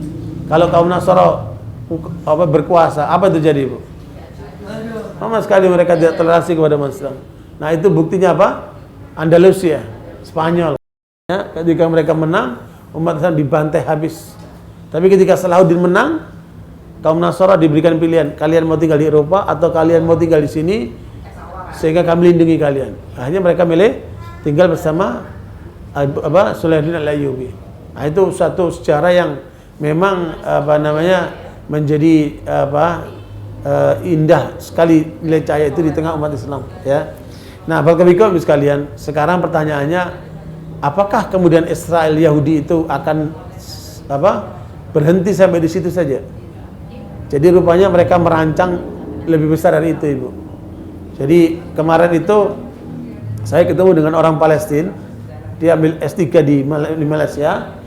kalau kaum Nasara berkuasa, apa yang terjadi, Bu? Sama sekali mereka tidak toleransi kepada umat Islam. Nah, itu buktinya apa? Andalusia. Spanyol. Ya, ketika mereka menang, umat Islam dibantai habis. Tapi ketika Salahuddin menang, kaum Nasara diberikan pilihan, kalian mau tinggal di Eropa atau kalian mau tinggal di sini sehingga kami lindungi kalian. Akhirnya mereka milih tinggal bersama Salahuddin Al-Ayyubi. Nah, itu satu sejarah yang memang menjadi indah sekali nilai cahaya itu di tengah umat Islam, ya. Nah, Bapak Ibu sekalian, sekarang pertanyaannya, apakah kemudian Israel Yahudi itu akan berhenti sampai di situ saja? Jadi rupanya mereka merancang lebih besar dari itu, Ibu. Jadi kemarin itu saya ketemu dengan orang Palestina, dia ambil S3 di Malaysia,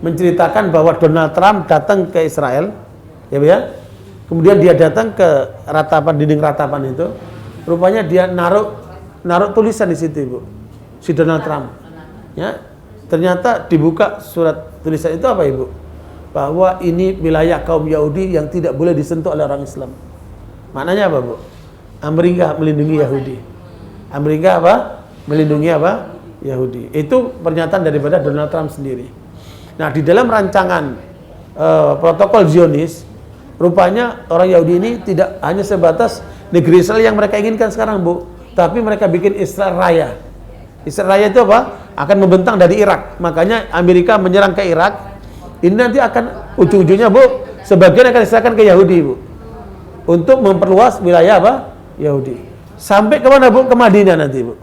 menceritakan bahwa Donald Trump datang ke Israel, ya Bu ya. Kemudian dia datang ke dinding ratapan itu, rupanya dia naruh tulisan di situ, Ibu. Si Donald Trump. Ya. Ternyata dibuka surat tulisan itu apa, Ibu? Bahwa ini wilayah kaum Yahudi yang tidak boleh disentuh oleh orang Islam. Maknanya apa, Bu? Amerika melindungi Yahudi. Amerika apa? Melindungi apa? Yahudi. Itu pernyataan daripada Donald Trump sendiri. Nah, di dalam rancangan protokol Zionis, rupanya orang Yahudi ini tidak hanya sebatas negeri Israel yang mereka inginkan sekarang, Bu, tapi mereka bikin Israel Raya. Israel Raya itu apa? Akan membentang dari Irak. Makanya Amerika menyerang ke Irak. Ini nanti akan ujung-ujungnya, Bu, sebagian akan diserahkan ke Yahudi, Bu, untuk memperluas wilayah apa? Yahudi. Sampai kemana, Bu? Ke Madinah nanti, Bu.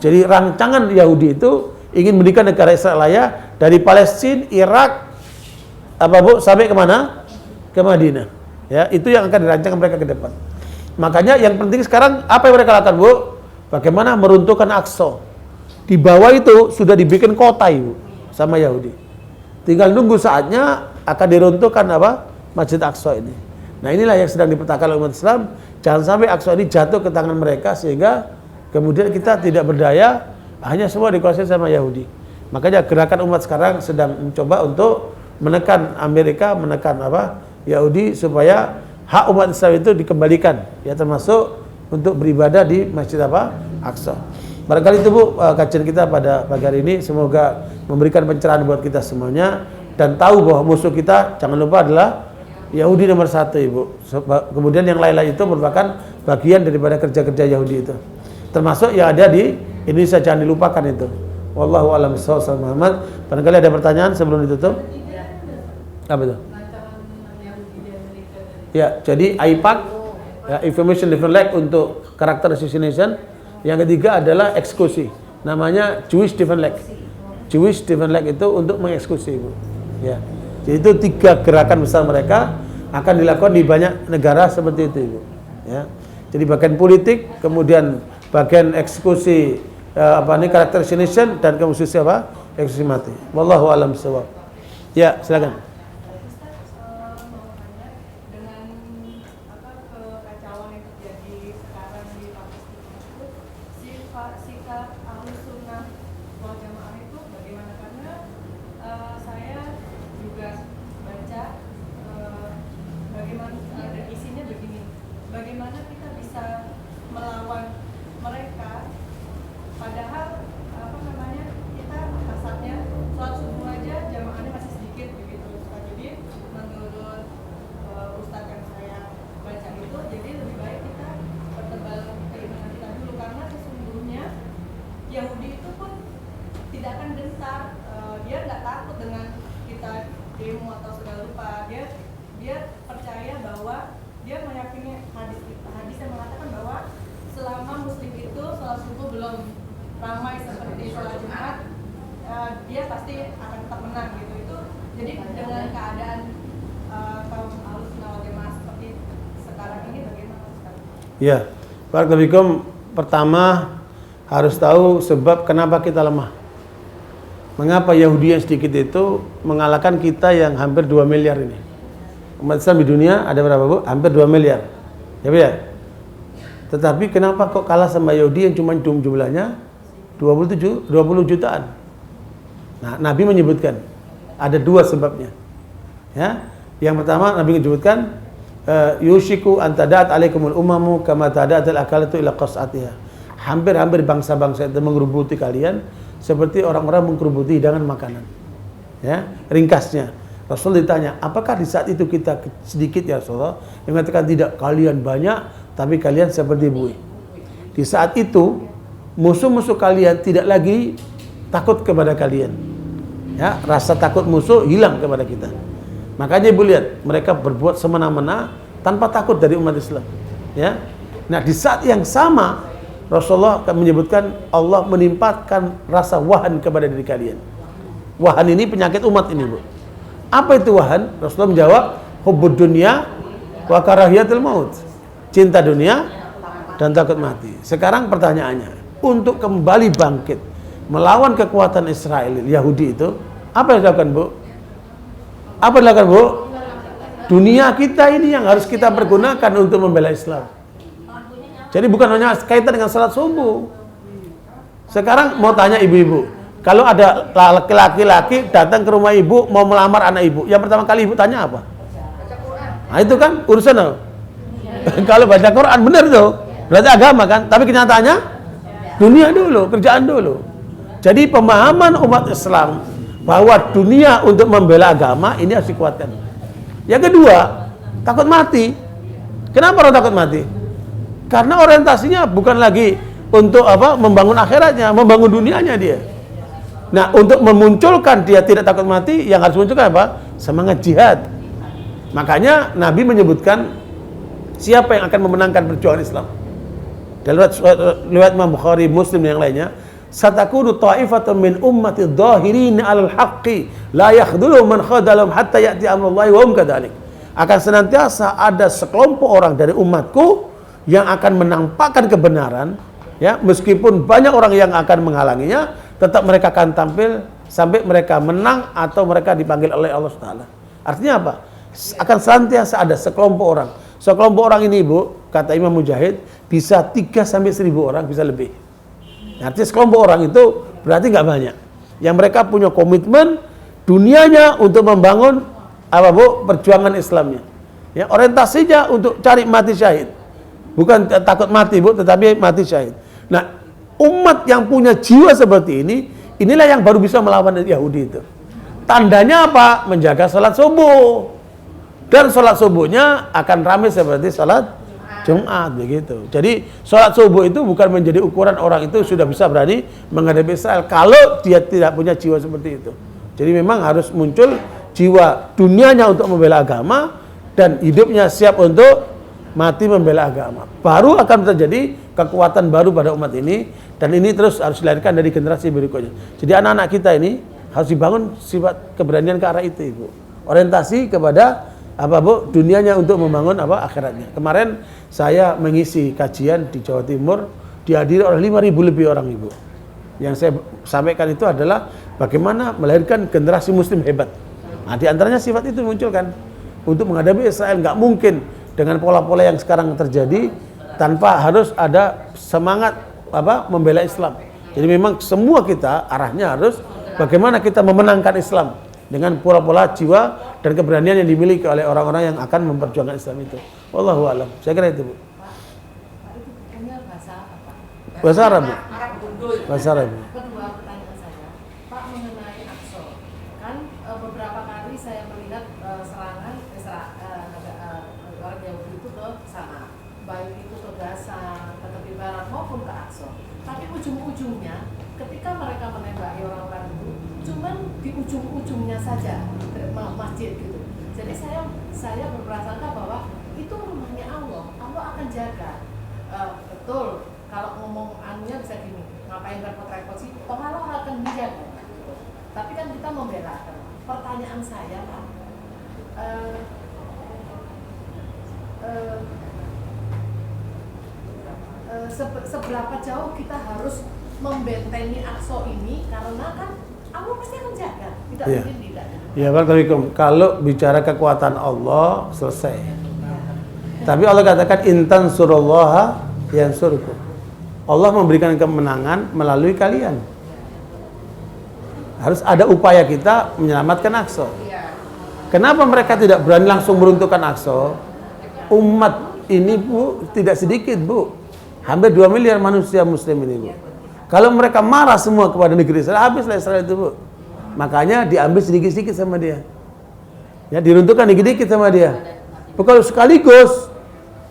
Jadi rancangan Yahudi itu ingin mendirikan negara Israel Raya dari Palestina, Irak, Bu, sampai kemana? Ke Madinah. Ya, itu yang akan dirancang mereka ke depan. Makanya yang penting sekarang apa yang mereka lakukan, Bu? Bagaimana meruntuhkan Aqsa. Di bawah itu sudah dibikin kota, Ibu, sama Yahudi. Tinggal nunggu saatnya akan diruntuhkan apa? Masjid Aqsa ini. Nah, inilah yang sedang dipetakan oleh umat Islam. Jangan sampai Aqsa ini jatuh ke tangan mereka sehingga kemudian kita tidak berdaya, hanya semua dikuasai sama Yahudi. Makanya gerakan umat sekarang sedang mencoba untuk menekan Amerika, menekan Yahudi supaya hak umat Islam itu dikembalikan, ya, termasuk untuk beribadah di Masjid Aqsa. Barangkali itu, Bu, kajian kita pada pagi hari ini. Semoga memberikan pencerahan buat kita semuanya dan tahu bahwa musuh kita jangan lupa adalah Yahudi nomor 1, Ibu. Kemudian yang lain-lain itu merupakan bagian daripada kerja-kerja Yahudi itu. Termasuk yang ada di Indonesia, jangan dilupakan itu. Wallahu a'lam bishawab. Muhammad. Barangkali ada pertanyaan sebelum ditutup? Apa itu? Ya, jadi IPAC, ya, Information Different Leg untuk Character Assassination. Yang ketiga adalah eksekusi. Namanya Jewish Different Leg. Jewish Different Leg itu untuk mengeksekusi, Ibu. Ya. Jadi itu 3 gerakan besar mereka akan dilakukan di banyak negara seperti itu, Ibu. Ya. Jadi bagian politik, kemudian bagian eksekusi character assassination, dan kemudian eksekusi mati. Wallahu a'lam bishawab. Ya, silakan. Ya, Barakallahu. Pertama harus tahu sebab kenapa kita lemah. Mengapa Yahudi yang sedikit itu mengalahkan kita yang hampir 2 miliar ini. Umat Islam di dunia ada berapa, Bu? Hampir 2 miliar. Ya, Bu ya? Tetapi kenapa kok kalah sama Yahudi yang cuma jumlahnya 20 jutaan? Nah, Nabi menyebutkan ada 2 sebabnya. Ya. Yang pertama Nabi menyebutkan yushiku antadat alaikumul umamu kama tadatul akalatu ila qas'atiha. Hampir-hampir bangsa-bangsa itu mengerubuti kalian seperti orang-orang mengkerubuti hidangan makanan. Ya, ringkasnya. Rasul ditanya, apakah di saat itu kita sedikit ya Rasulullah? Yang mengatakan tidak, kalian banyak, tapi kalian seperti buih. Di saat itu, musuh-musuh kalian tidak lagi takut kepada kalian. Ya, rasa takut musuh hilang kepada kita. Makanya ibu lihat, mereka berbuat semena-mena tanpa takut dari umat Islam. Ya, nah di saat yang sama, Rasulullah akan menyebutkan Allah menimpakan rasa wahan kepada diri kalian. Wahan ini penyakit umat ini, Bu. Apa itu wahan? Rasulullah menjawab, hubbud dunya wa karahiyatul maut. Cinta dunia dan takut mati. Sekarang pertanyaannya, untuk kembali bangkit melawan kekuatan Israel Yahudi itu, apa yang dilakukan, Bu? Apa yang dilakukan, Bu? Dunia kita ini yang harus kita pergunakan untuk membela Islam. Jadi bukan hanya kaitan dengan salat subuh. Sekarang mau tanya ibu-ibu, kalau ada laki-laki datang ke rumah ibu mau melamar anak ibu, yang pertama kali ibu tanya apa? Nah itu kan urusan apa? Kalau baca Quran benar tuh, berarti agama kan? Tapi kenyataannya dunia dulu, kerjaan dulu. Jadi pemahaman umat Islam bahwa dunia untuk membela agama ini harus dikuatkan. Yang kedua, takut mati. Kenapa orang takut mati? Karena orientasinya bukan lagi untuk apa? Membangun akhiratnya, membangun dunianya dia. Nah, untuk memunculkan dia tidak takut mati, yang harus munculkan apa? Semangat jihad. Makanya Nabi menyebutkan siapa yang akan memenangkan perjuangan Islam. Dalam riwayat Imam Bukhari, Muslim dan yang lainnya, satakunu ta'ifatun min ummati dhahirin 'alal haqqi la yakhdhulu man khadalahum hatta ya'ti amrullahi wa hum kadzalik. Akan senantiasa ada sekelompok orang dari umatku yang akan menampakkan kebenaran, ya, meskipun banyak orang yang akan menghalanginya, tetap mereka akan tampil sampai mereka menang atau mereka dipanggil oleh Allah Taala. Artinya apa? Akan senantiasa ada sekelompok orang. Sekelompok orang ini, Bu, kata Imam Mujahid, bisa 3 sampai 1000 orang, bisa lebih. Artinya sekelompok orang itu berarti nggak banyak. Yang mereka punya komitmen dunianya untuk membangun apa, Bu, perjuangan Islamnya. Ya, orientasinya untuk cari mati syahid. Bukan takut mati, Bu, tetapi mati syahid. Nah, umat yang punya jiwa seperti ini, inilah yang baru bisa melawan Yahudi itu. Tandanya apa? Menjaga salat subuh. Dan salat subuhnya akan ramai seperti salat Jumat, begitu. Jadi salat subuh itu bukan menjadi ukuran orang itu sudah bisa berani menghadapi Israel kalau dia tidak punya jiwa seperti itu. Jadi memang harus muncul jiwa dunianya untuk membela agama dan hidupnya siap untuk mati membela agama. Baru akan terjadi kekuatan baru pada umat ini, dan ini terus harus dilahirkan dari generasi berikutnya. Jadi anak-anak kita ini harus dibangun sifat keberanian ke arah itu, Ibu. Orientasi kepada apa, Bu? Dunianya untuk membangun apa? Akhiratnya. Kemarin saya mengisi kajian di Jawa Timur, dihadiri oleh 5.000 lebih orang, Ibu. Yang saya sampaikan itu adalah bagaimana melahirkan generasi muslim hebat. Nah, di antaranya sifat itu munculkan untuk menghadapi Israel. Nggak mungkin dengan pola-pola yang sekarang terjadi tanpa harus ada semangat apa? Membela Islam. Jadi memang semua kita arahnya harus bagaimana kita memenangkan Islam dengan pola-pola jiwa dan keberanian yang dimiliki oleh orang-orang yang akan memperjuangkan Islam itu. Wallahu a'lam. Saya kira itu, Bu. Pak, itu punya bahasa apa? Bahasa Arab, Bu. Bahasa Arab. Kedua pertanyaan saya, Pak, mengenai Aqsa. Kan beberapa kali saya melihat serangan orang Yahudi itu ke sana, baik itu ke Gaza, ke tepi barat maupun ke Aqsa. Tapi ujung-ujungnya ketika mereka menembaki orang-orang itu, cuman di ujung-ujungnya saja masjid gitu. Jadi saya berprasangka bahwa itu rumahnya Allah, Allah akan jaga. Betul, kalau ngomongannya bisa gini, ngapain repot-repot sih? Allah akan menjaga. Tapi kan kita membela. Pertanyaan saya, Pak, seberapa jauh kita harus membentengi Aqsa ini, karena kan Allah pasti akan jaga, tidak mungkin tidak. Ya, Barakallahu. Kalau bicara kekuatan Allah selesai. Tapi Allah katakan intan surullaha yansurkum. Allah memberikan kemenangan melalui kalian. Harus ada upaya kita menyelamatkan Aqsa. Kenapa mereka tidak berani langsung meruntuhkan Aqsa? Umat ini, Bu, tidak sedikit, Bu. Hampir 2 miliar manusia muslim ini, Bu. Kalau mereka marah semua kepada negeri Israel, habislah Israel itu, Bu. Makanya diambil sedikit-sedikit sama dia. Ya, diruntuhkan dikit-dikit sama dia. Kalau sekaligus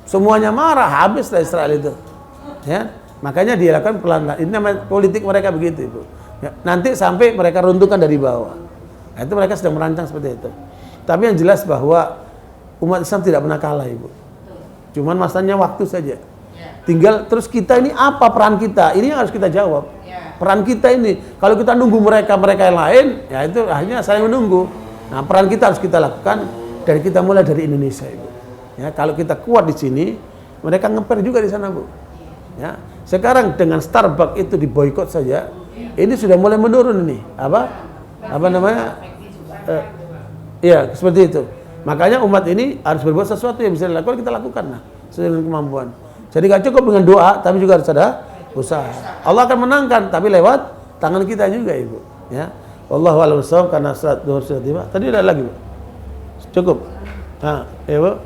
semuanya marah, habislah Israel itu. Ya, makanya dilakukan pelan-pelan. Ini namanya politik mereka begitu, Bu. Ya, nanti sampai mereka runtuhkan dari bawah. Nah, itu mereka sedang merancang seperti itu. Tapi yang jelas bahwa umat Islam tidak pernah kalah, Ibu. Cuman masalahnya waktu saja. Tinggal terus kita ini apa peran kita? Ini yang harus kita jawab. Peran kita ini, kalau kita nunggu mereka yang lain, ya itu akhirnya saling menunggu. Nah, peran kita harus kita lakukan dan kita mulai dari Indonesia, Ibu. Ya, kalau kita kuat di sini, mereka ngeper juga di sana, Bu. Ya, sekarang dengan Starbucks itu diboikot saja, ini sudah mulai menurun ini. Apa namanya? Iya, seperti itu. Makanya umat ini harus berbuat sesuatu yang bisa dilakukan, kita lakukan lah sesuai dengan kemampuan. Jadi gak cukup dengan doa, tapi juga harus ada usaha. Allah akan menangkan, tapi lewat tangan kita juga, Ibu. Ya, wallahu a'lam bishawab, karena salat zuhur sudah tiba. Tadi ada lagi, Bu? Cukup. Nah, ya, Bu.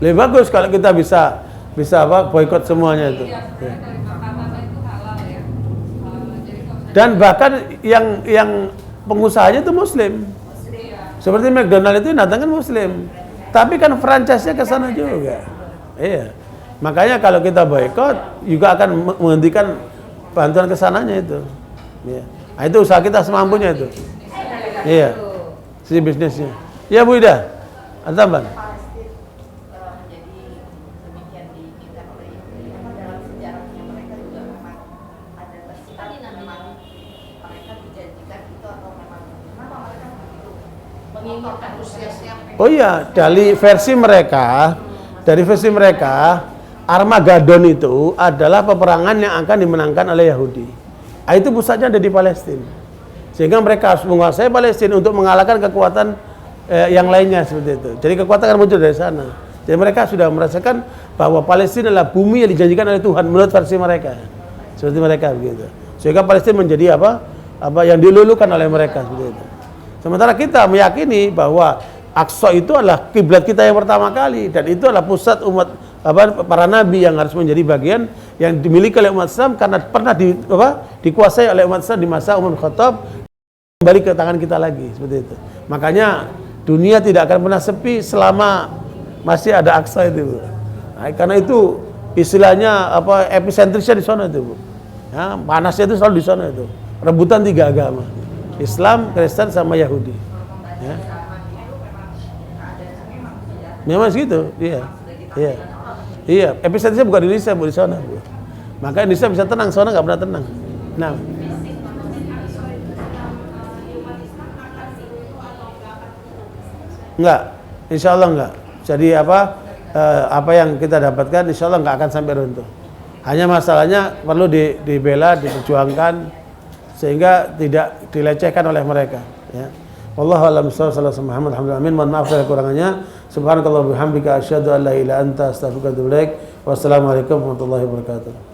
Lebih bagus kalau kita bisa boikot semuanya itu. Ya. Dan bahkan yang pengusahanya itu Muslim. Seperti McDonald itu datang kan Muslim, tapi kan franchise-nya ke sana juga. Iya. Makanya kalau kita boikot juga akan menghentikan bantuan ke sananya itu. Iya. Nah, itu usaha kita semampunya itu. Iya. Si bisnisnya. Ya, Bu Ida. Ada tambahan? Oh iya, dari versi mereka, Armageddon itu adalah peperangan yang akan dimenangkan oleh Yahudi. Itu pusatnya ada di Palestina. Sehingga mereka harus menguasai Palestina untuk mengalahkan kekuatan yang lainnya seperti itu. Jadi kekuatan akan muncul dari sana. Jadi mereka sudah merasakan bahwa Palestina adalah bumi yang dijanjikan oleh Tuhan menurut versi mereka. Seperti mereka begitu. Sehingga Palestina menjadi apa yang dilulukan oleh mereka seperti itu. Sementara kita meyakini bahwa Aqsa itu adalah kiblat kita yang pertama kali, dan itu adalah pusat umat para nabi yang harus menjadi bagian yang dimiliki oleh umat Islam karena pernah dikuasai oleh umat Islam di masa Umar bin Khattab, kembali ke tangan kita lagi seperti itu. Makanya dunia tidak akan pernah sepi selama masih ada Aqsa itu, Bu. Nah, karena itu istilahnya epicentrisnya di sana itu, Bu. Ya, panasnya itu selalu di sana itu. Rebutan 3 agama. Islam, Kristen sama Yahudi. Ya. Memang segitu, iya. Iya. Iya, epicentrnya bukan di Indonesia, Bu, di sana, Bu. Maka Indonesia bisa tenang, sana nggak pernah tenang. Nah. Enggak. Insya Allah enggak. Jadi apa yang kita dapatkan insya Allah nggak akan sampai runtuh. Hanya masalahnya perlu dibela, diperjuangkan sehingga tidak dilecehkan oleh mereka. Ya. Wallahu a'lam bishawab. Sallallahu Muhammad alhamdulillah. Mohon maaf dari kekurangannya. Subhanakallah bihamdika asyhadu an la ilaha illa anta astaghfiruka wa atubu ilaik. Wassalamualaikum warahmatullahi wabarakatuh.